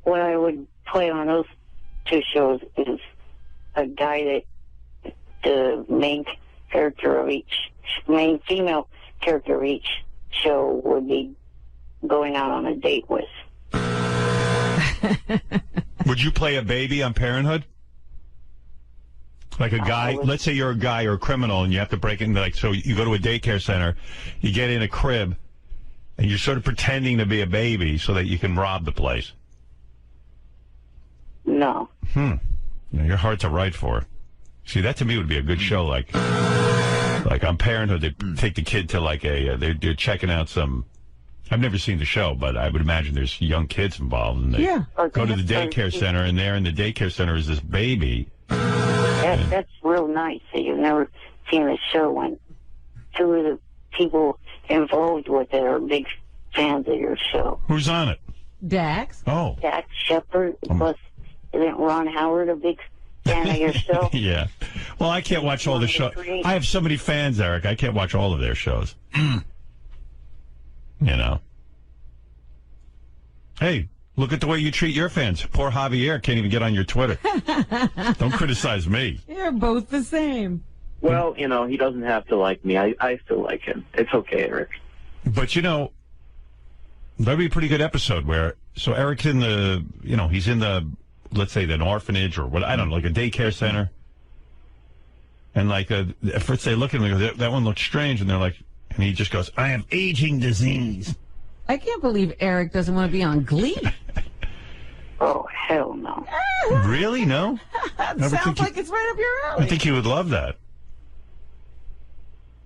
S3: what I would play on those 2 shows is a guy that the main female character of each show would be going out on a date with.
S1: Would you play a baby on Parenthood? Like a guy, let's say you're a guy or a criminal and you have to break in, like, so you go to a daycare center, you get in a crib, and you're sort of pretending to be a baby so that you can rob the place.
S3: No.
S1: Yeah, you're hard to write for. See, that to me would be a good show, like on Parenthood, they take the kid to like they're checking out some, I've never seen the show, but I would imagine there's young kids involved, and they go to the daycare center, and there in the daycare center is this baby.
S3: That's real nice that you've never seen a show when 2 of the people involved with it are big fans of your show.
S1: Who's on it?
S2: Dax.
S1: Oh.
S3: Dax Shepard, plus isn't Ron Howard a big fan of your show?
S1: Yeah. Well, I can't watch all the shows. I have so many fans, Eric. I can't watch all of their shows. You know. Hey, look at the way you treat your fans. Poor Javier can't even get on your Twitter. Don't criticize me.
S2: You're both the same.
S19: Well, you know, he doesn't have to like me. I still like him. It's okay, Eric.
S1: But, you know, that'd be a pretty good episode where, so Eric's in the, you know, he's in the, let's say, an orphanage or what, I don't know, like a daycare center. And like, at first they look at him and go, that one looks strange. And they're like, and he just goes, I have aging disease.
S2: I can't believe Eric doesn't want to be on Glee.
S3: Oh, hell no.
S1: Really? No?
S2: Sounds like it's right up your alley.
S1: I think he would love that.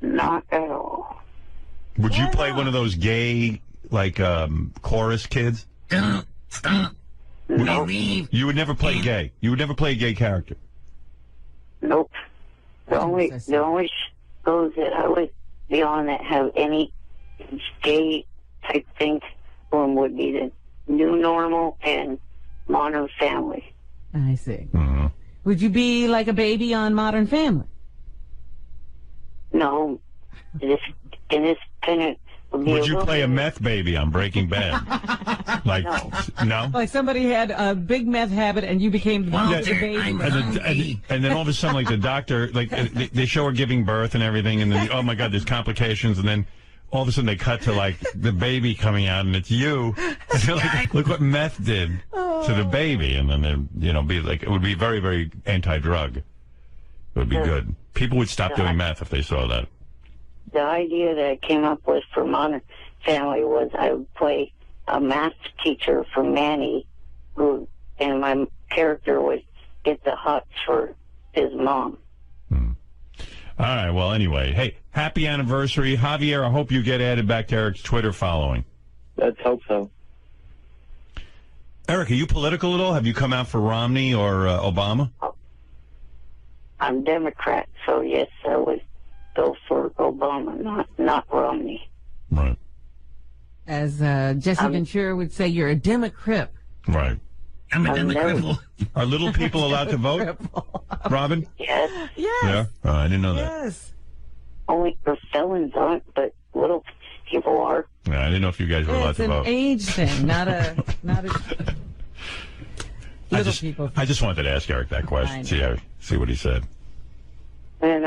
S3: Not at all.
S1: Would you play one of those gay, like, chorus kids?
S18: Stop.
S3: Nope.
S1: You would never play gay. You would never play a gay character.
S3: Nope. The only shows that I would be on that have any gay type thing one would be the New Normal and Modern Family.
S2: I see. Would you be like a baby on Modern Family?
S3: No. In this kind of...
S1: Would you play a meth baby on Breaking Bad? Like, no?
S2: Like somebody had a big meth habit and you became the baby.
S1: And then all of a sudden, like the doctor, like they show her giving birth and everything, and then, oh my God, there's complications, and then all of a sudden they cut to like the baby coming out, and it's you. And they're like, look what meth did to the baby, and then they, you know, be like, it would be very, very anti-drug. It would be good. People would stop doing meth if they saw that.
S3: The idea that I came up with for Modern Family was I would play a math teacher for Manny, and my character would get the hots for his mom.
S1: All right, well, anyway, hey, happy anniversary. Javier, I hope you get added back to Eric's Twitter following.
S19: Let's hope so.
S1: Eric, are you political at all? Have you come out for Romney or Obama?
S3: I'm Democrat, so yes, I would go for Obama, not Romney.
S1: Right.
S2: As Jesse Ventura would say, you're a Democrat.
S1: Right.
S18: I'm a Democrat.
S1: Are little people allowed to vote, Robin?
S3: Yes.
S1: Yeah? Oh, I didn't know that.
S2: Yes.
S3: Only for felons aren't, but little people are.
S1: Yeah, I didn't know if you guys were allowed to vote.
S2: It's an age thing, not a people.
S1: I just wanted to ask Eric that question, see what he said.
S3: And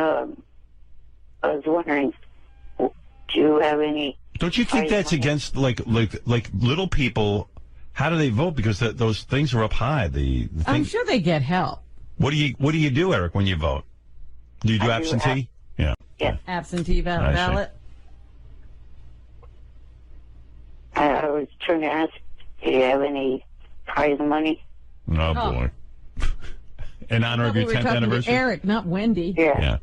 S3: I was wondering, do you have any...
S1: Don't you think that's against, like little people, how do they vote? Because those things are up high. The
S2: I'm sure they get help.
S1: What do you do, Eric, when you vote? Do you do absentee? Yeah.
S2: Absentee ballot.
S3: I was trying to ask, do you have any prize money?
S1: Oh, boy. In honor of your 10th anniversary?
S2: To Eric, not Wendy.
S1: Yeah.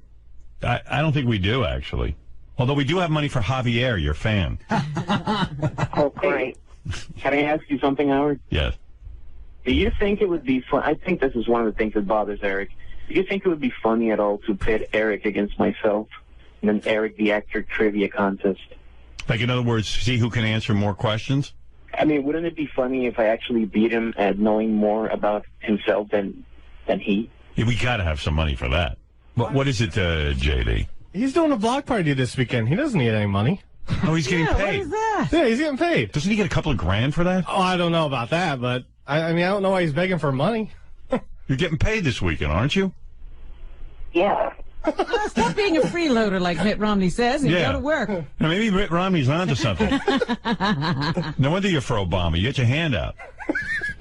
S1: I don't think we do, actually. Although we do have money for Javier, your fan.
S19: Oh, great. Can I ask you something, Howard?
S1: Yes.
S19: Do you think it would be fun? I think this is one of the things that bothers Eric. Do you think it would be funny at all to pit Eric against myself in an Eric the Actor trivia contest?
S1: Like, in other words, see who can answer more questions?
S19: I mean, wouldn't it be funny if I actually beat him at knowing more about himself than he?
S1: Yeah, we got to have some money for that. What is it, JD?
S6: He's doing a block party this weekend. He doesn't need any money.
S1: Oh, he's getting paid.
S2: What is that?
S6: Yeah, he's getting paid.
S1: Doesn't he get a couple of grand for that?
S6: Oh, I don't know about that, but I mean, I don't know why he's begging for money.
S1: You're getting paid this weekend, aren't you?
S3: Yeah.
S2: Stop being a freeloader like Mitt Romney says and go to work.
S1: Now, maybe Mitt Romney's onto something. No wonder you're for Obama. You get your hand out.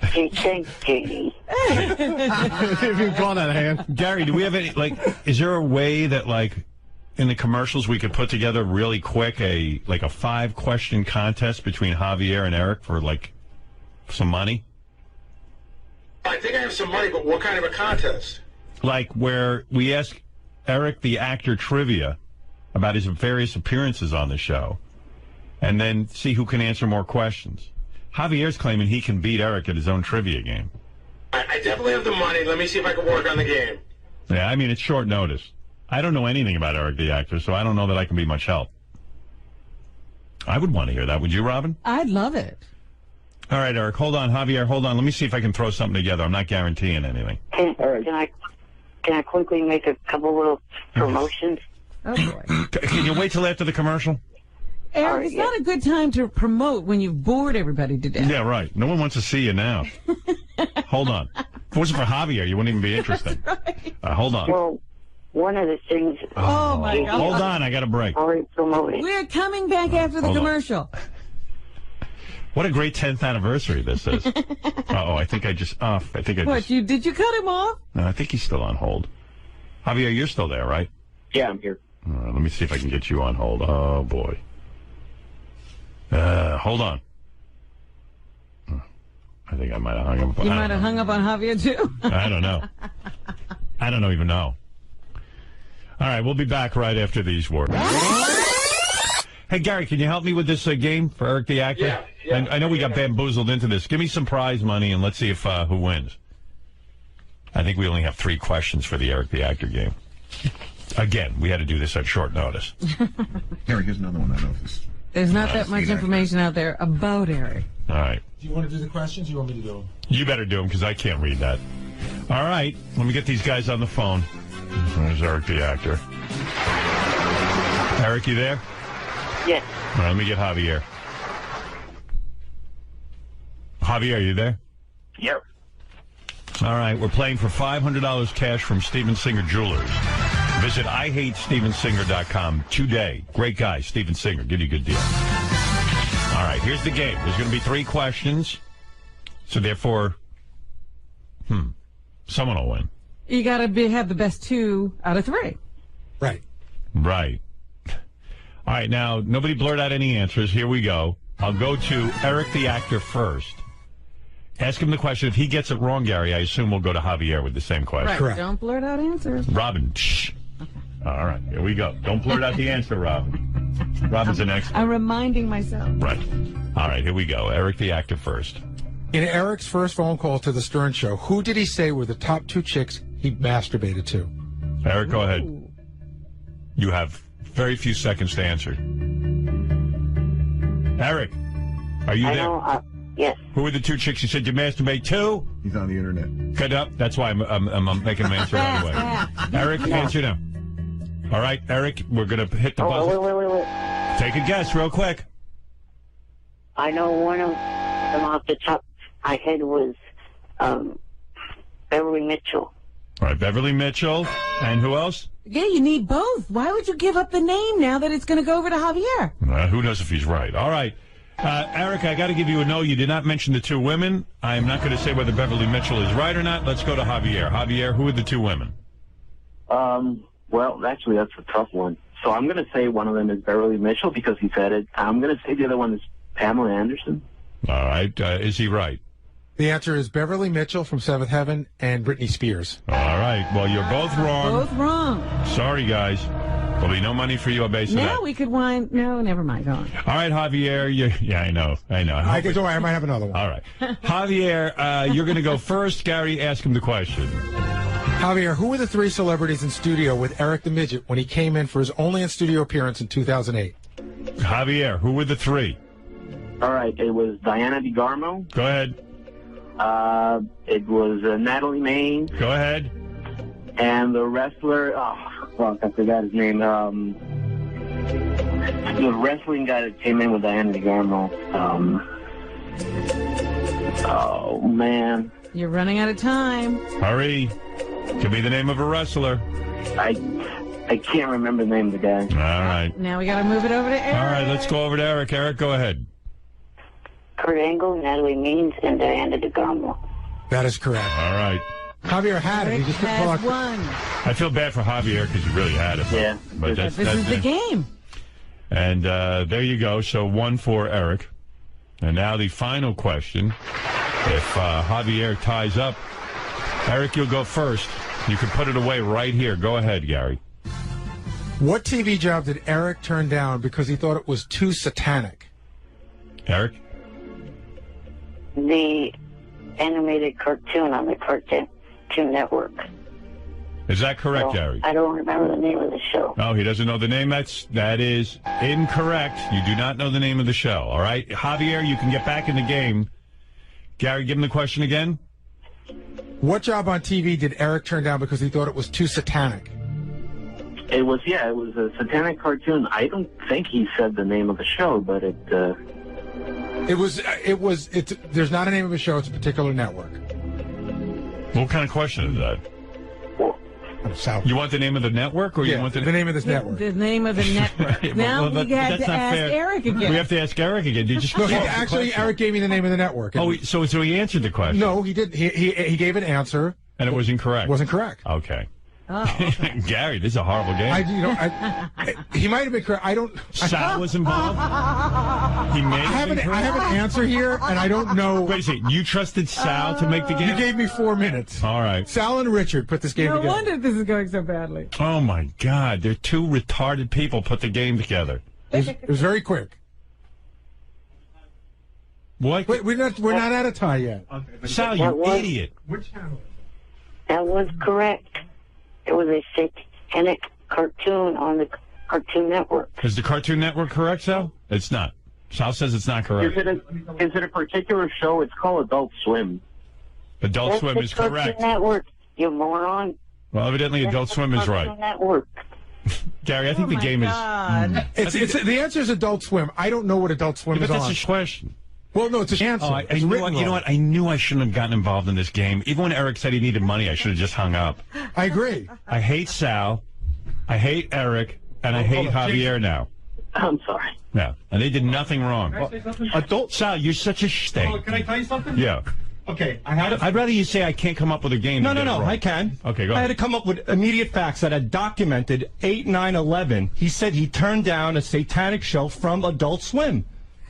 S3: Thanks, Katie.
S6: If you call that a hand.
S1: Gary, do we have any, is there a way that, in the commercials we could put together really quick a 5-question contest between Javier and Eric for, some money?
S4: I think I have some money, but what kind of a contest?
S1: Where we ask Eric the Actor trivia about his various appearances on the show, and then see who can answer more questions. Javier's claiming he can beat Eric at his own trivia game.
S4: I definitely have the money. Let me see if I can work on the game.
S1: Yeah, I mean, it's short notice. I don't know anything about Eric the Actor, so I don't know that I can be much help. I would want to hear that. Would you, Robin?
S2: I'd love it.
S1: All right, Eric, hold on. Javier, hold on. Let me see if I can throw something together. I'm not guaranteeing anything.
S3: Can I quickly make a couple little promotions?
S2: Oh, boy.
S1: Can you wait till after the commercial?
S2: Eric, it's not a good time to promote when you've bored everybody to death.
S1: Yeah, right. No one wants to see you now. Hold on. If it wasn't for Javier, you wouldn't even be interested.
S2: Right.
S1: Hold on.
S3: Well, one of the things...
S2: Oh, my God.
S1: Hold on. I got a break.
S3: Already promoted.
S2: We're coming back after the commercial.
S1: What a great 10th anniversary this is. I think I just...
S2: Did you cut him off?
S1: No, I think he's still on hold. Javier, you're still there, right?
S19: Yeah, I'm here.
S1: Let me see if I can get you on hold. Oh, boy. Hold on. I think I might have hung up.
S2: You might have hung up on Javier, too?
S1: I don't know. I don't even know. All right, we'll be back right after these words. Hey, Gary, can you help me with this game for Eric the Actor? Yeah. I know we got bamboozled into this. Give me some prize money, and let's see if who wins. I think we only have 3 questions for the Eric the Actor game. Again, we had to do this at short notice.
S11: Eric, here's another one I know this.
S2: There's not that much information out there about Eric.
S1: All right.
S12: Do you want to do the questions or you want me to do them?
S1: You better do them because I can't read that. All right. Let me get these guys on the phone. There's Eric the Actor. Eric, you there?
S3: Yes.
S1: All right, let me get Javier. Javier, you there?
S19: Yep.
S1: All right, we're playing for $500 cash from Steven Singer Jewelers. Visit IHateStevenSinger.com today. Great guy, Steven Singer. Give you a good deal. All right, here's the game. There's going to be 3 questions. So therefore, someone will win.
S2: You got to have the best 2 out of 3.
S12: Right.
S1: Right. All right, now, nobody blurt out any answers. Here we go. I'll go to Eric the Actor first. Ask him the question. If he gets it wrong, Gary, I assume we'll go to Javier with the same question.
S2: Right. Correct. Don't blurt out answers.
S1: Robin, shh. Okay. All right, here we go. Don't blurt out the answer, Robin. Robin's an expert.
S2: I'm reminding myself.
S1: Right. All right, here we go. Eric the Actor first.
S12: In Eric's first phone call to the Stern Show, who did he say were the top 2 chicks he masturbated to?
S1: Eric, go ahead. You have very few seconds to answer. Eric, are you there?
S3: Yes.
S1: Who were the 2 chicks you said you masturbate to?
S11: He's on the internet.
S1: Cut up. That's why I'm making him answer right away. Eric, answer now. All right, Eric, we're going to hit the buzzer.
S3: Wait.
S1: Take a guess real quick.
S3: I know one of them off the top of my head was Beverly Mitchell.
S1: All right, Beverly Mitchell. And who else?
S2: Yeah, you need both. Why would you give up the name now that it's going to go over to Javier?
S1: Who knows if he's right. All right. Eric, I got to give you a no. You did not mention the two women. I'm not going to say whether Beverly Mitchell is right or not. Let's go to Javier. Javier, who are the two women?
S19: Well, actually, that's a tough one. So I'm going to say one of them is Beverly Mitchell because he said it. I'm going to say the other one is Pamela Anderson.
S1: All right. Is he right?
S12: The answer is Beverly Mitchell from Seventh Heaven and Britney Spears.
S1: All right. Well, you're both wrong.
S2: Both wrong.
S1: Sorry, guys. There'll be no money for you on base of that.
S2: Now we could wind. No, never mind. Go on.
S1: All right, Javier. Yeah, I know.
S12: I might have another one.
S1: All right. Javier, you're going to go first. Gary, ask him the question.
S12: Javier, who were the three celebrities in studio with Eric the Midget when he came in for his only in-studio appearance in 2008?
S1: Javier, who were the three?
S19: All right. It was Diana DeGarmo.
S1: Go ahead.
S19: It was Natalie Maines.
S1: Go ahead.
S19: And the wrestler, fuck, I forgot his name. The wrestling guy that came in with Diana DeGarmo. Oh, man.
S2: You're running out of time.
S1: Hurry. Could be the name of a wrestler.
S19: I can't remember the name of the guy.
S1: All right.
S2: Now we got to move it over to Eric.
S1: All right, let's go over to Eric. Eric, go ahead.
S3: Kurt Angle, Natalie Maines, and Diana DeGarmo.
S12: That is correct.
S1: All right.
S12: Javier had it. He just couldn't pull out.
S2: Won.
S1: I feel bad for Javier because he really had it.
S19: Yeah.
S1: But
S2: This is the game.
S1: And there you go. So 1 for Eric. And now the final question. If Javier ties up, Eric, you'll go first. You can put it away right here. Go ahead, Gary.
S12: What TV job did Eric turn down because he thought it was too satanic?
S1: Eric?
S3: The animated cartoon on the Cartoon Network.
S1: Is that correct,
S3: So,
S1: Gary?
S3: I don't remember the name of the show.
S1: Oh, he doesn't know the name? That is incorrect. You do not know the name of the show, all right? Javier, you can get back in the game. Gary, give him the question again.
S12: What job on TV did Eric turn down because he thought it was too satanic?
S19: It was a satanic cartoon. I don't think he said the name of the show, but
S12: there's not a name of a show, it's a particular network.
S1: What kind of question is that? You want the name of the network, or you want the
S12: name of this network?
S2: The name of the network. Now we had to ask Eric again.
S1: We have to ask Eric again. Did you
S12: actually, Eric gave me the name of the network.
S1: Oh, so he answered the question?
S12: No, he didn't. He gave an answer.
S1: And it was incorrect?
S12: Wasn't correct.
S1: Okay.
S2: Oh, okay.
S1: Gary, this is a horrible game.
S12: He might have been correct. I don't.
S1: Sal was involved. He may.
S12: I have an answer here, and I don't know.
S1: Wait a second. You trusted Sal to make the game?
S12: You gave me 4 minutes.
S1: All right.
S12: Sal and Richard put this game together.
S2: No wonder this is going so badly.
S1: Oh my God! They're two retarded people put the game together.
S12: It was very quick.
S1: What?
S12: Wait, we're not at a tie yet.
S1: Okay, Sal, you idiot!
S12: Which channel?
S3: That was correct. It was a satanic cartoon on the Cartoon Network.
S1: Is the Cartoon Network correct, Sal? It's not. Sal says it's not correct.
S19: is it a particular show? It's called Adult Swim.
S1: Adult Swim is correct.
S3: Cartoon Network, you moron.
S1: Well, evidently Adult Swim is right.
S3: Cartoon Network.
S1: Gary, I think the game is.
S12: It's the answer is Adult Swim. I don't know what Adult Swim is on.
S1: That's a question.
S12: Well, no, it's a answer.
S1: Oh, you know what? I knew I shouldn't have gotten involved in this game. Even when Eric said he needed money, I should have just hung up.
S12: I agree.
S1: I hate Sal. I hate Eric. And I hate Javier now.
S19: I'm sorry.
S1: Yeah. And they did nothing wrong.
S10: Can I say something?
S1: Adult Sal, you're such a stink.
S10: Oh, can I tell you something?
S1: Yeah.
S10: Okay,
S1: I'd rather you say I can't come up with a game.
S20: No, I can.
S1: Okay, go
S20: I
S1: ahead.
S20: had to come up with immediate facts that had documented 8/9/11. He said he turned down a satanic show from Adult Swim.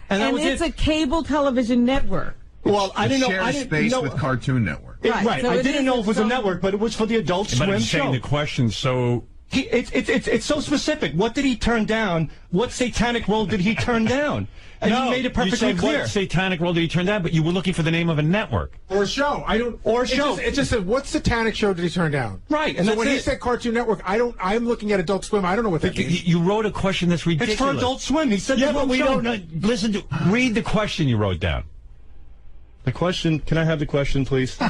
S20: And that was
S2: it's a cable television network.
S20: Well, I didn't know. I didn't
S11: space
S20: know
S11: with Cartoon Network.
S20: Right.
S2: So
S20: I didn't know it was a network, but it was for the Adult Swim
S1: But I'm
S20: show.
S1: saying the question, so...
S20: It's so specific. What did he turn down? What satanic role did he turn down? And he made it perfectly clear.
S1: What satanic role did he turn down? But you were looking for the name of a network.
S12: Or a show. It just said, what satanic show did he turn down?
S20: Right. And
S12: so when he said Cartoon Network, I'm looking at Adult Swim. I don't know what that means.
S1: You wrote a question that's ridiculous.
S20: It's for Adult Swim. He said,
S1: yeah, but we don't know. Listen to, read the question you wrote down.
S20: The question, can I have the question, please?
S1: You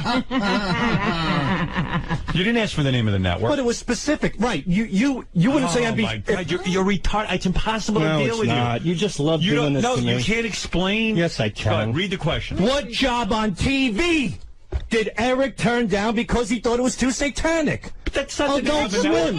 S1: didn't ask for the name of the network.
S20: But it was specific. Right. You wouldn't say NBC.
S1: Oh, my God. You're retarded. It's impossible to deal with
S20: you. You just love doing this to me.
S1: No, you can't explain.
S20: Yes, I can.
S1: Go ahead, read the question.
S20: What job on TV Did Eric turn down because he thought it was too satanic?
S1: But that's not
S20: Adult Swim.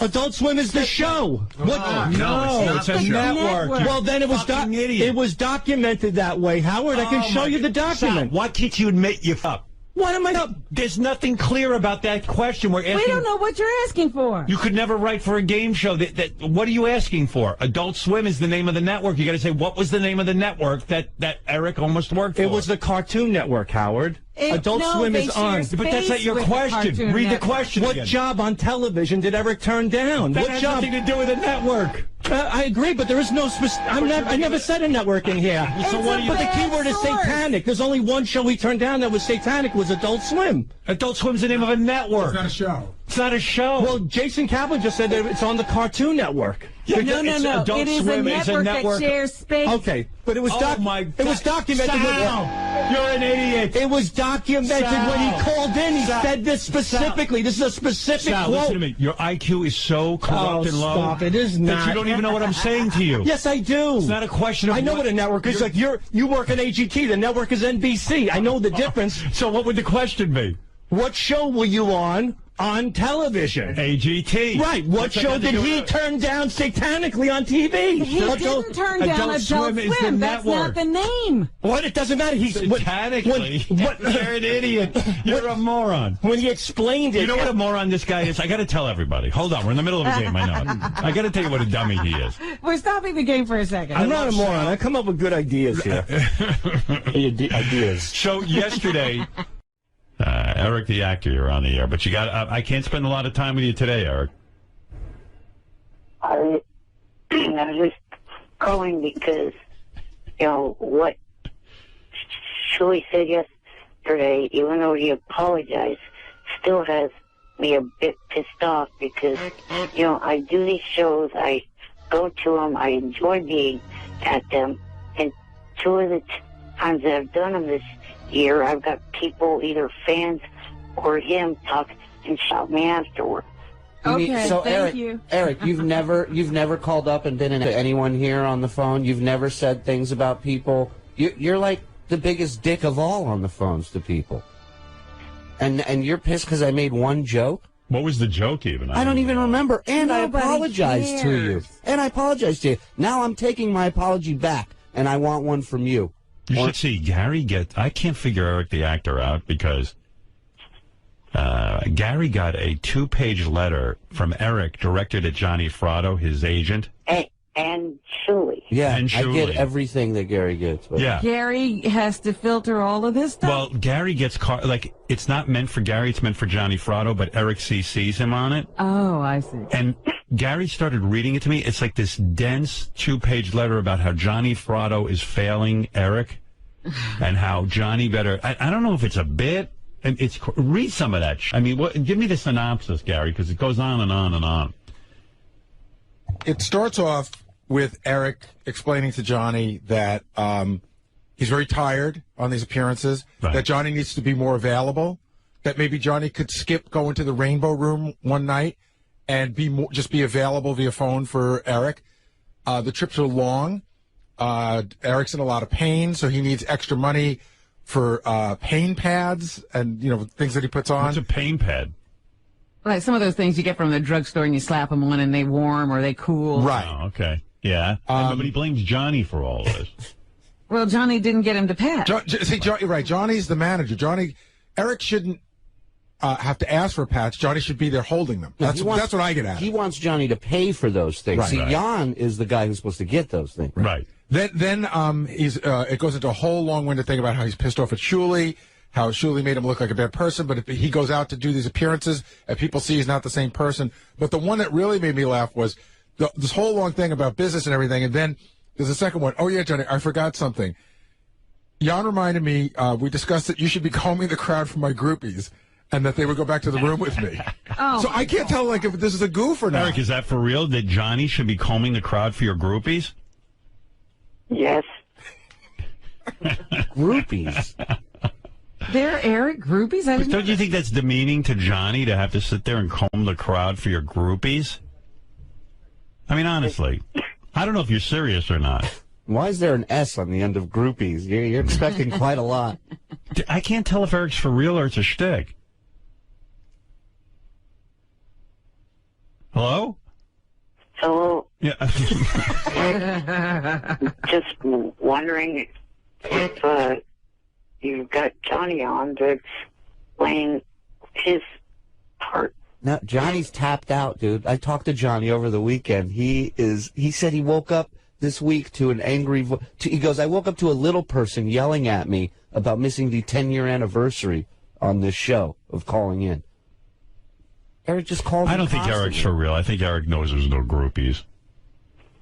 S20: Adult Swim is the show.
S1: No, it's a network.
S20: Well, then it was documented that way, Howard. I can show you the document.
S1: Sal, why can't you admit you up?
S20: What am I up?
S1: There's nothing clear about that question. We're asking.
S2: We don't know what you're asking for.
S1: You could never write for a game show. What are you asking for? Adult Swim is the name of the network. You got to say, what was the name of the network that Eric almost worked for?
S20: It was the Cartoon Network, Howard. Adult Swim is on.
S1: But that's not your question. Read the question
S20: What
S1: again.
S20: job on television did Eric turn down?
S1: That
S20: What
S1: has
S20: job?
S1: nothing to do with a network.
S20: I agree, but there is no I never said a network in here. But the keyword is satanic. There's only one show he turned down that was satanic, was Adult Swim.
S1: Adult Swim's the name of a network.
S12: It's not a show.
S1: It's not a show.
S20: Well, Jason Kaplan just said that it's on the Cartoon Network.
S2: No. It is a network that shares space.
S20: Okay, but it was it was documented.
S1: You're an idiot.
S20: It was documented when he called in. He said this specifically. This is a specific quote.
S1: Listen to me. Your IQ is so corrupt and low.
S20: Stop. It is
S1: that
S20: not.
S1: you don't even know what I'm saying to you.
S20: Yes, I do.
S1: It's not a question of.
S20: I know what a network is. Like you work at AGT. The network is NBC. I know the difference.
S1: So what would the question be?
S20: What show were you on television?
S1: AGT.
S20: Right. What show did he turn down satanically on TV?
S2: He didn't turn down Adult Swim. That's not the name.
S20: What? It doesn't matter. He's
S1: satanically. You're an idiot. You're a moron.
S20: When he explained it.
S1: You know what a moron this guy is? I got to tell everybody. Hold on. We're in the middle of a game. I know it. I got to tell you what a dummy he is.
S2: We're stopping the game for a second.
S20: I'm not a moron. I come up with good ideas here. Ideas.
S1: So yesterday. Eric the actor, you're on the air, but you got. I can't spend a lot of time with you today, Eric.
S3: I was just calling because, what Shirley said yesterday, even though he apologized, still has me a bit pissed off because, I do these shows, I go to them, I enjoy being at them, and two of the times that I've done them this year, I've got people, either fans or him, talk and shout me afterward.
S2: Okay,
S21: so
S2: thank you.
S21: Eric, you've never called up and been to anyone here on the phone. You've never said things about people. You're like the biggest dick of all on the phones to people. And you're pissed because I made one joke.
S1: What was the joke even?
S21: I don't even remember. And
S2: Nobody
S21: I apologized to you. And I apologized to you. Now I'm taking my apology back, and I want one from you.
S1: You should see Gary I can't figure Eric the actor out because Gary got a 2-page letter from Eric directed at Johnny Fratto, his agent.
S3: And Shirley.
S21: Yeah,
S1: and
S21: I get everything that Gary gets. But.
S1: Yeah.
S2: Gary has to filter all of this stuff.
S1: Well, Gary gets it's not meant for Gary, it's meant for Johnny Fratto, but Eric CC's him on it.
S2: Oh, I see.
S1: And Gary started reading it to me. It's like this dense 2-page letter about how Johnny Fratto is failing Eric and how Johnny better. I don't know if it's a bit. And read some of that. Give me the synopsis, Gary, because it goes on and on and on.
S12: It starts off with Eric explaining to Johnny that he's very tired on these appearances, that Johnny needs to be more available, that maybe Johnny could skip going to the Rainbow Room one night and just be available via phone for Eric. The trips are long. Eric's in a lot of pain, so he needs extra money for pain pads and things that he puts on.
S1: What's a pain pad?
S2: Like some of those things you get from the drugstore and you slap them on and they warm or they cool.
S12: Right.
S1: Oh, okay. Yeah. But he blames Johnny for all of this.
S2: Well, Johnny didn't get him to pat.
S12: Right. Johnny's the manager. Eric shouldn't have to ask for pats. Johnny should be there holding them. That's what I get at.
S21: He wants Johnny to pay for those things.
S12: Right.
S21: See, Jan is the guy who's supposed to get those things.
S1: Right.
S12: Then it goes into a whole long-winded thing about how he's pissed off at Shuley, how Shuley made him look like a bad person, but if he goes out to do these appearances and people see he's not the same person. But the one that really made me laugh was this whole long thing about business and everything, and then there's a second one. Oh, yeah, Johnny, I forgot something. Jan reminded me, we discussed that you should be combing the crowd for my groupies, and that they would go back to the room with me. So I can't tell if this is a goof or not.
S1: Eric, is that for real, that Johnny should be combing the crowd for your groupies?
S3: Yes.
S21: Groupies?
S2: They're Eric groupies?
S1: Don't you think that's demeaning to Johnny to have to sit there and comb the crowd for your groupies? I mean, honestly, I don't know if you're serious or not.
S21: Why is there an S on the end of groupies? You're expecting quite a lot.
S1: I can't tell if Eric's for real or it's a shtick. Hello?
S3: Hello.
S1: Yeah.
S3: Just wondering if you've got Johnny on to explain his part.
S21: No, Johnny's tapped out, dude. I talked to Johnny over the weekend. He said he woke up this week to an angry he goes, I woke up to a little person yelling at me about missing the 10-year anniversary on this show of calling in. Eric just called
S1: I don't think Eric's for real. I think Eric knows there's no groupies.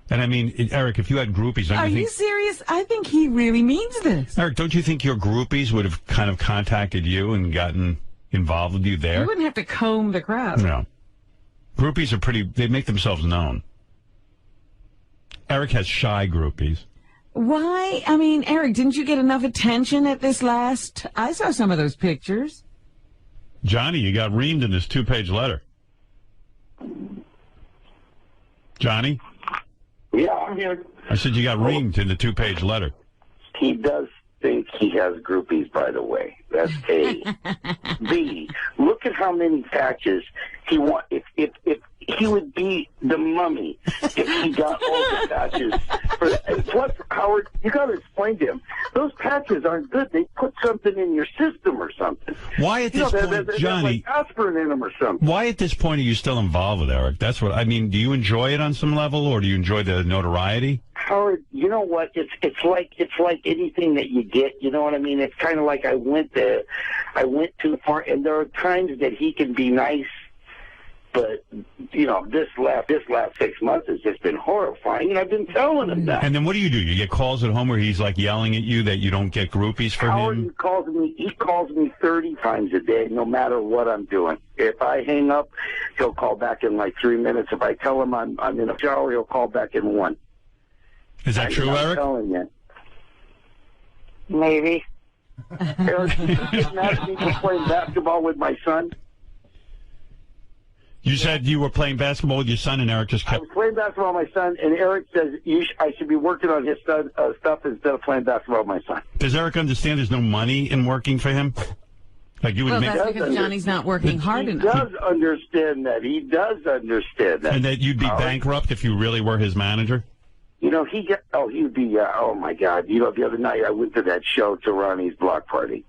S1: And I mean, Eric, if you had groupies,
S2: Are you serious? I think he really means this.
S1: Eric, don't you think your groupies would have kind of contacted you and gotten involved with you there?
S2: You wouldn't have to comb the crowd.
S1: No. Groupies are they make themselves known. Eric has shy groupies.
S2: Why? I mean, Eric, didn't you get enough attention at this last? I saw some of those pictures.
S1: Johnny, you got reamed in this 2-page letter. Johnny?
S8: Yeah, I'm here.
S1: I said you got reamed in the 2-page letter.
S8: He does think he has groupies, by the way. That's A. B, look at how many patches he want. If he would be the Mummy if he got all the patches. Plus, Howard, you got to explain to him. Those patches aren't good. They put something in your system or something.
S1: Why at this point, Johnny?
S8: Like aspirin in them or something.
S1: Why at this point are you still involved with Eric? That's what I mean. Do you enjoy it on some level, or do you enjoy the notoriety?
S8: Howard, you know what? It's like anything that you get. You know what I mean? It's kind of like I went too far, and there are times that he can be nice. But, you know, this last 6 months has just been horrifying, and I've been telling him that.
S1: And then what do? You get calls at home where he's, like, yelling at you that you don't get groupies for him?
S8: He calls me 30 times a day, no matter what I'm doing. If I hang up, he'll call back in, like, 3 minutes. If I tell him I'm in a shower, he'll call back in 1.
S1: Is that true, Eric?
S8: I'm telling you.
S3: Maybe.
S8: Eric, you just asked me to play basketball with my son.
S1: You said you were playing basketball with your son, and Eric just kept...
S8: I was playing basketball with my son, and Eric says I should be working on his stuff instead of playing basketball with my son.
S1: Does Eric understand there's no money in working for him? Like you would
S2: well,
S1: make...
S2: that's because Johnny's not working hard enough.
S8: He does understand that. He does understand that.
S1: And that you'd be bankrupt if you really were his manager?
S8: You know, he'd be, oh my God. You know, the other night I went to that show, to Ronnie's block party.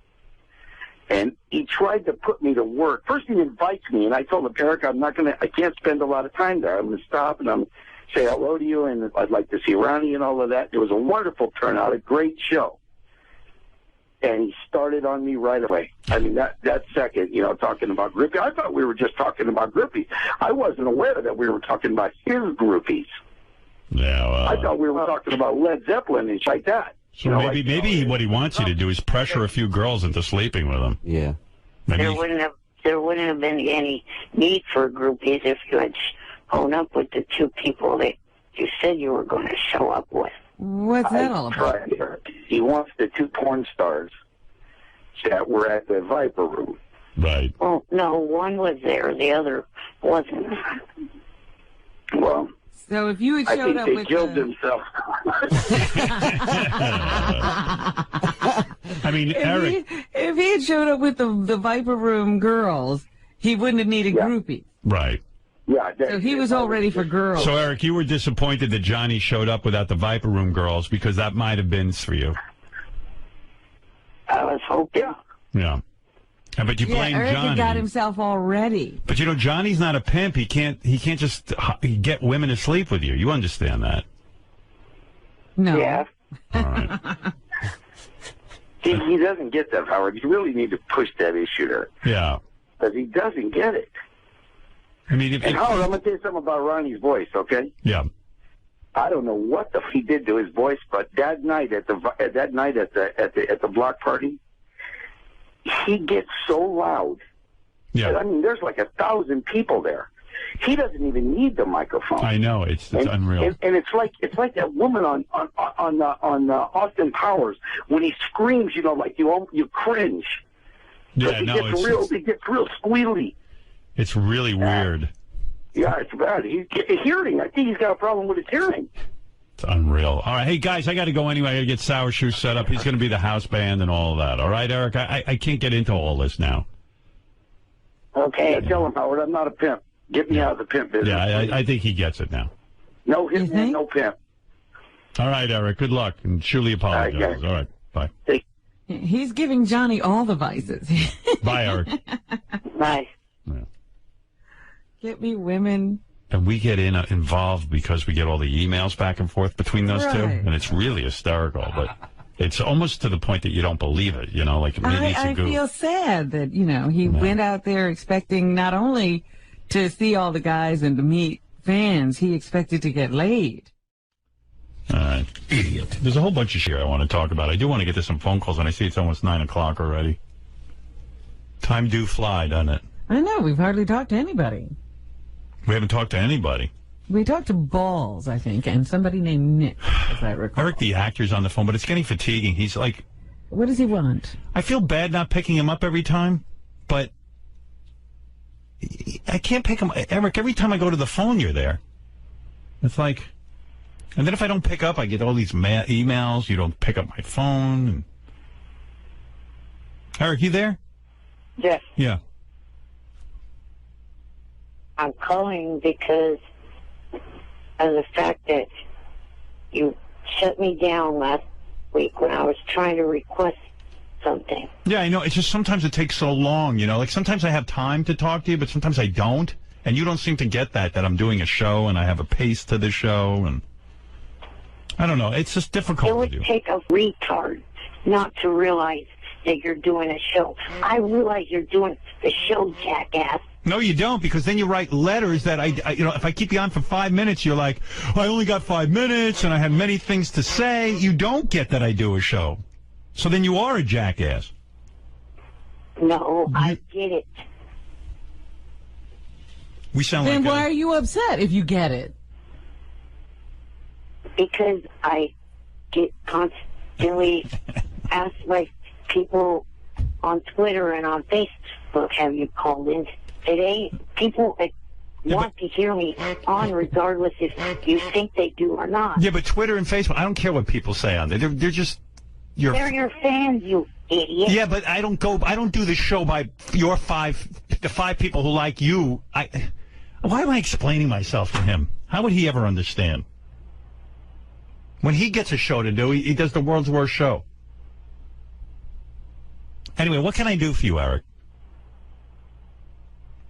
S8: And he tried to put me to work. First he invites me, and I told him, Eric, I can't spend a lot of time there. I'm going to stop and I'm say hello to you, and I'd like to see Ronnie and all of that. It was a wonderful turnout, a great show. And he started on me right away. I mean, that second, you know, talking about groupies. I thought we were just talking about groupies. I wasn't aware that we were talking about his groupies.
S1: Yeah,
S8: I thought we were talking about Led Zeppelin and shit like that.
S1: So maybe what he wants you to do is pressure a few girls into sleeping with him.
S21: Yeah.
S3: There wouldn't have been any need for groupies if you had shown up with the 2 people that you said you were going to show up with.
S2: What's that all about?
S8: He wants the 2 porn stars that were at the Viper Room.
S1: Right.
S3: Well, no, one was there, the other wasn't.
S8: Well,
S2: so if you had showed up with...
S8: I think they killed themselves.
S1: I mean, Eric...
S2: If he had showed up with the Viper Room girls, he wouldn't have needed groupies.
S1: Right.
S8: Yeah.
S2: So he was all ready for girls.
S1: So, Eric, you were disappointed that Johnny showed up without the Viper Room girls because that might have been for you.
S3: I was hoping.
S1: Yeah. But you blame
S2: Eric
S1: Johnny.
S2: had got himself all ready.
S1: But you know, Johnny's not a pimp. He can't just get women to sleep with you. You understand that?
S2: No.
S8: Yeah.
S1: All right.
S8: He doesn't get that, Howard. You really need to push that issue there.
S1: Yeah.
S8: Because he doesn't get it.
S1: I mean,
S8: Howard, I'm going to tell you something about Ronnie's voice, okay?
S1: Yeah.
S8: I don't know what the he did to his voice, but that night at the block party, he gets so loud.
S1: Yeah.
S8: I mean, there's like 1,000 people there. He doesn't even need the microphone.
S1: I know it's unreal.
S8: And it's like that woman on Austin Powers when he screams. You know, like you cringe.
S1: Yeah, no,
S8: it gets real squealy.
S1: It's really weird.
S8: Yeah, it's bad. Hearing. I think he's got a problem with his hearing.
S1: It's unreal. All right, hey, guys, I got to go anyway. I got to get Sour Shoe set up. He's going to be the house band and all of that. All right, Eric? I can't get into all this now.
S8: Okay. Yeah, tell him, Howard, I'm not a pimp. Get me out of the pimp business.
S1: Yeah, I think he gets it now.
S8: No hitman, no pimp.
S1: All right, Eric, good luck. And Shirley apologizes. All right, bye.
S2: He's giving Johnny all the vices.
S1: Bye, Eric.
S3: Bye.
S1: Yeah.
S2: Get me women.
S1: And we get involved because we get all the emails back and forth between those two, and it's really hysterical. But it's almost to the point that you don't believe it, you know, like it really
S2: I feel sad that, you know, he went out there expecting not only to see all the guys and to meet fans, he expected to get laid.
S1: All right. Idiot. There's a whole bunch of shit I want to talk about. I do want to get to some phone calls, and I see it's almost 9 o'clock already. Time do fly, doesn't it?
S2: I know. We've hardly talked to anybody.
S1: We haven't talked to anybody.
S2: We talked to Balls, I think, and somebody named Nick, as I recall.
S1: Eric, the actor's on the phone, but it's getting fatiguing. He's like...
S2: What does he want?
S1: I feel bad not picking him up every time, but I can't pick him. Eric, every time I go to the phone, you're there. It's like... And then if I don't pick up, I get all these emails. You don't pick up my phone. And... Eric, you there?
S3: Yes.
S1: Yeah.
S3: I'm calling because of the fact that you shut me down last week when I was trying to request something.
S1: Yeah, I know. It's just sometimes it takes so long, you know. Like sometimes I have time to talk to you, but sometimes I don't. And you don't seem to get that I'm doing a show and I have a pace to the show. And I don't know. It's just difficult.
S3: It would take a retard not to realize that you're doing a show. I realize you're doing the show, jackass.
S1: No, you don't, because then you write letters that I you know, if I keep you on for 5 minutes, you're like, I only got 5 minutes and I have many things to say. You don't get that I do a show. So then you are a jackass.
S3: No, I get it.
S1: We sound
S2: then
S1: like
S2: why are you upset if you get it?
S3: Because I get constantly asked by people on Twitter and on Facebook, have you called in today? People that want to hear me on, regardless if you think they do or not.
S1: Yeah, but Twitter and Facebook, I don't care what people say on there. They're just...
S3: They're your fans, you idiot.
S1: Yeah, but I don't do the show by the 5 people who like you. Why am I explaining myself to him? How would he ever understand? When he gets a show to do, he does the world's worst show. Anyway, what can I do for you, Eric?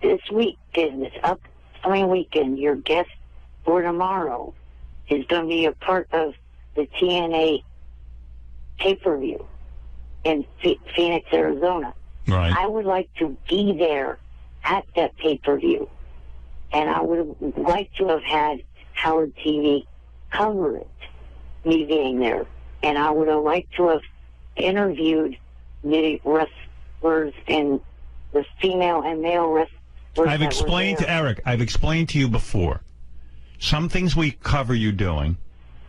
S3: This weekend, this upcoming weekend, your guest for tomorrow is going to be a part of the TNA pay-per-view in Phoenix, Arizona.
S1: Right.
S3: I would like to be there at that pay-per-view, and I would like to have had Howard TV cover it, me being there, and I would have liked to have interviewed the wrestlers and the female and male wrestlers.
S1: I've explained to Eric, I've explained to you before, some things we cover you doing,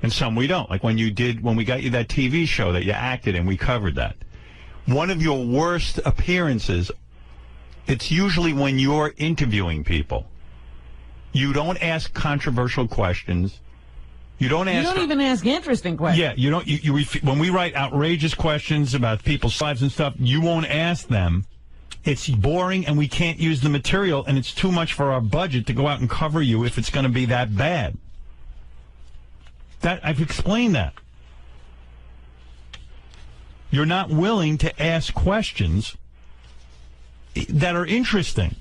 S1: and some we don't. Like when we got you that TV show that you acted in, we covered that. One of your worst appearances, it's usually when you're interviewing people. You don't ask controversial questions. You don't
S2: even ask interesting questions.
S1: Yeah, you don't. When we write outrageous questions about people's lives and stuff, you won't ask them. It's boring, and we can't use the material, and it's too much for our budget to go out and cover you if it's going to be that bad. I've explained that. You're not willing to ask questions that are interesting.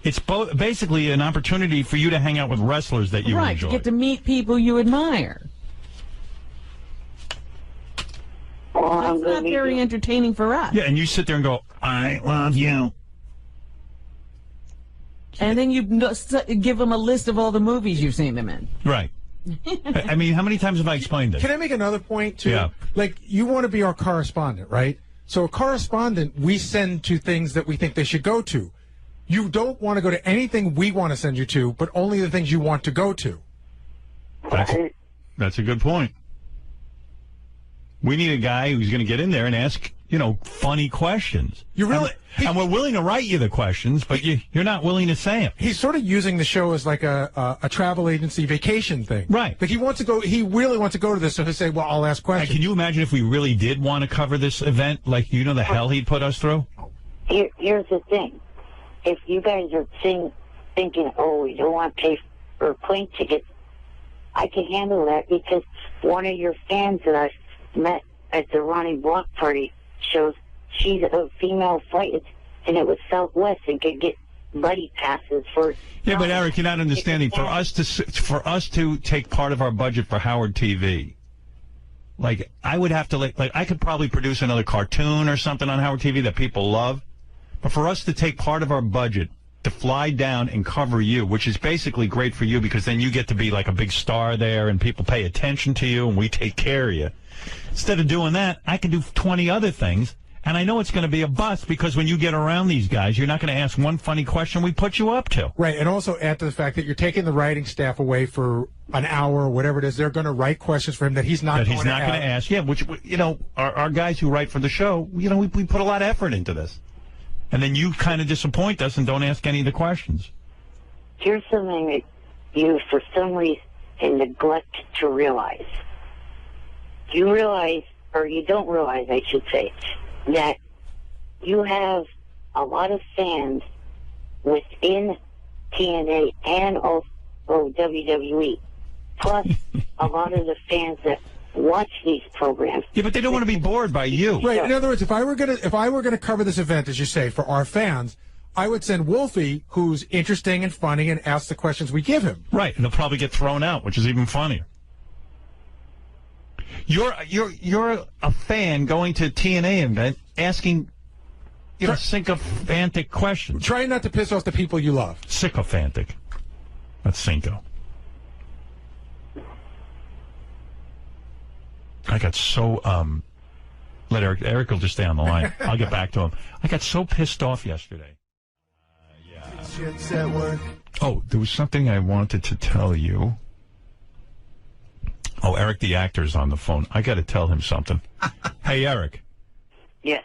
S1: It's basically an opportunity for you to hang out with wrestlers that you enjoy.
S2: Right, you get to meet people you admire. That's not very entertaining for us.
S1: Yeah, and you sit there and go, I love you.
S2: And then you give them a list of all the movies you've seen them in.
S1: Right. I mean, how many times have I explained this?
S12: Can I make another point, too?
S1: Yeah.
S12: Like, you want to be our correspondent, right? So a correspondent, we send to things that we think they should go to. You don't want to go to anything we want to send you to, but only the things you want to go to.
S1: That's a good point. We need a guy who's going to get in there and ask, funny questions.
S12: You really...
S1: And we're willing to write you the questions, but you're not willing to say them.
S12: He's sort of using the show as like a travel agency vacation thing.
S1: Right.
S12: Like he really wants to go to this, so he'll say, well, I'll ask questions.
S1: Can you imagine if we really did want to cover this event? Like, the hell he'd put us through?
S3: Here's the thing. If you guys are thinking, oh, we don't want to pay for plane tickets, I can handle that because one of your fans that I met at the Ronnie block party shows she's a female flight, and it was Southwest and could get buddy passes for.
S1: Yeah, but Eric, you're not understanding. For us to take part of our budget for Howard TV, like I would have to like I could probably produce another cartoon or something on Howard TV that people love, but for us to take part of our budget to fly down and cover you, which is basically great for you because then you get to be like a big star there and people pay attention to you and we take care of you. Instead of doing that, I can do 20 other things. And I know it's going to be a bust because when you get around these guys, you're not going to ask one funny question we put you up to.
S12: Right, and also add to the fact that you're taking the writing staff away for an hour or whatever it is. They're going to write questions for him that he's not going to
S1: ask. Yeah, which, our guys who write for the show, we put a lot of effort into this. And then you kind of disappoint us and don't ask any of the questions.
S3: Here's something that you, for some reason, neglect to realize. You realize, or you don't realize, I should say, that you have a lot of fans within TNA and also WWE, plus a lot of the fans that watch these programs.
S1: Yeah, but they don't want to be bored by you.
S12: Right. In other words, if I were gonna cover this event, as you say, for our fans, I would send Wolfie, who's interesting and funny, and ask the questions we give him.
S1: Right, and they'll probably get thrown out, which is even funnier. You're a fan going to a TNA event asking sycophantic questions.
S12: Trying not to piss off the people you love.
S1: Sycophantic. That's Cinco. I got so let Eric will just stay on the line. I'll get back to him. I got so pissed off yesterday. Oh, there was something I wanted to tell you. Oh, Eric the actor's on the phone. I got to tell him something. Hey, Eric.
S3: Yes.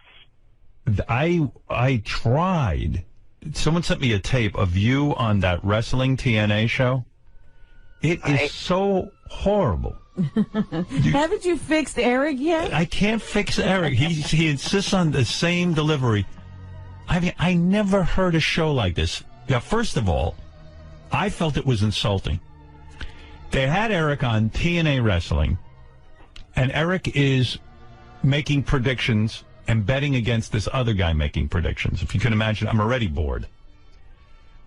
S1: I tried. Someone sent me a tape of you on that wrestling TNA show. It is so horrible.
S2: Haven't you fixed Eric yet?
S1: I can't fix Eric. He insists on the same delivery. I mean, I never heard a show like this. Yeah, first of all, I felt it was insulting. They had Eric on TNA Wrestling, and Eric is making predictions and betting against this other guy making predictions. If you can imagine, I'm already bored.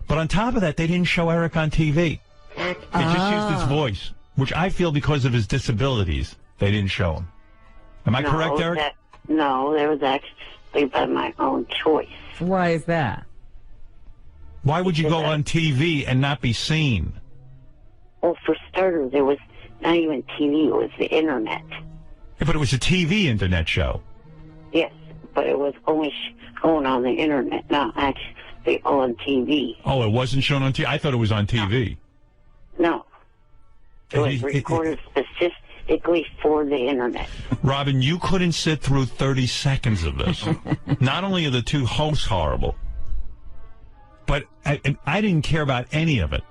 S1: But on top of that, they didn't show Eric on TV. They just used his voice, which I feel because of his disabilities, they didn't show him. Am I correct, Eric?
S3: No, that was actually by my own choice.
S2: Why is that?
S1: Why would you go on TV and not be seen?
S3: Well, for starters, there was not even TV, it was the internet.
S1: Yeah, but it was a TV internet show.
S3: Yes, but it was only shown on the internet, not actually on TV.
S1: Oh, it wasn't shown on TV? I thought it was on TV.
S3: No. It was recorded specifically for the internet.
S1: Robin, you couldn't sit through 30 seconds of this. Not only are the two hosts horrible, but I didn't care about any of it.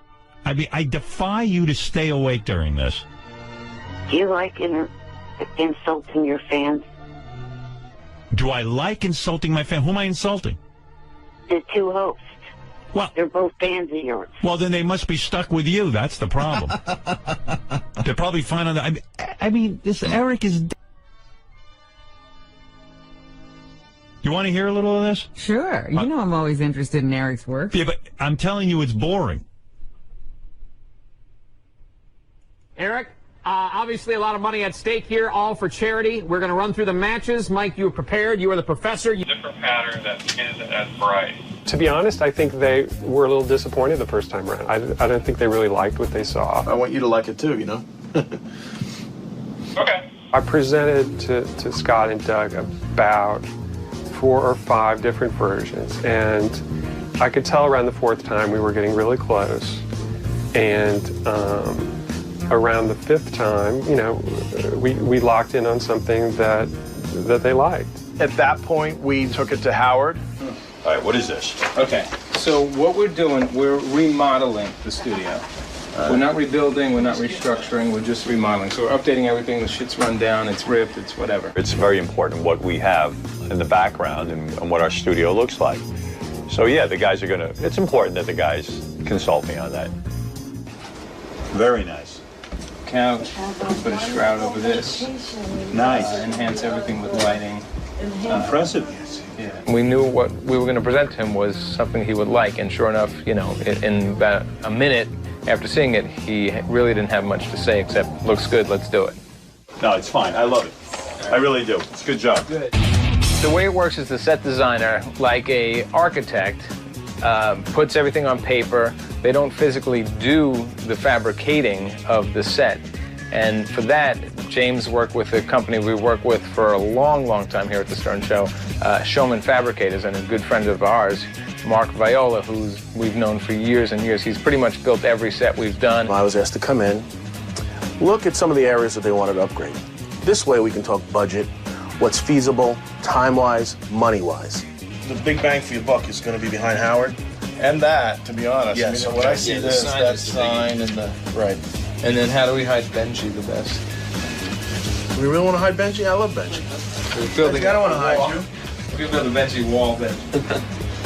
S1: I mean, I defy you to stay awake during this.
S3: Do you like insulting your fans?
S1: Do I like insulting my fans? Who am I insulting?
S3: The two hosts.
S1: Well,
S3: they're both fans of yours.
S1: Well, then they must be stuck with you. That's the problem. They're probably fine on that. I mean, this Eric is... You want to hear a little of this?
S2: Sure. You know I'm always interested in Eric's work.
S1: Yeah, but I'm telling you it's boring.
S14: Eric, obviously a lot of money at stake here, all for charity. We're going to run through the matches. Mike, you were prepared. You were the professor.
S22: Different pattern that isn't as bright.
S23: To be honest, I think they were a little disappointed the first time around. I don't think they really liked what they saw.
S11: I want you to like it too, you know?
S22: Okay.
S23: I presented to Scott and Doug about 4 or 5 different versions, and I could tell around the 4th time we were getting really close. And around the 5th time, you know, we locked in on something that they liked.
S9: At that point, we took it to Howard.
S1: All right, what is this?
S15: Okay, so what we're doing, we're remodeling the studio. We're not rebuilding, we're not restructuring, we're just remodeling. So we're updating everything, the shit's run down, it's ripped, it's whatever.
S1: It's very important what we have in the background and what our studio looks like. So yeah, the guys are gonna, it's important that the guys consult me on that. Very nice.
S15: Couch, put a shroud over this.
S1: Nice.
S15: Enhance everything with lighting.
S1: Impressive.
S15: Yeah.
S23: We knew what we were going to present to him was something he would like, and sure enough, you know, in about a minute after seeing it, he really didn't have much to say except, looks good, let's do it.
S1: No, it's fine. I love it. I really do. It's a good job.
S23: Good. The way it works is the set designer, like a architect, puts everything on paper. They don't physically do the fabricating of the set. And for that, James worked with a company we work with for a long, long time here at the Stern Show, Showman Fabricators, and a good friend of ours, Mark Viola, who we've known for years and years. He's pretty much built every set we've done.
S17: I was asked to come in, look at some of the areas that they wanted to upgrade. This way we can talk budget, what's feasible, time-wise, money-wise.
S24: The big bang for your buck is going to be behind Howard.
S15: And that, to be honest.
S24: Yes.
S15: I mean, when I see this, that sign and the...
S24: Right.
S15: And then how do we hide Benji the best?
S24: We really want to hide Benji? I love Benji.
S15: We're building
S24: I don't want to hide you.
S15: We're building a Benji wall then.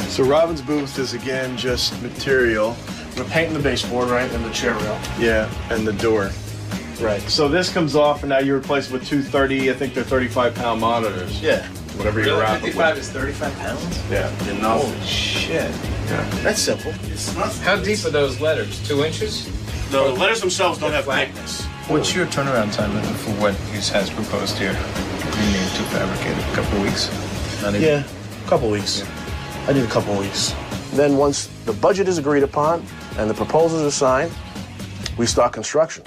S24: So Robin's booth is, again, just material.
S9: We're painting the baseboard, right, and the chair rail.
S24: Yeah, and the door.
S9: Right. So this comes off, and now you replace it with two 30, I think they're 35-pound monitors.
S24: Yeah.
S9: Whatever you wrap it with.
S15: 55 is 35 pounds?
S9: Yeah.
S24: Enough.
S15: Holy shit.
S24: Yeah. That's simple. It's not.
S15: How deep are those letters? 2 inches?
S9: No, the letters themselves don't have thickness.
S15: What's your turnaround time for what he has proposed here? You need to fabricate it? A couple of weeks? Not even.
S24: Yeah, a couple weeks. Yeah. I need a couple weeks.
S17: Then once the budget is agreed upon and the proposals are signed, we start construction.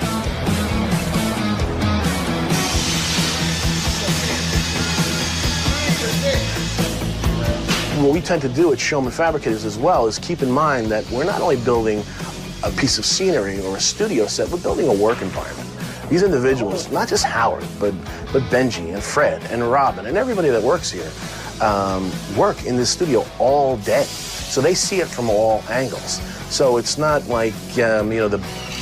S17: What we tend to do at Showman Fabricators as well is keep in mind that we're not only building a piece of scenery or a studio set, we're building a work environment. These individuals, not just Howard, but Benji and Fred and Robin and everybody that works here, work in this studio all day. So they see it from all angles. So it's not like, you know,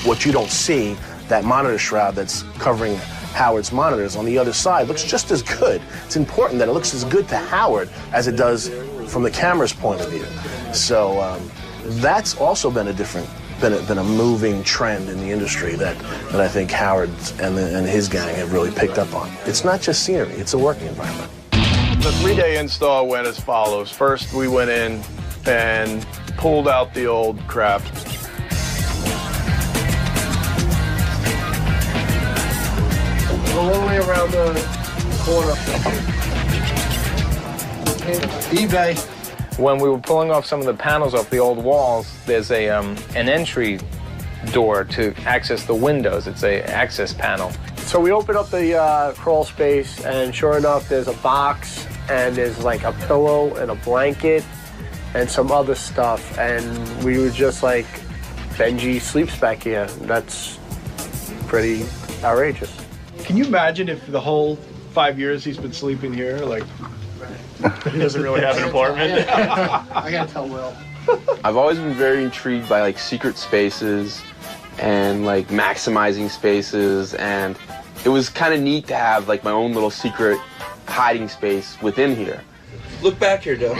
S17: what you don't see, that monitor shroud that's covering Howard's monitors on the other side looks just as good. It's important that it looks as good to Howard as it does from the camera's point of view. So that's also been a moving trend in the industry that I think Howard and his gang have really picked up on. It's not just scenery, it's a working environment.
S9: The 3-day install went as follows. First, we went in and pulled out the old crap. Go all the way around the corner. eBay.
S23: When we were pulling off some of the panels off the old walls, there's an entry door to access the windows. It's an access panel.
S9: So we open up the crawl space, and sure enough, there's a box, and there's like a pillow and a blanket and some other stuff. And we were just like, Benji sleeps back here. That's pretty outrageous. Can you imagine if the whole 5 years he's been sleeping here, like, he doesn't really have an apartment?
S10: I gotta tell Will.
S25: I've always been very intrigued by like secret spaces and like maximizing spaces, and it was kind of neat to have like my own little secret hiding space within here.
S26: Look back here, Joe.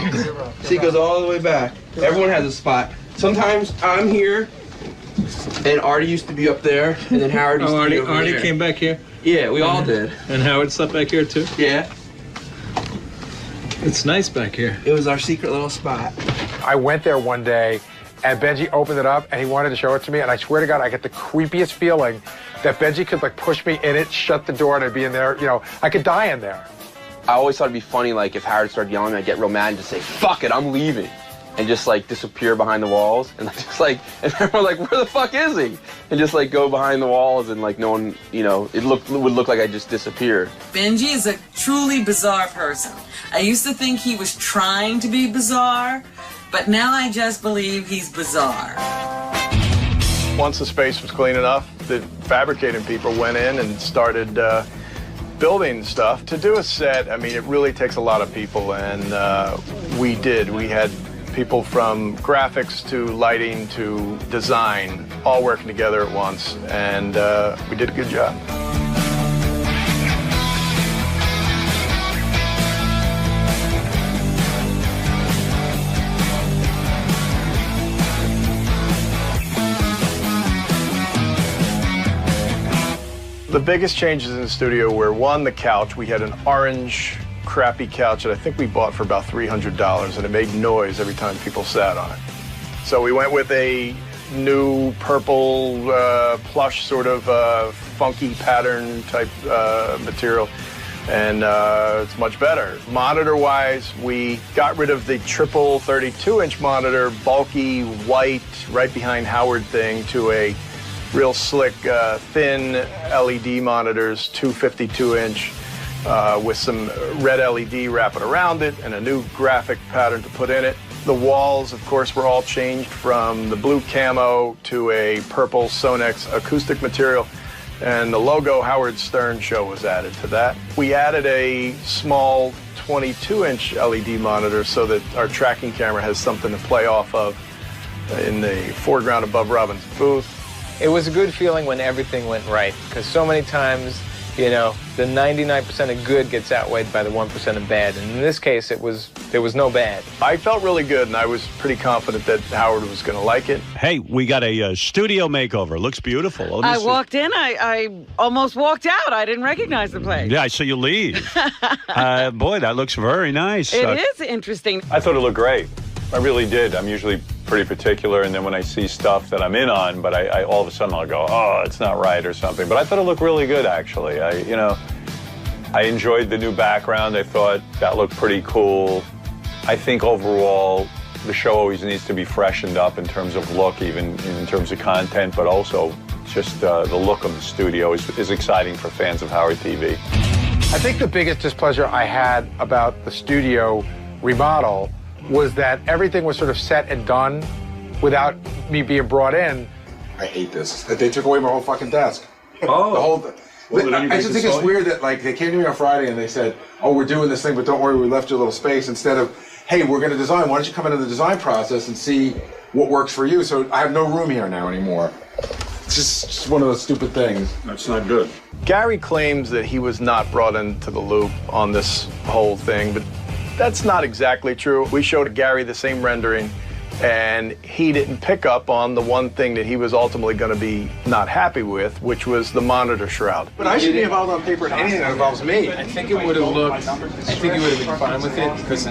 S26: See, it goes all the way back. Everyone has a spot. Sometimes I'm here, and Artie used to be up there, and then Howard used to be over
S15: Artie
S26: there.
S15: came back here?
S26: Yeah, we all did.
S15: And Howard slept back here too?
S26: Yeah.
S15: It's nice back here.
S26: It was our secret little spot.
S27: I went there one day, and Benji opened it up, and he wanted to show it to me, and I swear to God, I get the creepiest feeling that Benji could, like, push me in it, shut the door, and I'd be in there, you know, I could die in there.
S25: I always thought it'd be funny, like, if Howard started yelling, I'd get real mad and just say, fuck it, I'm leaving. And just, like, disappear behind the walls. And just, like, and everyone like, where the fuck is he? And just, like, go behind the walls and, like, no one, you know, it would look like I just disappeared.
S28: Benji is a truly bizarre person. I used to think he was trying to be bizarre, but now I just believe he's bizarre.
S24: Once the space was clean enough, the fabricating people went in and started building stuff. To do a set, I mean, it really takes a lot of people, and we did. We had people from graphics to lighting to design all working together at once, and we did a good job. The biggest changes in the studio were, one, the couch. We had an orange, crappy couch that I think we bought for about $300, and it made noise every time people sat on it. So we went with a new purple plush sort of funky pattern type material, and it's much better. Monitor-wise, we got rid of the triple 32-inch monitor, bulky, white, right behind Howard thing, to a real slick, thin LED monitors, 252-inch, with some red LED wrapping around it and a new graphic pattern to put in it. The walls, of course, were all changed from the blue camo to a purple Sonex acoustic material, and the logo Howard Stern Show was added to that. We added a small 22-inch LED monitor so that our tracking camera has something to play off of in the foreground above Robin's booth.
S23: It was a good feeling when everything went right, because so many times, you know, the 99% of good gets outweighed by the 1% of bad. And in this case, there was no bad.
S24: I felt really good, and I was pretty confident that Howard was going to like it.
S1: Hey, we got a studio makeover. Looks beautiful.
S4: I walked in. I almost walked out. I didn't recognize the place.
S1: Yeah, I saw you leave. Boy, that looks very nice.
S4: It is interesting.
S5: I thought it looked great. I really did. I'm usually pretty particular, and then when I see stuff that I'm in on, but I all of a sudden I'll go, oh, it's not right or something. But I thought it looked really good, actually. I enjoyed the new background. I thought that looked pretty cool. I think overall the show always needs to be freshened up in terms of look, even in terms of content, but also just the look of the studio is exciting for fans of Howard TV.
S27: I think the biggest displeasure I had about the studio remodel was that everything was sort of set and done without me being brought in.
S12: I hate this. They took away my whole fucking desk.
S5: Oh.
S12: The whole I just think it's weird that, like, they came to me on Friday and they said, oh, we're doing this thing, but don't worry, we left you a little space, instead of, hey, we're going to design. Why don't you come into the design process and see what works for you? So I have no room here now anymore. It's just one of those stupid things.
S5: That's not good.
S24: Gary claims that he was not brought into the loop on this whole thing, but that's not exactly true. We showed Gary the same rendering, and he didn't pick up on the one thing that he was ultimately going to be not happy with, which was the monitor shroud.
S27: But I should be involved on paper in anything that involves me.
S15: I think it would have looked, I think you would have been fine with it, because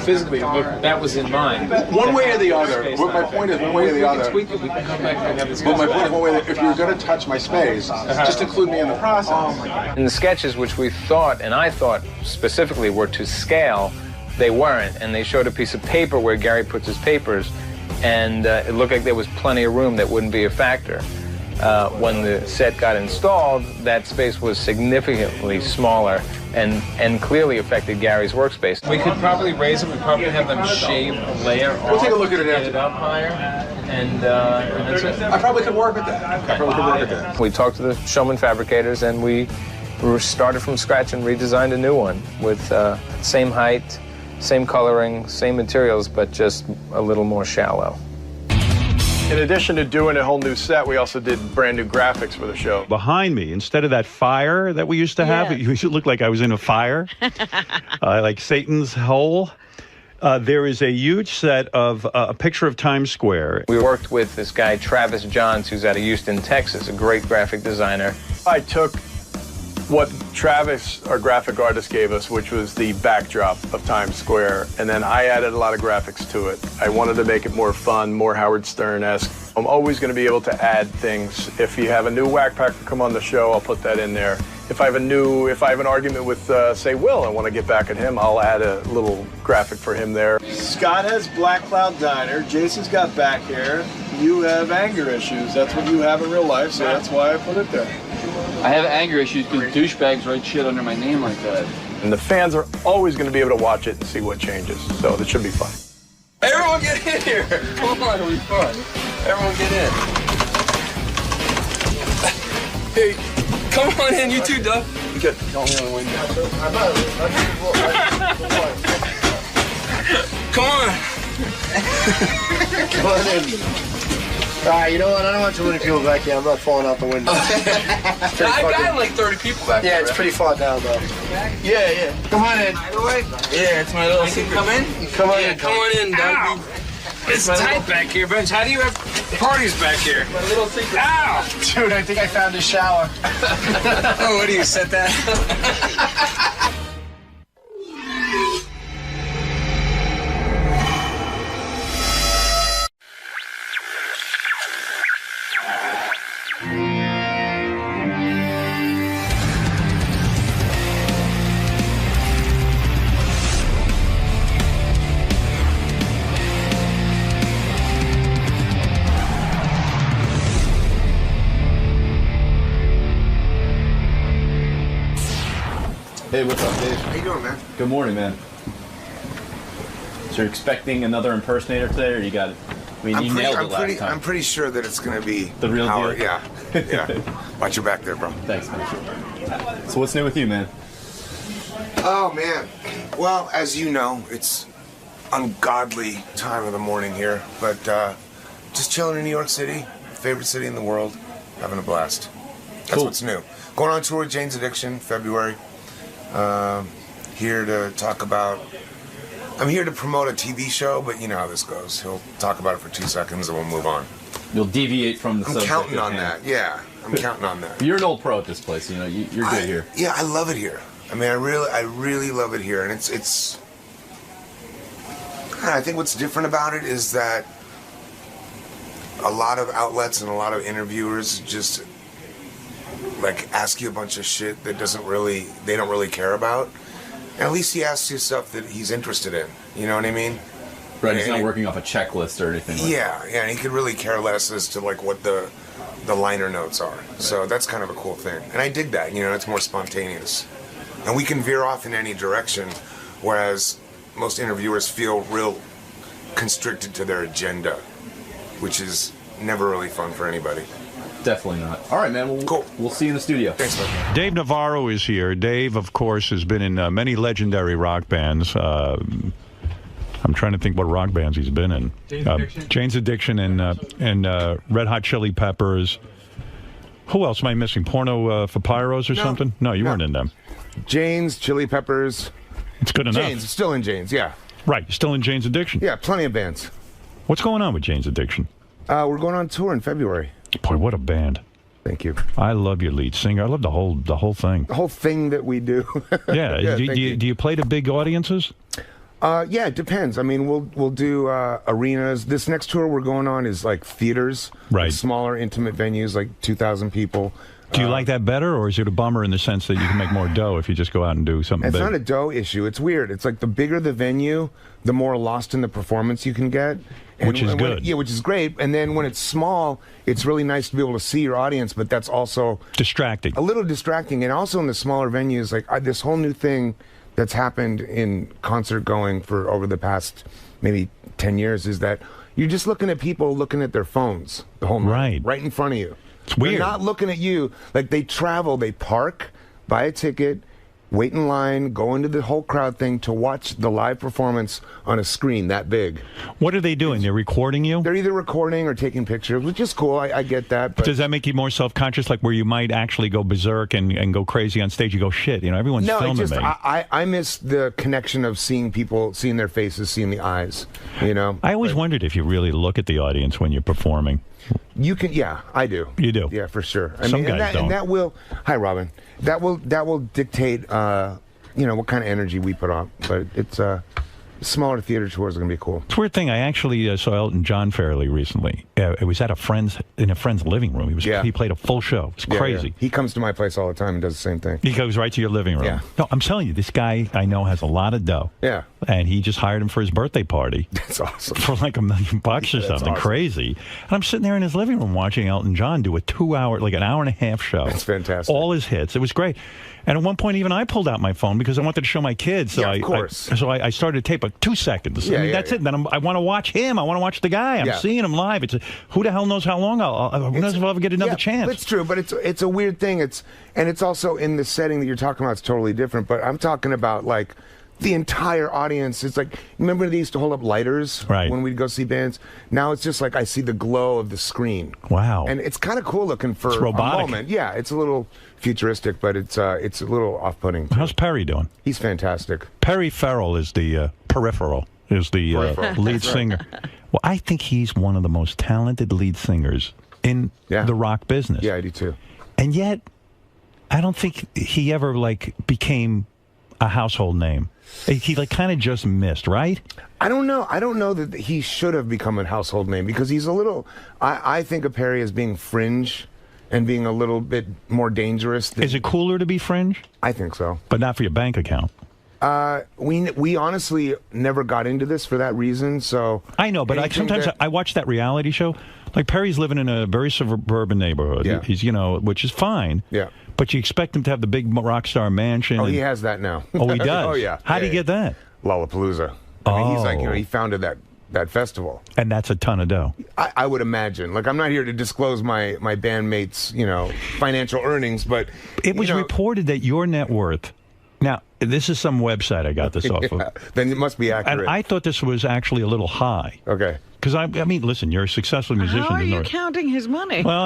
S15: physically, that was in mind.
S12: One way or the other. What my point is, one way or the other.
S15: We can tweak it, we can come back and have this.
S12: But my point is, one way that if you're going to touch my space, just include me in the process.
S23: In the sketches, which we thought, and I thought specifically, were to scale, they weren't, and they showed a piece of paper where Gary puts his papers, and it looked like there was plenty of room that wouldn't be a factor. When the set got installed, that space was significantly smaller and clearly affected Gary's workspace.
S15: We could probably raise it. We'd probably have them shave a layer off.
S27: We'll take a look at it after.
S15: Get it up higher, and that's it.
S27: I probably could work with that. I probably could work with that.
S23: We talked to the Showman fabricators, and we started from scratch and redesigned a new one with same height, same coloring, same materials, but just a little more shallow.
S24: In addition to doing a whole new set, we also did brand new graphics for the show.
S1: Behind me, instead of that fire that we used to have, it used to look like I was in a fire, like Satan's hole. There is a huge set of a picture of Times Square.
S23: We worked with this guy, Travis Johns, who's out of Houston, Texas, a great graphic designer.
S24: I took what Travis, our graphic artist, gave us, which was the backdrop of Times Square, and then I added a lot of graphics to it. I wanted to make it more fun, more Howard Stern-esque. I'm always going to be able to add things. If you have a new whack packer come on the show, I'll put that in there. If I have an argument with, say, Will, and want to get back at him, I'll add a little graphic for him there. Scott has Black Cloud Diner. Jason's got back hair. You have anger issues. That's what you have in real life, so that's why I put it there.
S6: I have anger issues because douchebags write shit under my name like that.
S24: And the fans are always going to be able to watch it and see what changes, so it should be fun.
S26: Everyone get in here. Come on, it'll be fun. Everyone get in. Hey, come on in, you too, Doug. Good. Don't be on the window. Come on.
S9: Come on in. All right, you know what? I don't want too many people back here. I'm not falling out the window.
S26: I got like 30 people back there.
S9: Yeah, it's pretty far down, though.
S26: Yeah.
S9: Come on in.
S26: By the way? Yeah, it's my little secret. Come in?
S9: Come on in.
S26: Yeah, come on in, Doug.
S14: It's tight back here, Bench. How do you have parties back here?
S26: My little secret.
S14: Ow!
S9: Dude, I think I found a shower.
S14: Oh, what do you set that?
S7: Hey, what's up, Dave?
S8: How you doing, man?
S7: Good morning, man. So you're expecting another impersonator today, or you got it? I mean, you nailed it last time.
S8: I'm pretty sure that it's going to be
S7: the real
S8: Howard.
S7: deal.
S8: Yeah. Watch your back there, bro.
S7: Thanks, man. So what's new with you, man?
S8: Oh, man. Well, as you know, it's ungodly time of the morning here, but just chilling in New York City, favorite city in the world, having a blast. That's what's new. Going on tour with Jane's Addiction, February. Here to talk about. I'm here to promote a TV show, but you know how this goes. He'll talk about it for 2 seconds and we'll move on.
S7: You'll deviate from the subject.
S8: I'm counting on that. Yeah, I'm counting on that.
S7: You're an old pro at this place. You know, you're good here.
S8: Yeah, I love it here. I mean, I really love it here, and it's. I think what's different about it is that a lot of outlets and a lot of interviewers just like ask you a bunch of shit that they don't really care about. And at least he asks you stuff that he's interested in. You know what I mean?
S7: Right. He's not working off a checklist or anything.
S8: Yeah, and he could really care less as to like what the liner notes are. Right. So that's kind of a cool thing, and I dig that. You know, it's more spontaneous, and we can veer off in any direction, whereas most interviewers feel real constricted to their agenda, which is never really fun for anybody.
S7: Definitely not. All right, man. Cool. We'll see you in the studio.
S8: Thanks, man.
S1: Dave Navarro is here. Dave, of course, has been in many legendary rock bands. I'm trying to think what rock bands he's been in. Jane's Addiction and Red Hot Chili Peppers. Who else am I missing? Porno for Pyros or something? No, you weren't in them.
S8: Jane's, Chili Peppers.
S1: It's good enough.
S8: Jane's, still in Jane's, yeah.
S1: Right, still in Jane's Addiction.
S8: Yeah, plenty of bands.
S1: What's going on with Jane's Addiction?
S8: We're going on tour in February.
S1: Boy, what a band.
S8: Thank you.
S1: I love your lead singer. I love the whole thing.
S8: The whole thing that we do.
S1: Yeah. Do you play to big audiences?
S8: Yeah, it depends. I mean, we'll do arenas. This next tour we're going on is like theaters.
S1: Right.
S8: Smaller, intimate venues, like 2,000 people.
S1: Do you like that better, or is it a bummer in the sense that you can make more dough if you just go out and do something big?
S8: It's not a dough issue. It's weird. It's like the bigger the venue, the more lost in the performance you can get.
S1: Which is good.
S8: Yeah, which is great. And then when it's small, it's really nice to be able to see your audience, but that's also
S1: distracting.
S8: A little distracting. And also in the smaller venues, like this whole new thing that's happened in concert going for over the past maybe 10 years is that you're just looking at people looking at their phones the whole night, right in front of you.
S1: It's weird.
S8: They're not looking at you. Like they travel, they park, buy a ticket, wait in line, go into the whole crowd thing to watch the live performance on a screen that big.
S1: What are they doing? They're recording you?
S8: They're either recording or taking pictures, which is cool. I get that. But
S1: does that make you more self-conscious, like where you might actually go berserk and go crazy on stage? You go, shit, everyone's filming me.
S8: I miss the connection of seeing people, seeing their faces, seeing the eyes,
S1: I always wondered if you really look at the audience when you're performing.
S8: You can, yeah, I do.
S1: You do?
S8: Yeah, for sure.
S1: Some guys don't.
S8: And that will, hi, Robin. That will dictate, what kind of energy we put on. But it's smaller theater tours are going to be cool.
S1: It's a weird thing. I actually saw Elton John fairly recently. It was at a friend's living room. He played a full show. It's crazy.
S8: Yeah. He comes to my place all the time and does the same thing.
S1: He goes right to your living room.
S8: Yeah.
S1: No, I'm telling you, this guy I know has a lot of dough.
S8: Yeah.
S1: and he just hired him for his birthday party.
S8: That's awesome.
S1: For like $1 million or
S8: That's
S1: something
S8: awesome.
S1: crazy. And I'm sitting there in his living room watching Elton John do a 2-hour, like an hour and a half show.
S8: That's fantastic.
S1: All his hits. It was great. And at one point, even I pulled out my phone because I wanted to show my kids. So
S8: Yeah, of course.
S1: So I started to tape 2 seconds.
S8: Yeah,
S1: I mean,
S8: yeah,
S1: that's
S8: yeah.
S1: it. Then I want to watch him. I want to watch the guy. I'm
S8: Yeah.
S1: seeing him live. Who the hell knows how long who knows if I'll ever get another chance.
S8: It's true, but it's a weird thing. It's also in the setting that you're talking about. It's totally different. But I'm talking about like the entire audience. It's like, remember they used to hold up lighters when we'd go see bands? Now it's just like I see the glow of the screen.
S1: Wow.
S8: And it's kind of cool looking for
S1: It's robotic.
S8: a moment. Yeah, it's a little futuristic, but it's a little off-putting.
S1: How's Perry doing?
S8: He's fantastic.
S1: Perry Farrell is the Peripheral, is the lead singer. Well, I think he's one of the most talented lead singers in the rock business.
S8: Yeah, I do too.
S1: And yet, I don't think he ever like became a household name. He like kind of just missed, right?
S8: I don't know. I don't know that he should have become a household name because he's a little. I think of Perry as being fringe and being a little bit more dangerous.
S1: Is it cooler to be fringe?
S8: I think so.
S1: But not for your bank account.
S8: We honestly never got into this for that reason. So
S1: I know, but sometimes I watch that reality show. Like Perry's living in a very suburban neighborhood.
S8: Yeah.
S1: He's which is fine.
S8: Yeah.
S1: But you expect him to have the big rock star mansion.
S8: Oh, he has that now.
S1: Oh, he does.
S8: Oh, yeah.
S1: How do you get that?
S8: Lollapalooza. I mean, he's like, he founded that festival.
S1: And that's a ton of dough.
S8: I would imagine. Like, I'm not here to disclose my bandmates, financial earnings, but
S1: it was reported that your net worth. Now, this is some website I got this off of.
S8: Then it must be accurate.
S1: And I thought this was actually a little high.
S8: Okay.
S1: Because, I mean, listen, you're a successful musician.
S4: How are you counting his money?
S1: Well,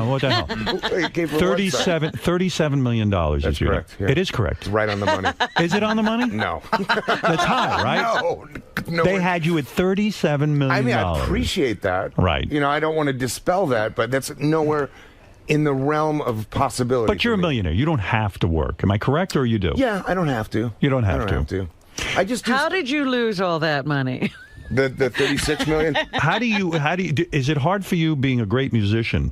S1: what the hell? $37 million is your
S8: correct. Yeah.
S1: It is correct.
S8: It's right on the money.
S1: Is it on the money?
S8: No.
S1: That's high, right?
S8: No.
S1: They had you at $37 million.
S8: I mean, I appreciate that.
S1: Right.
S8: I don't want to dispel that, but that's nowhere in the realm of possibility.
S1: But you're a millionaire. You don't have to work. Am I correct, or you do?
S8: Yeah, I don't have to.
S1: You don't have
S8: I don't have to. I just
S4: How did you lose all that money?
S8: The 36 million.
S1: How do you is it hard for you being a great musician,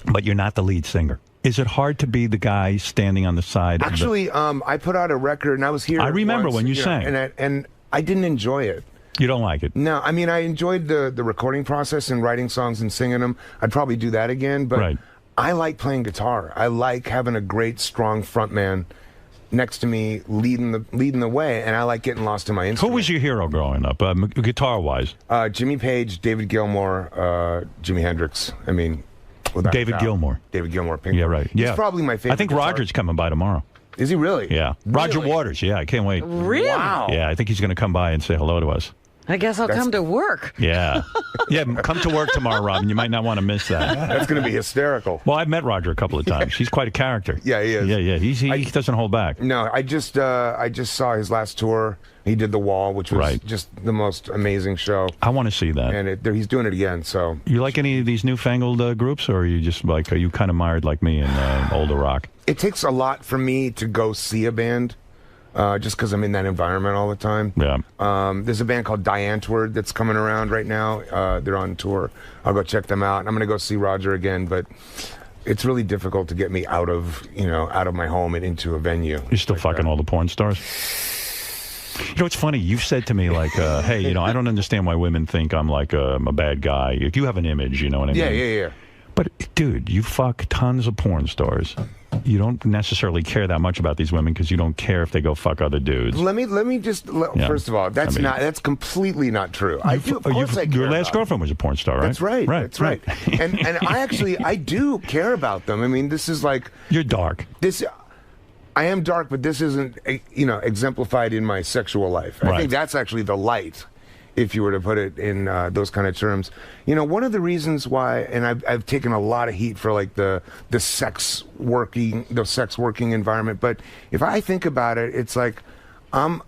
S1: but you're not the lead singer? Is it hard to be the guy standing on the side?
S8: Actually, I put out a record, and I was here.
S1: I remember
S8: once,
S1: when you sang,
S8: and I didn't enjoy it.
S1: You don't like it?
S8: No, I mean, I enjoyed the recording process and writing songs and singing them. I'd probably do that again, but I like playing guitar. I like having a great, strong frontman next to me leading the way, and I like getting lost in my instrument.
S1: Who was your hero growing up, guitar-wise?
S8: Jimmy Page, David Gilmour, Jimi Hendrix. I mean,
S1: David Gilmour.
S8: David Gilmour. Pink
S1: Yeah, right.
S8: He's
S1: Yeah,
S8: probably my favorite.
S1: I think
S8: guitar.
S1: Roger's coming by tomorrow.
S8: Is he really?
S1: Yeah. Roger Waters. Yeah, I can't wait.
S4: Really?
S8: Wow.
S1: Yeah, I think he's going to come by and say hello to us.
S4: I guess I'll come to work.
S1: Yeah. Yeah, come to work tomorrow, Robin. You might not want to miss that.
S8: That's going to be hysterical.
S1: Well, I've met Roger a couple of times. He's quite a character.
S8: Yeah, he is.
S1: Yeah. He doesn't hold back.
S8: No, I just saw his last tour. He did The Wall, which was just the most amazing show.
S1: I want to see that.
S8: And he's doing it again, so.
S1: You like any of these newfangled groups, or are you just like, are you kind of mired like me in older rock?
S8: It takes a lot for me to go see a band. Just because I'm in that environment all the time.
S1: Yeah.
S8: There's a band called Diantword that's coming around right now. They're on tour. I'll go check them out. I'm going to go see Roger again, but it's really difficult to get me out of my home and into a venue.
S1: You're still fucking all the porn stars? You know, it's funny. You've said to me, like, hey, I don't understand why women think I'm like I'm a bad guy. If you have an image, you know what I mean?
S8: Yeah.
S1: But, dude, you fuck tons of porn stars. You don't necessarily care that much about these women because you don't care if they go fuck other dudes.
S8: Let me just first of all, that's completely not true. I do. Of course, I care
S1: your last girlfriend was a porn star, right?
S8: That's right. That's right. And I do care about them. I mean, this is like
S1: you're dark.
S8: I am dark, but this isn't exemplified in my sexual life. I think that's actually the light. If you were to put it in those kind of terms, one of the reasons why, and I've taken a lot of heat for like the sex working environment, but if I think about it, it's like I'm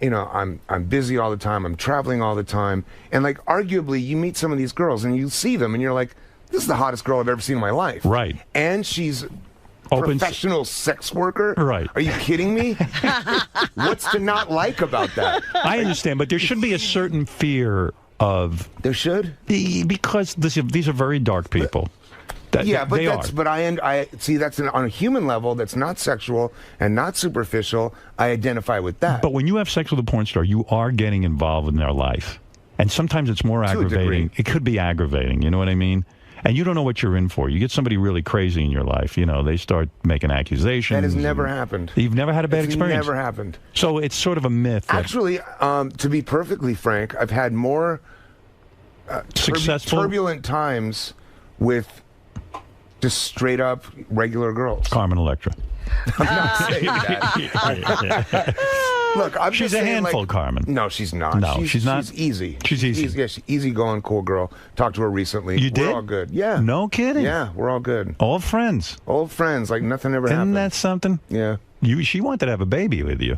S8: busy all the time, I'm traveling all the time, and like arguably you meet some of these girls and you see them and you're like, this is the hottest girl I've ever seen in my life,
S1: right?
S8: And she's professional sex worker?
S1: Right.
S8: Are you kidding me? What's to not like about that?
S1: I understand, but there should be a certain fear of...
S8: There should?
S1: Because these are very dark people.
S8: Yeah, but
S1: they
S8: that's
S1: are.
S8: but I see that's on a human level that's not sexual and not superficial. I identify with that.
S1: But when you have sex with a porn star, you are getting involved in their life. And sometimes it's more aggravating. It could be aggravating, you know what I mean? And you don't know what you're in for. You get somebody really crazy in your life, you know, they start making accusations.
S8: That has never happened.
S1: You've never had a bad experience?
S8: Never happened.
S1: So it's sort of a myth.
S8: Actually, to be perfectly frank, I've had more
S1: successful
S8: turbulent times with just straight up regular girls.
S1: Carmen Electra.
S8: I'm not saying that. Look, I'm
S1: she's
S8: just
S1: a
S8: saying,
S1: handful,
S8: like,
S1: Carmen.
S8: No, she's not.
S1: No, she's not.
S8: She's easy.
S1: She's easy.
S8: Yeah, she's easygoing, cool girl. Talked to her recently.
S1: You did?
S8: We're all good. Yeah.
S1: No kidding?
S8: Yeah, we're all good.
S1: Old friends.
S8: Old friends, like nothing ever happened.
S1: Isn't that something?
S8: Yeah.
S1: She wanted to have a baby with you.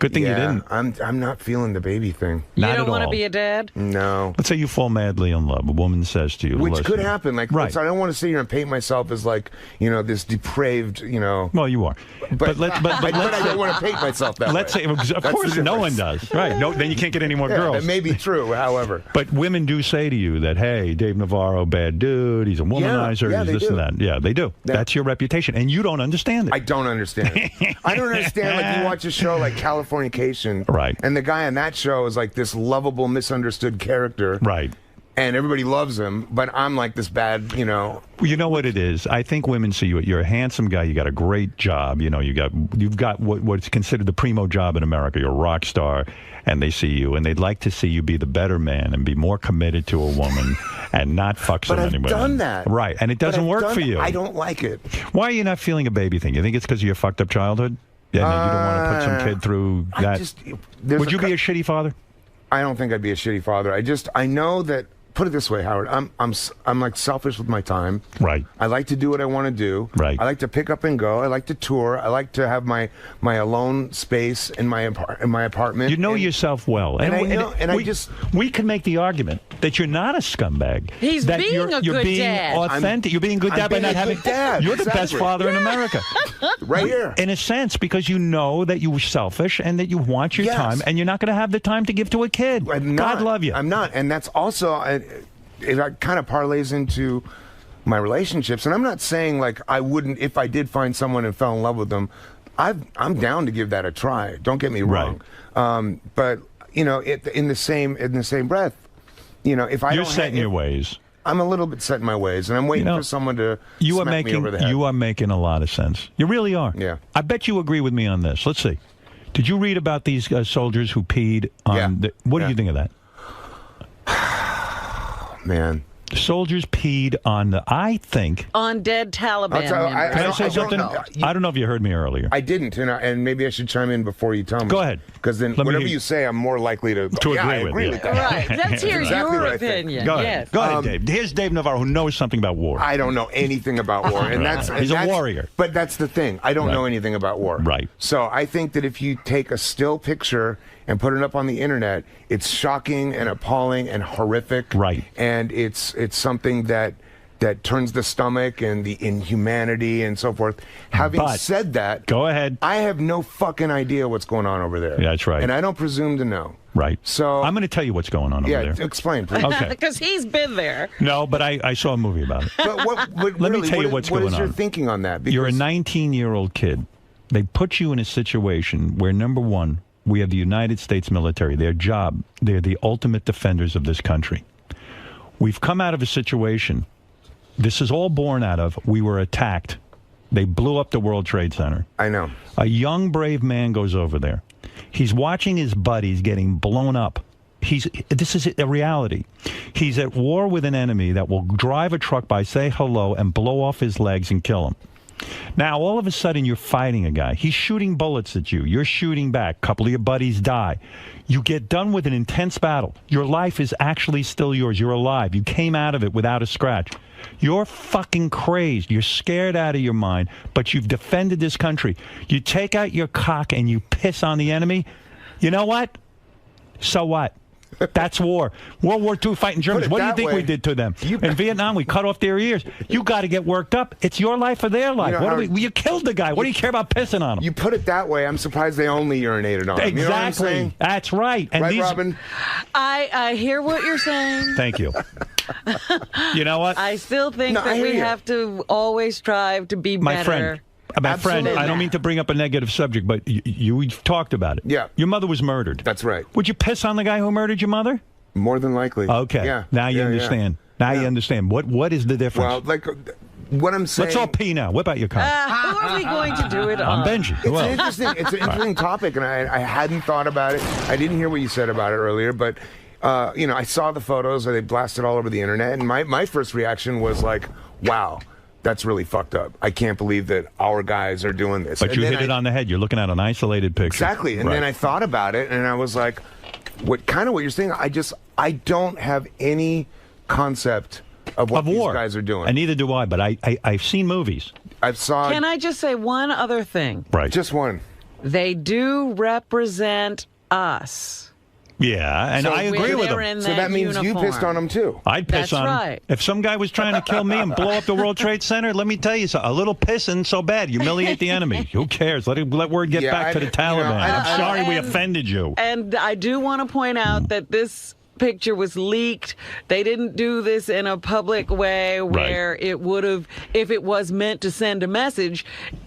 S1: Good thing you didn't.
S8: I'm not feeling the baby thing.
S1: Not
S4: you don't
S1: at
S4: want to
S1: all.
S4: be a dad?
S8: No.
S1: Let's say you fall madly in love. A woman says to you,
S8: Which
S1: listen,
S8: could happen. Like,
S1: right.
S8: so I don't want to sit here and paint myself as like, you know, this depraved, you know.
S1: Well, you are. But
S8: I don't want to paint myself that
S1: let's
S8: way.
S1: say, of
S8: That's
S1: course,
S8: the
S1: no one
S8: difference.
S1: does. Right. No, then you can't get any more girls.
S8: That may be true, however.
S1: But women do say to you that, hey, Dave Navarro, bad dude, he's a womanizer,
S8: yeah,
S1: he's
S8: they
S1: this
S8: do.
S1: and that. Yeah, they do.
S8: Yeah.
S1: That's your reputation. And you don't understand it.
S8: I don't understand it. I don't understand, like, you watch a show like Californication.
S1: Right.
S8: And the guy on that show is like this lovable, misunderstood character.
S1: Right.
S8: And everybody loves him, but I'm like this bad, you know.
S1: Well, you know what it is? I think women see you. You're a handsome guy. You got a great job. You know, you've got what's considered the primo job in America. You're a rock star, and they see you, and they'd like to see you be the better man and be more committed to a woman and not fuck some
S8: But I've
S1: anybody.
S8: done that.
S1: Right, and it doesn't work for you.
S8: I don't like it.
S1: Why are you not feeling a baby thing? You think it's because of your fucked up childhood? Yeah, you don't want to put some kid through that. Would you be a shitty father?
S8: I don't think I'd be a shitty father. I know that. Put it this way, Howard. I'm like selfish with my time.
S1: Right.
S8: I like to do what I want to do.
S1: Right.
S8: I like to pick up and go. I like to tour. I like to have my alone space in my apartment.
S1: You know yourself well, we can make the argument that you're not a scumbag.
S4: He's
S1: that
S4: being
S1: you're
S4: a good
S1: being
S4: dad.
S1: authentic. You're being a good dad by not having. You're the best father in America,
S8: right here.
S1: In a sense, because you know that you were selfish and that you want your time, and you're not going to have the time to give to a kid. God love you.
S8: I'm not, and that's also it kind of parlays into my relationships. And I'm not saying like I wouldn't if I did find someone and fell in love with them. I'm down to give that a try. Don't get me wrong. But you know, in the same breath, you know, if I
S1: you're
S8: don't
S1: set in your ways.
S8: I'm a little bit set in my ways, and I'm waiting for someone to smack me over the head.
S1: You are making a lot of sense. You really are.
S8: Yeah.
S1: I bet you agree with me on this. Let's see. Did you read about these soldiers who peed on? What do you think of that?
S8: Man.
S1: Soldiers peed on I think.
S4: On dead Taliban members.
S1: Can I say something? I don't know if you heard me earlier.
S8: I didn't, and maybe I should chime in before you tell me.
S1: Go ahead.
S8: Because then whatever you say, I'm more likely to
S1: agree with
S8: that.
S4: Right. Let's hear
S8: exactly
S4: your
S8: what I think.
S4: opinion.
S1: Go
S4: yes.
S1: ahead. Go ahead, Dave. Here's Dave Navarro, who knows something about war.
S8: I don't know anything about war, and
S1: He's a warrior.
S8: But that's the thing. I don't know anything about war.
S1: Right.
S8: So I think that if you take a still picture and put it up on the internet, it's shocking and appalling and horrific.
S1: Right.
S8: And it's something that turns the stomach and the inhumanity and so forth. Having said that,
S1: go ahead.
S8: I have no fucking idea what's going on over there.
S1: Yeah, that's right.
S8: And I don't presume to know.
S1: Right.
S8: So
S1: I'm going to tell you what's going on over there.
S8: Yeah, explain, please.
S1: Okay.
S4: Because he's been there.
S1: No, but I saw a movie about it.
S8: But
S1: Let me tell you what's going on.
S8: What is your thinking on that?
S1: You're a 19-year-old kid. They put you in a situation where, number one, we have the United States military. Their job, they're the ultimate defenders of this country. We've come out of a situation. This is all born out of, we were attacked. They blew up the World Trade Center.
S8: I know.
S1: A young, brave man goes over there. He's watching his buddies getting blown up. This is a reality. He's at war with an enemy that will drive a truck by, say hello, and blow off his legs and kill him. Now, all of a sudden, you're fighting a guy. He's shooting bullets at you. You're shooting back. A couple of your buddies die. You get done with an intense battle. Your life is actually still yours. You're alive. You came out of it without a scratch. You're fucking crazed. You're scared out of your mind, but you've defended this country. You take out your cock and you piss on the enemy. You know what? So what? That's war. World War II fighting Germans. What do you think we did to them? In Vietnam, we cut off their ears. You got to get worked up. It's your life or their life. You killed the guy. What do you care about pissing on him?
S8: You put it that way. I'm surprised they only urinated on him.
S1: Exactly.
S8: You know what I'm saying?
S1: That's right. And
S8: right, Robin?
S4: I hear what you're saying.
S1: Thank you. You know what?
S4: I still think that we have to always strive to be
S1: My
S4: better.
S1: friend, I don't mean to bring up a negative subject, but we've talked about it.
S8: Yeah.
S1: Your mother was murdered.
S8: That's right.
S1: Would you piss on the guy who murdered your mother?
S8: More than likely.
S1: Okay.
S8: Yeah.
S1: Now you
S8: Yeah,
S1: understand.
S8: yeah.
S1: Now you understand. What is the difference?
S8: Well, like, what I'm saying...
S1: Let's all pee now. Whip out your cock.
S4: Who are we going to do it on?
S1: I'm Benji. Who else?
S8: It's an interesting topic, and I hadn't thought about it. I didn't hear what you said about it earlier, but... I saw the photos, they blasted all over the internet, and my first reaction was like, wow, that's really fucked up. I can't believe that our guys are doing this.
S1: But
S8: and
S1: you hit it on the head. You're looking at an isolated picture.
S8: Exactly. And then I thought about it, and I was like, what you're saying, I don't have any concept of what these guys are doing.
S1: And neither do I, but I've seen movies.
S4: Can I just say one other thing?
S1: Right.
S8: Just one.
S4: They do represent us.
S1: Yeah, and
S4: So
S1: I agree with him.
S8: So that means you pissed on him too.
S1: I'd piss on him. If some guy was trying to kill me and blow up the World Trade Center, let me tell you something. A little pissing so bad. Humiliate the enemy. Who cares? Let word get back to the Taliban. I'm sorry we offended you.
S4: And I do want to point out that this picture was leaked. They didn't do this in a public way where it would have, if it was meant to send a message,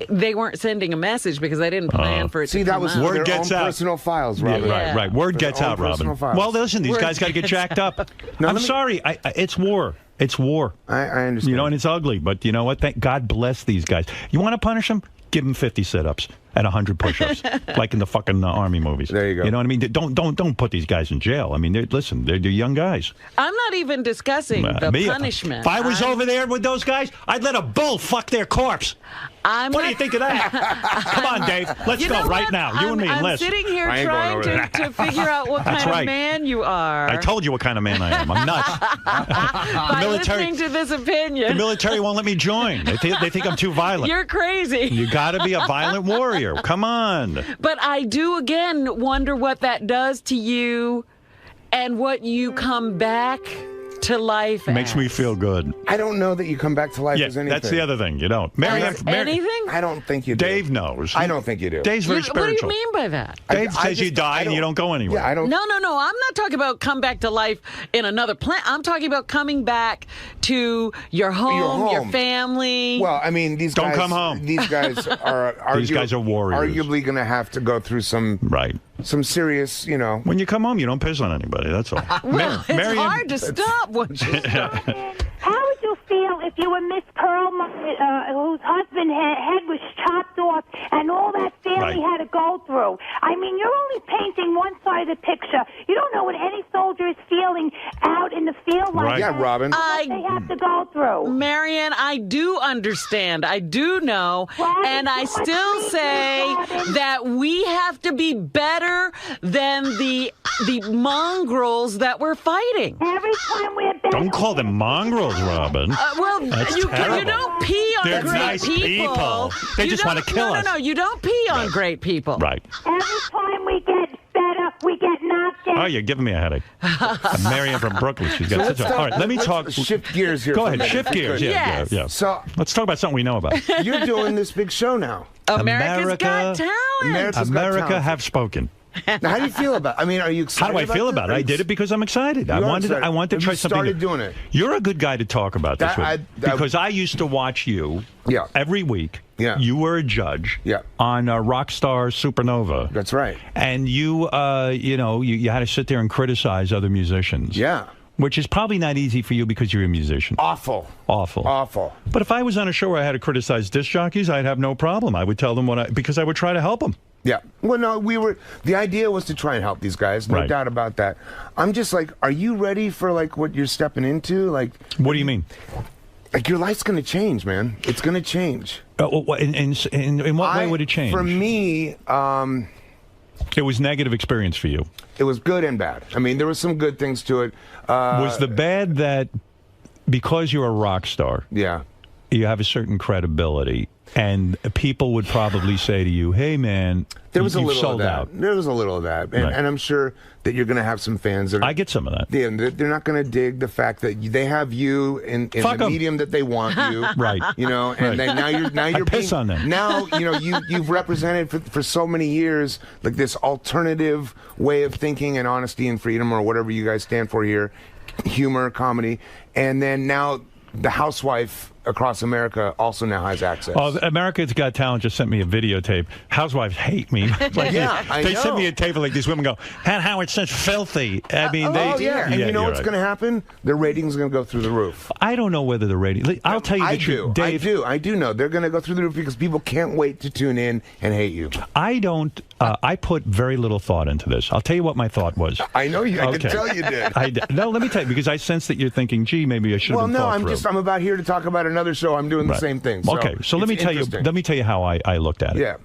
S4: they weren't sending a message because they didn't plan for it to come
S8: that was
S4: out.
S1: Word gets out.
S8: Personal files, Robin.
S1: Yeah, right. Word gets out, Robin. Well, listen, these guys got to get jacked up. I'm sorry. It's war. It's war.
S8: I understand.
S1: You know, and it's ugly, but you know what? Thank God bless these guys. You want to punish them? Give them 50 sit-ups and 100 push-ups, like in the fucking army movies.
S8: There you go.
S1: You know what I mean? Don't put these guys in jail. I mean, they're young guys.
S4: I'm not even discussing the punishment.
S1: If I was over there with those guys, I'd let a bull fuck their corpse. What do you think of that? Come on, Dave. Let's go right now. You and me and Liz.
S4: I'm sitting here trying to figure out what kind of man you are.
S1: I told you what kind of man I am. I'm nuts.
S4: By listening to this opinion.
S1: The military won't let me join. They think I'm too violent.
S4: You're crazy.
S1: You got to be a violent warrior. Come on.
S4: But I do, again, wonder what that does to you and what you come back to life
S1: Makes me feel good.
S8: I don't know that you come back to life as anything.
S1: That's the other thing. You don't.
S4: Anything?
S8: I don't think you do.
S1: Dave knows.
S8: I don't think you do.
S1: Dave's very spiritual.
S4: What do you mean by that?
S1: Dave says you die and you don't go anywhere.
S8: Yeah, I don't.
S4: No. I'm not talking about come back to life in another planet. I'm talking about coming back to your home, your family.
S8: Well, I mean, these guys...
S1: Don't come home.
S8: These guys are...
S1: These guys are warriors.
S8: Arguably going to have to go through some... Some serious,
S1: When you come home, you don't piss on anybody. That's all.
S4: Well, it's hard to stop once you stop.
S2: How would you feel if you were Miss Perlman, whose husband's head was chopped off, and all that family had to go through? I mean, you're only painting one side of the picture. You don't know what any soldier is feeling out in the field like
S8: Yeah,
S2: that.
S8: Robin.
S2: What they have to go through.
S4: Marion, I do understand. I do know. And I still say that we have to be better than the mongrels that we're fighting.
S2: Every time we're better.
S1: Don't call them mongrels, Robin. That's
S4: you
S1: terrible.
S4: don't pee on
S1: They're
S4: great
S1: nice people. They
S4: You
S1: just want to
S4: don't-
S1: kill us.
S4: No, you don't pee on great people.
S1: Right.
S2: Every time we get better, we get knocked down.
S1: Oh, you're giving me a headache. Marion from Brooklyn. She's got such a... All right, let me talk...
S8: Shift gears here.
S1: Go
S8: for a
S1: ahead,
S8: minute,
S1: shift
S8: if you
S1: gears.
S8: could.
S1: Yeah.
S8: So
S1: let's talk about something we know about.
S8: You're doing this big show now.
S4: America's Got Talent.
S1: America have spoken.
S8: Now, how do you feel about it? I mean, are you excited?
S1: How do I feel about it? I did it because I'm excited. I wanted to try something.
S8: Started doing it.
S1: You're a good guy to talk about this with, because I used to watch you every week.
S8: Yeah.
S1: You were a judge on Rockstar Supernova.
S8: That's right.
S1: And you had to sit there and criticize other musicians.
S8: Yeah.
S1: Which is probably not easy for you because you're a musician.
S8: Awful.
S1: But if I was on a show where I had to criticize disc jockeys, I'd have no problem. I would tell them because I would try to help them.
S8: Yeah. Well, no, the idea was to try and help these guys. No doubt about that. I'm just like, are you ready for like what you're stepping into? Like,
S1: what do you mean?
S8: Like your life's going to change, man. It's going to change.
S1: In what way would it change?
S8: For me,
S1: it was negative experience for you.
S8: It was good and bad. I mean, there were some good things to it.
S1: Was the bad that because you're a rock star, you have a certain credibility, and people would probably say to you, "Hey, man,
S8: there was a
S1: you've
S8: little
S1: sold
S8: of that.
S1: out."
S8: There was a little of that, and I'm sure that you're going to have some fans. That
S1: I get some of that.
S8: They're not going to dig the fact that they have you in the medium that they want you,
S1: right?
S8: You know, and then now you're
S1: piss on them.
S8: Now you've represented for so many years like this alternative way of thinking and honesty and freedom or whatever you guys stand for here. humor, comedy, and then now the housewife across America also now has access.
S1: Oh, America's Got Talent just sent me a videotape. Housewives hate me. Like,
S8: yeah,
S1: they sent me a tape of like these women go, "And Howard says filthy." I mean,
S8: and you know what's going to happen? The ratings are going to go through the roof.
S1: I don't know whether the rating. I'll tell you the truth, Dave.
S8: I do know they're going to go through the roof because people can't wait to tune in and hate you.
S1: I don't. I put very little thought into this. I'll tell you what my thought was.
S8: I know you. I can tell you did.
S1: No, let me tell you, because I sense that you're thinking, "Gee, maybe I should have been thought through."
S8: I'm about here to talk about another show. I'm doing the same thing. So
S1: okay, so let me tell you. Let me tell you how I looked at it.
S8: Yeah,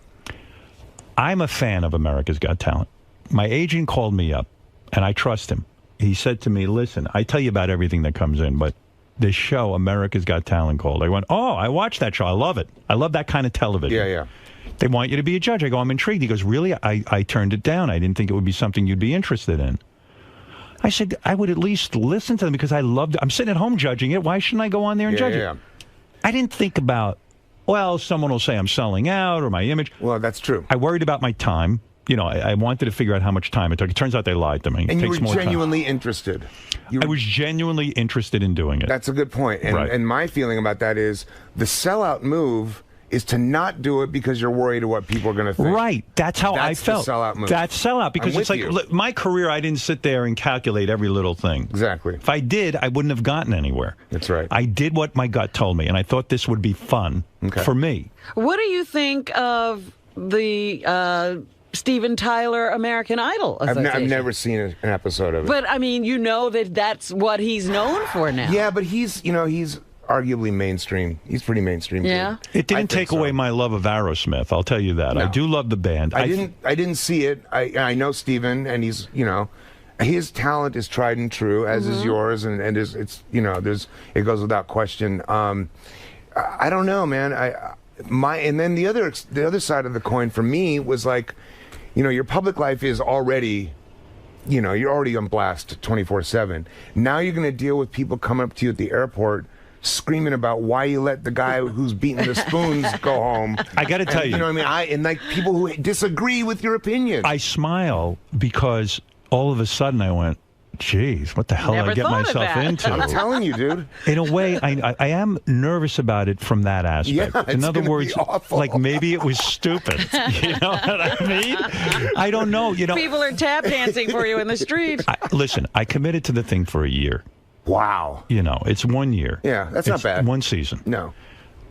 S1: I'm a fan of America's Got Talent. My agent called me up, and I trust him. He said to me, "Listen, I tell you about everything that comes in, but this show, America's Got Talent, called." I went, "Oh, I watched that show. I love it. I love that kind of television."
S8: Yeah.
S1: They want you to be a judge. I go, "I'm intrigued." He goes, "Really?" I turned it down. I didn't think it would be something you'd be interested in. I said, I would at least listen to them because I loved it. I'm sitting at home judging it. Why shouldn't I go on there and judge it? I didn't think about, well, someone will say I'm selling out or my image.
S8: Well, that's true.
S1: I worried about my time. You know, I wanted to figure out how much time it took. It turns out they lied to me.
S8: And
S1: it
S8: you
S1: takes
S8: were
S1: more
S8: genuinely
S1: time.
S8: interested.
S1: I was genuinely interested in doing it.
S8: That's a good point. And my feeling about that is the sellout move is to not do it because you're worried of what people are going to think.
S1: Right. That's how I felt.
S8: That's the sellout move.
S1: That's sellout. Because it's like, look, my career, I didn't sit there and calculate every little thing.
S8: Exactly.
S1: If I did, I wouldn't have gotten anywhere.
S8: That's right.
S1: I did what my gut told me, and I thought this would be fun for me.
S4: What do you think of the Steven Tyler American Idol Association?
S8: I've never seen an episode of it.
S4: But, I mean, you know that's what he's known for now.
S8: Yeah, but he's arguably mainstream. He's pretty mainstream.
S4: Yeah.
S1: It didn't take away my love of Aerosmith. I'll tell you that.
S8: No.
S1: I do love the band.
S8: I didn't see it. I know Steven, and he's, his talent is tried and true, as is yours, and it's it goes without question. I don't know, man. And then the other side of the coin for me was like, your public life is already, you're already on blast 24/7. Now you're going to deal with people coming up to you at the airport screaming about why you let the guy who's beating the spoons go home.
S1: I got to tell you.
S8: You know what I mean? And like people who disagree with your opinion.
S1: I smile because all of a sudden I went, geez, what the hell did I get myself into?
S8: I'm telling you, dude.
S1: In a way, I am nervous about it from that aspect.
S8: Yeah,
S1: in other words, like maybe it was stupid. You know what I mean? I don't know.
S4: People are tap dancing for you in the street.
S1: Listen, I committed to the thing for a year.
S8: Wow.
S1: It's 1 year.
S8: Yeah, that's not bad.
S1: One season.
S8: No.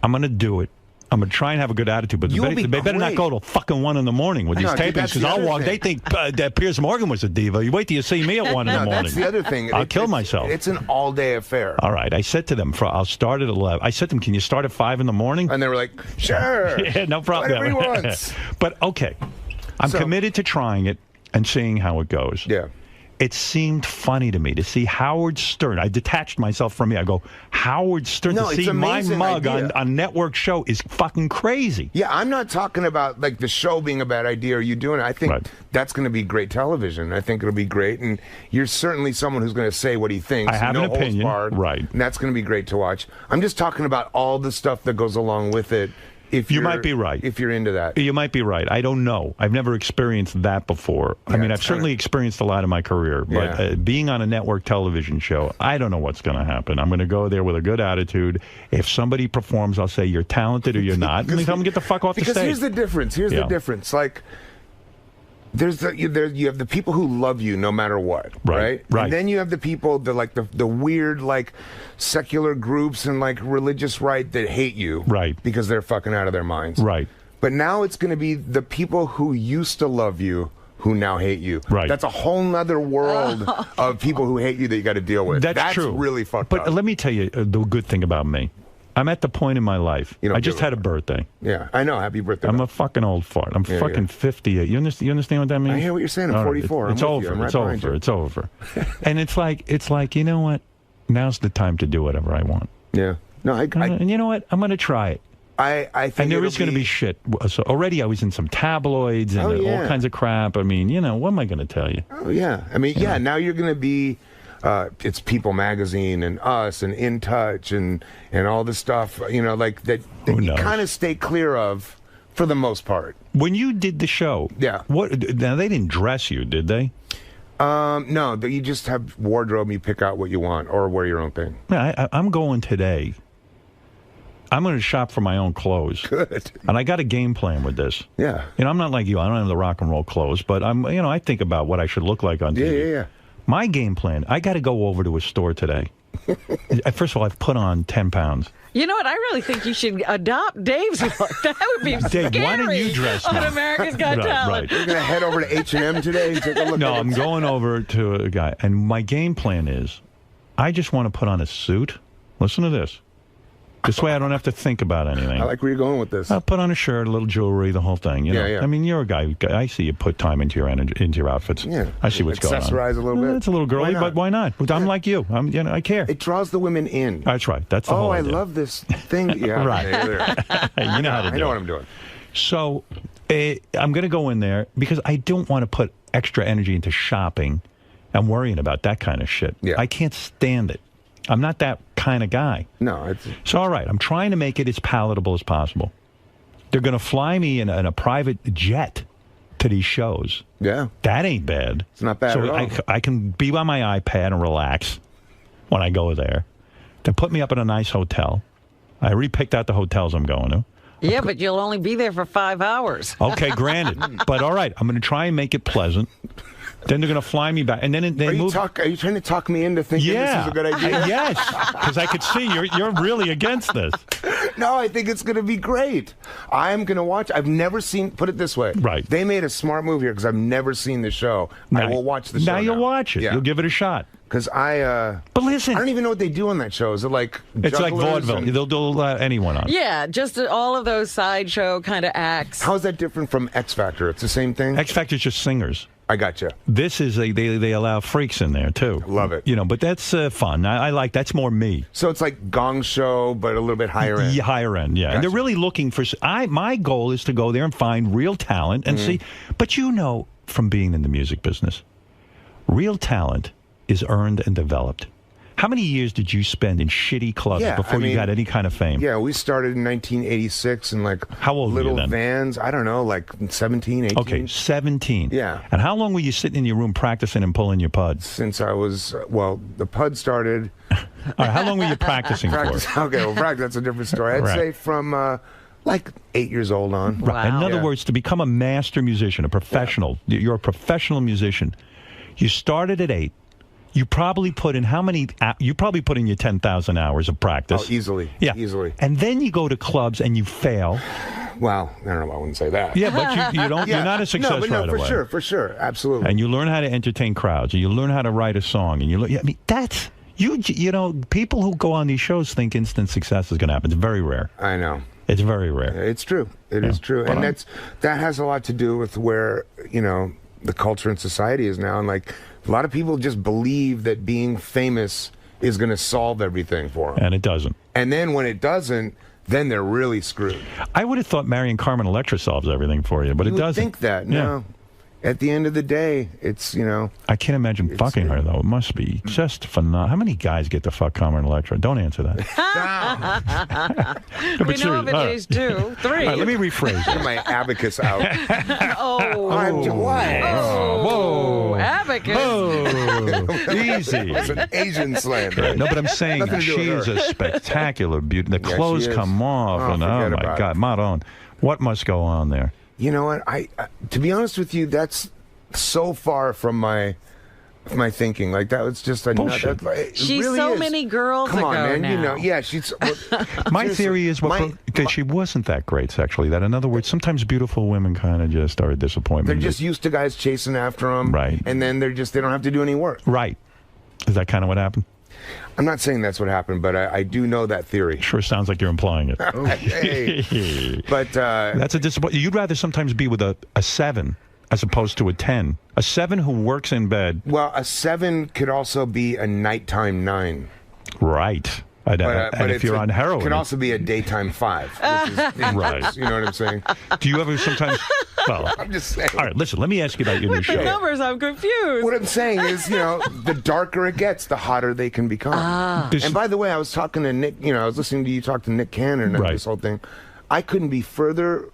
S1: I'm going to do it. I'm going to try and have a good attitude, but they better not go till fucking 1 in the morning with these tapings, because I'll walk. They think that Piers Morgan was a diva. You wait till you see me at 1 in the morning.
S8: That's the other thing.
S1: I'll kill myself.
S8: It's an all-day affair.
S1: All right. I said to them, I'll start at 11. I said to them, can you start at 5 in the morning?
S8: And they were like, sure.
S1: Yeah, no problem.
S8: Whatever he wants.
S1: But, okay. I'm committed to trying it and seeing how it goes.
S8: Yeah.
S1: It seemed funny to me to see Howard Stern. I detached myself from me. I go, Howard Stern, to see my mug on network show is fucking crazy.
S8: Yeah, I'm not talking about like the show being a bad idea or you doing it. I think that's going to be great television. I think it'll be great. And you're certainly someone who's going to say what he thinks.
S1: I have an opinion. Right.
S8: And that's going to be great to watch. I'm just talking about all the stuff that goes along with it.
S1: You might be right.
S8: If you're into that.
S1: You might be right. I don't know. I've never experienced that before. I mean, I've certainly experienced a lot in my career, but being on a network television show, I don't know what's going to happen. I'm going to go there with a good attitude. If somebody performs, I'll say, you're talented or you're not. And tell them to get the fuck off the stage.
S8: Because here's the difference. Here's the difference. Like, you have the people who love you no matter what, right? And then you have the people, the weird, like, secular groups and, like, religious right that hate you.
S1: Right.
S8: Because they're fucking out of their minds.
S1: Right.
S8: But now it's going to be the people who used to love you who now hate you.
S1: Right.
S8: That's a whole nother world of people who hate you that you got to deal with.
S1: That's true.
S8: Really fucked up.
S1: But let me tell you the good thing about me. I'm at the point in my life. I just had a birthday.
S8: Yeah, I know. Happy birthday.
S1: I'm a fucking old fart. I'm fucking 58. You understand what that means?
S8: I hear what you're saying. I'm 44.
S1: It's over. It's over. It's over. And it's like, you know what? Now's the time to do whatever I want.
S8: Yeah. No,
S1: and you know what? I'm going to try it.
S8: I think
S1: and there is going to be shit. So already I was in some tabloids and all kinds of crap. I mean, what am I going to tell you?
S8: Oh, yeah. I mean, now you're going to be... it's People Magazine and Us and In Touch and all this stuff, like that you kind of stay clear of for the most part.
S1: When you did the show,
S8: now
S1: they didn't dress you, did they?
S8: No, you just have wardrobe. You pick out what you want or wear your own thing.
S1: Yeah, I'm going today. I'm going to shop for my own clothes.
S8: Good.
S1: And I got a game plan with this.
S8: Yeah.
S1: You know, I'm not like you. I don't have the rock and roll clothes, but I think about what I should look like on TV.
S8: Yeah.
S1: My game plan, I got to go over to a store today. First of all, I've put on 10 pounds.
S4: You know what? I really think you should adopt Dave's look. That would be
S1: Dave,
S4: scary
S1: why don't you dress
S4: on
S1: now?
S4: America's Got Talent.
S1: Right.
S8: You're going to head over to H&M today and take a look
S1: No,
S8: at
S1: I'm going over to a guy, and my game plan is I just want to put on a suit. Listen to this. This way I don't have to think about anything.
S8: I like where you're going with this.
S1: I'll put on a shirt, a little jewelry, the whole thing. You know?
S8: Yeah.
S1: I mean, you're a guy. I see you put time into your outfits.
S8: Yeah.
S1: I see what's going on.
S8: Accessorize a little bit.
S1: It's a little girly, but why not? I'm like you. I care.
S8: It draws the women in.
S1: That's right. That's the whole
S8: I
S1: idea.
S8: love this thing. Yeah.
S1: Right. You know how to do it.
S8: I know what I'm doing.
S1: So I'm going to go in there because I don't want to put extra energy into shopping and worrying about that kind of shit.
S8: Yeah.
S1: I can't stand it. I'm not that kind of guy.
S8: No.
S1: So, all right, I'm trying to make it as palatable as possible. They're going to fly me in a private jet to these shows.
S8: Yeah.
S1: That ain't bad.
S8: It's not bad
S1: so
S8: at all.
S1: I can be on my iPad and relax when I go there. They put me up in a nice hotel. I already picked out the hotels I'm going to.
S4: Yeah, but you'll only be there for 5 hours.
S1: Okay, granted. But all right, I'm going to try and make it pleasant. Then they're going to fly me back, and then they move.
S8: Are you trying to talk me into thinking this is a good idea?
S1: Yes, because I could see you're really against this.
S8: No, I think it's going to be great. I'm going to watch. I've never seen. Put it this way.
S1: Right.
S8: They made a smart move here because I've never seen the show. I will watch the show.
S1: Now you'll watch it.
S8: Yeah.
S1: You'll give it a shot.
S8: Because
S1: But listen,
S8: I don't even know what they do on that show. Is it like
S1: it's like vaudeville? They'll do anyone on.
S4: Yeah, just all of those sideshow kind of acts.
S8: How is that different from X Factor? It's the same thing.
S1: X Factor's just singers.
S8: I gotcha.
S1: This is they allow freaks in there too.
S8: Love it.
S1: You know, but that's fun. I like that's more me.
S8: So it's like Gong Show, but a little bit higher end.
S1: Yeah, higher end, yeah.
S8: Gotcha.
S1: And they're really looking for. My goal is to go there and find real talent and see. But you know, from being in the music business, real talent is earned and developed. How many years did you spend in shitty clubs before you got any kind of fame?
S8: Yeah, we started in 1986 in like
S1: how old
S8: little
S1: were you then?
S8: vans. I don't know, like 17, 18.
S1: Okay, 17.
S8: Yeah.
S1: And how long were you sitting in your room practicing and pulling your puds?
S8: Since I was, the pud started.
S1: All right, how long were you practicing for?
S8: Okay, well, practice, that's a different story. I'd say from like 8 years old on.
S1: Right. In other words, to become a master musician, a professional, you're a professional musician. You started at 8. You probably put in how many? You probably put in your 10,000 hours of practice.
S8: Oh, easily.
S1: Yeah,
S8: easily.
S1: And then you go to clubs and you fail.
S8: Well, I don't know. I wouldn't say that.
S1: Yeah, but you don't.
S8: Yeah.
S1: You're not a success right away.
S8: For sure, absolutely.
S1: And you learn how to entertain crowds, and you learn how to write a song, and you learn. I mean, that's you know, people who go on these shows think instant success is going to happen. It's very rare.
S8: I know.
S1: It's very rare.
S8: It's true. It is true, and that has a lot to do with where the culture and society is now, and like. A lot of people just believe that being famous is going to solve everything for them.
S1: And it doesn't.
S8: And then when it doesn't, then they're really screwed.
S1: I would have thought marrying Carmen Electra solves everything for you, but it doesn't.
S8: You would think that, no. At the end of the day, it's,
S1: I can't imagine fucking her, though. It must be just phenomenal. How many guys get to fuck Carmen Electra? Don't answer that.
S4: No, we know of at least 2, 3.
S1: All right, let me rephrase
S8: Get my abacus out.
S4: Whoa. Abacus.
S1: Whoa. Easy.
S8: It's an Asian slang. Right?
S1: No, but I'm saying she's a spectacular beauty. The clothes come off, and oh my God, Madonna. What must go on there?
S8: You know what? I to be honest with you, that's so far from my thinking. Like that was just a
S1: bullshit.
S4: She's
S8: really
S4: so
S8: is.
S4: many girls
S8: Come on,
S4: ago
S8: man.
S4: now.
S8: Yeah, she's.
S1: My theory is that she wasn't that great sexually. That, in other words, sometimes beautiful women kind of just are a disappointment.
S8: They're just used to guys chasing after them,
S1: right? And
S8: then they don't have to do any work,
S1: right? Is that kind of what happened?
S8: I'm not saying that's what happened, but I do know that theory.
S1: Sure sounds like you're implying it.
S8: Hey. But
S1: that's a disappointment. You'd rather sometimes be with a 7 as opposed to a 10. A 7 who works in bed.
S8: Well, a 7 could also be a nighttime 9.
S1: Right. And if you're on heroin,
S8: it could also be a daytime 5. Which is
S1: right.
S8: You know what I'm saying?
S1: Do you ever sometimes? Well,
S8: I'm just saying.
S1: All right, listen. Let me ask you about your new show.
S4: With the numbers, I'm confused.
S8: What I'm saying is, the darker it gets, the hotter they can become. And by the way, I was talking to Nick. I was listening to you talk to Nick Cannon and this whole thing. I couldn't be further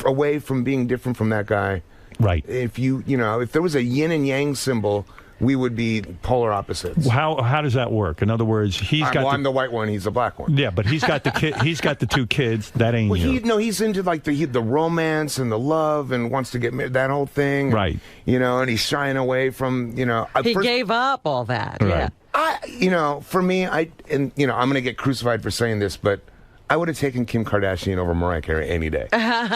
S8: away from being different from that guy.
S1: Right.
S8: If if there was a yin and yang symbol we would be polar opposites.
S1: How does that work? In other words,
S8: I'm the white one, he's the black one.
S1: Yeah, but he's got the kid. He's got the 2 kids. That ain't you.
S8: He's into like the romance and the love and wants to get married, that whole thing.
S1: Right.
S8: And he's shying away from
S4: He gave up all that.
S1: Right.
S8: Yeah. For me, I'm going to get crucified for saying this, but I would have taken Kim Kardashian over Mariah Carey any day.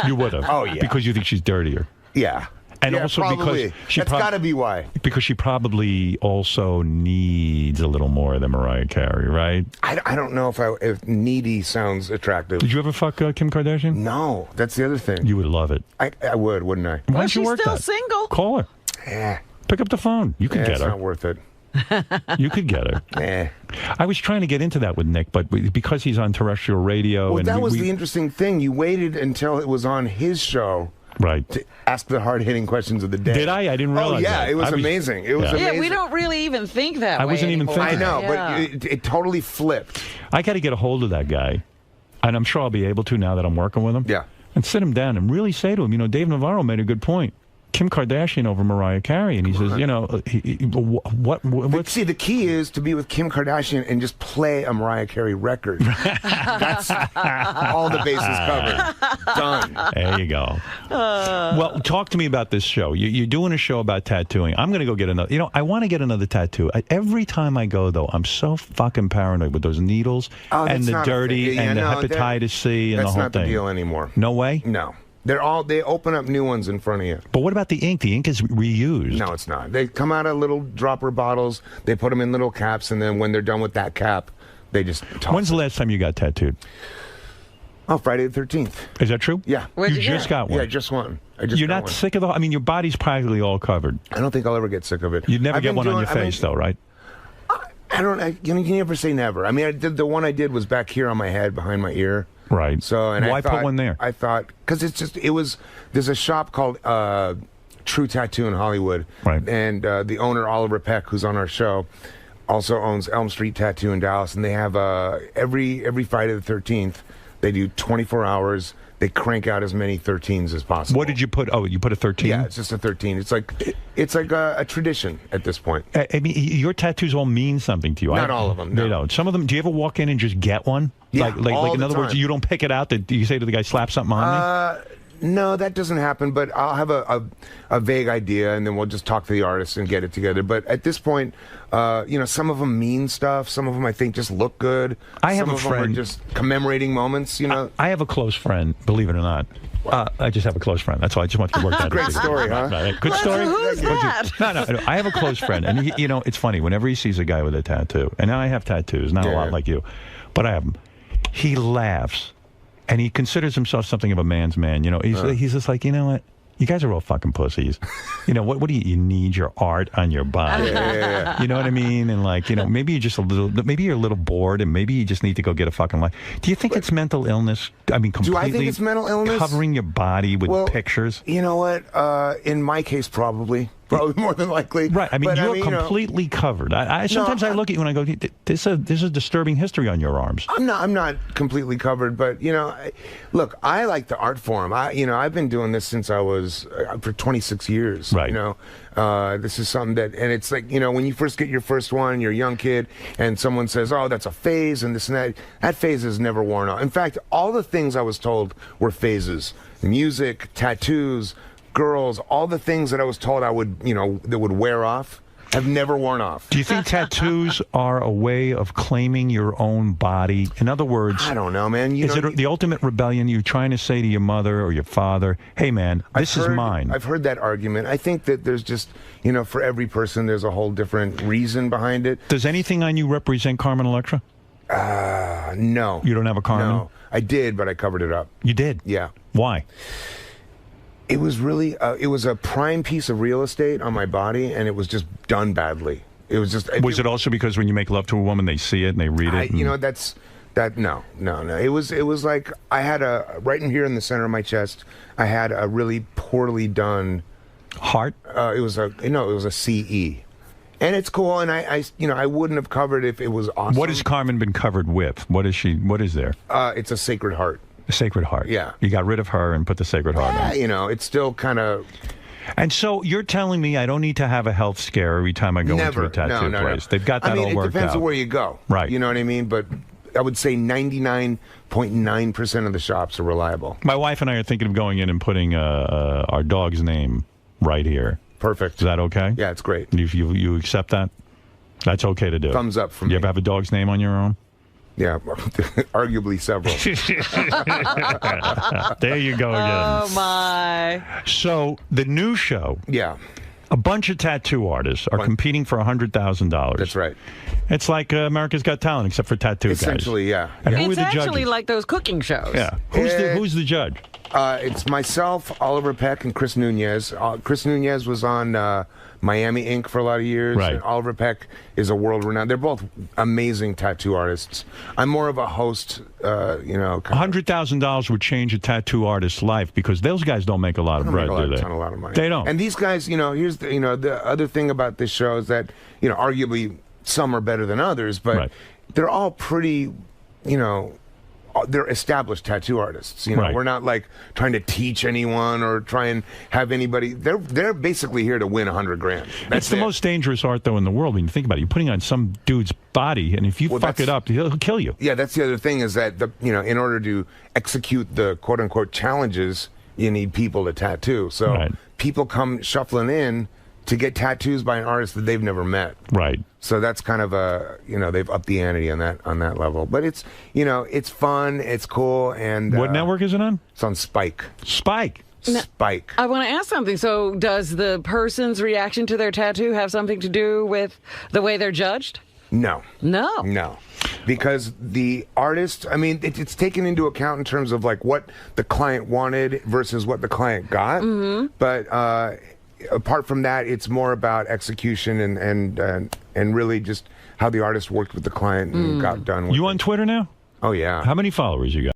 S1: You would have.
S8: Oh, yeah.
S1: Because you think she's dirtier.
S8: Yeah.
S1: And
S8: yeah,
S1: also
S8: probably.
S1: because
S8: that's got to be why.
S1: Because she probably also needs a little more than Mariah Carey, right?
S8: I don't know if needy sounds attractive.
S1: Did you ever fuck Kim Kardashian?
S8: No, that's the other thing.
S1: You would love it.
S8: I would, wouldn't I?
S1: Why don't you work
S4: still
S1: that?
S4: Single.
S1: Call her.
S8: Yeah.
S1: Pick up the phone. You could get her.
S8: It's not worth it.
S1: You could get her. I was trying to get into that with Nick, but because he's on terrestrial radio.
S8: Well,
S1: and
S8: that was the interesting thing. You waited until it was on his show.
S1: Right.
S8: To ask the hard-hitting questions of the day.
S1: Did I? I didn't realize that.
S8: It was amazing. It was amazing.
S4: Yeah, we don't really even think that way.
S1: I wasn't even thinking
S8: I know,
S1: that.
S8: but it totally flipped.
S1: I got to get a hold of that guy, and I'm sure I'll be able to now that I'm working with him.
S8: Yeah.
S1: And sit him down and really say to him, Dave Navarro made a good point. Kim Kardashian over Mariah Carey, and he says, what?
S8: See, the key is to be with Kim Kardashian and just play a Mariah Carey record. That's all the bases covered. Done.
S1: There you go. Well, talk to me about this show. You're doing a show about tattooing. I'm going to go get another. I want to get another tattoo. Every time I go, though, I'm so fucking paranoid with those needles and the dirty and the hepatitis C and the whole thing.
S8: That's not the deal anymore.
S1: No way?
S8: No. They open up new ones in front of you.
S1: But what about the ink? The ink is reused.
S8: No, it's not. They come out of little dropper bottles. They put them in little caps, and then when they're done with that cap, they just toss
S1: When's the last time you got tattooed?
S8: Oh, Friday the 13th.
S1: Is that true?
S8: Yeah.
S1: You just got one?
S8: Yeah, just one.
S1: You're not sick of the... your body's practically all covered.
S8: I don't think I'll ever get sick of it.
S1: You'd never get one on your face, though, right?
S8: I don't... you can never say never. The one I did was back here on my head, behind my ear.
S1: Right.
S8: So,
S1: why put one there?
S8: I thought because there's a shop called True Tattoo in Hollywood,
S1: right?
S8: And the owner Oliver Peck, who's on our show, also owns Elm Street Tattoo in Dallas, and they have every Friday the 13th. They do 24 hours. They crank out as many 13s as possible.
S1: What did you put? Oh, you put a 13?
S8: Yeah, it's just a 13. It's like a tradition at this point.
S1: Your tattoos all mean something to you.
S8: Not all of them. No.
S1: They don't. Some of them. Do you ever walk in and just get one?
S8: Yeah,
S1: like in other words, you don't pick it out. Do you say to the guy, "Slap something on me"?
S8: No, that doesn't happen, but I'll have a vague idea, and then we'll just talk to the artist and get it together. But at this point, some of them mean stuff. Some of them I think just look good.
S1: I have
S8: some
S1: a
S8: of
S1: friend.
S8: them are just commemorating moments,
S1: I have a close friend, believe it or not. I just have a close friend. That's all. I just want you to work that out.
S8: Great story, huh?
S1: Right. Good story?
S4: Who's that?
S1: No. I have a close friend, and it's funny. Whenever he sees a guy with a tattoo, and I have tattoos, not a lot like you, but I have them, he laughs. And he considers himself something of a man's man. He's just like, you know what? You guys are all fucking pussies. What do you need your art on your body?
S8: Yeah.
S1: You know what I mean? And maybe you're a little bored, and maybe you just need to go get a fucking life. Do you think it's mental illness? Completely.
S8: Do I think it's mental illness?
S1: Covering your body with pictures?
S8: You know what? In my case, probably more than likely.
S1: Right. You're completely covered. Sometimes I look at you and I go, there's a disturbing history on your arms.
S8: I'm not completely covered, but look, I like the art form. I've been doing this since I was for 26 years.
S1: Right.
S8: This is something that, and it's like, when you first get your first one, you're a young kid, and someone says, oh, that's a phase, and this and that. That phase is never worn off. In fact, all the things I was told were phases. Music, tattoos, girls, all the things that I was told that would wear off have never worn off.
S1: Do you think tattoos are a way of claiming your own body? In other words,
S8: I don't know, man.
S1: Is it the ultimate rebellion? You're trying to say to your mother or your father, hey, man, this is mine.
S8: I've heard that argument. I think that there's just, for every person, there's a whole different reason behind it.
S1: Does anything on you represent Carmen Electra?
S8: No.
S1: You don't have a Carmen?
S8: No. I did, but I covered it up.
S1: You did?
S8: Yeah.
S1: Why?
S8: It was really, it was a prime piece of real estate on my body, and it was just done badly. It was just...
S1: Was it also because when you make love to a woman, they see it and they read it?
S8: No. It was like, I had right in here in the center of my chest, I had a really poorly done...
S1: Heart?
S8: It was a CE. And it's cool, and I wouldn't have covered if it was awesome.
S1: What has Carmen been covered with? What is there?
S8: It's a Sacred Heart.
S1: A Sacred Heart.
S8: Yeah.
S1: You got rid of her and put the Sacred Heart on.
S8: It's still kind of...
S1: And so you're telling me I don't need to have a health scare every time I go into a tattoo place. They've got that all worked out.
S8: It depends on where you go.
S1: Right.
S8: You know what I mean? But I would say 99.9% of the shops are reliable.
S1: My wife and I are thinking of going in and putting our dog's name right here.
S8: Perfect.
S1: Is that okay?
S8: Yeah, it's great.
S1: You accept that? That's okay to do.
S8: Thumbs up from
S1: You
S8: me.
S1: ever have a dog's name on your own?
S8: Yeah, arguably several.
S1: There you go again.
S4: Oh, my.
S1: So, the new show.
S8: Yeah.
S1: A bunch of tattoo artists are competing for $100,000.
S8: That's right.
S1: It's like America's Got Talent, except for tattoo guys.
S8: Essentially, yeah.
S1: And who are
S4: It's
S1: the
S4: actually
S1: judges?
S4: like those cooking shows.
S1: Yeah. Who's the judge?
S8: It's myself, Oliver Peck, and Chris Nunez. Chris Nunez was on Miami Ink for a lot of years.
S1: Right.
S8: And Oliver Peck is a world-renowned. They're both amazing tattoo artists. I'm more of a host,
S1: $100,000 would change a tattoo artist's life because those guys don't make a lot of bread, do they?
S8: A lot of money.
S1: They don't.
S8: And these guys, here's the other thing about this show is that, arguably some are better than others, but they're all pretty, they're established tattoo artists. We're not like trying to teach anyone or try and have anybody. They're basically here to win $100,000.
S1: It's the most dangerous art, though, in the world when you think about it. You're putting on some dude's body, and if you fuck it up, he'll kill you.
S8: Yeah, that's the other thing is that in order to execute the quote unquote challenges, you need people to tattoo. So people come shuffling in to get tattoos by an artist that they've never met.
S1: Right.
S8: So that's kind of they've upped the ante on that level. But it's it's fun, it's cool, and
S1: what network is it on?
S8: It's on Spike.
S1: Spike.
S8: Spike.
S4: I want to ask something. So, does the person's reaction to their tattoo have something to do with the way they're judged?
S8: No.
S4: No.
S8: Because the artist, it's taken into account in terms of like what the client wanted versus what the client got. Mm-hmm. But apart from that, it's more about execution and really just how the artist worked with the client and got done with
S1: You on Twitter now?
S8: Oh, yeah.
S1: How many followers you got?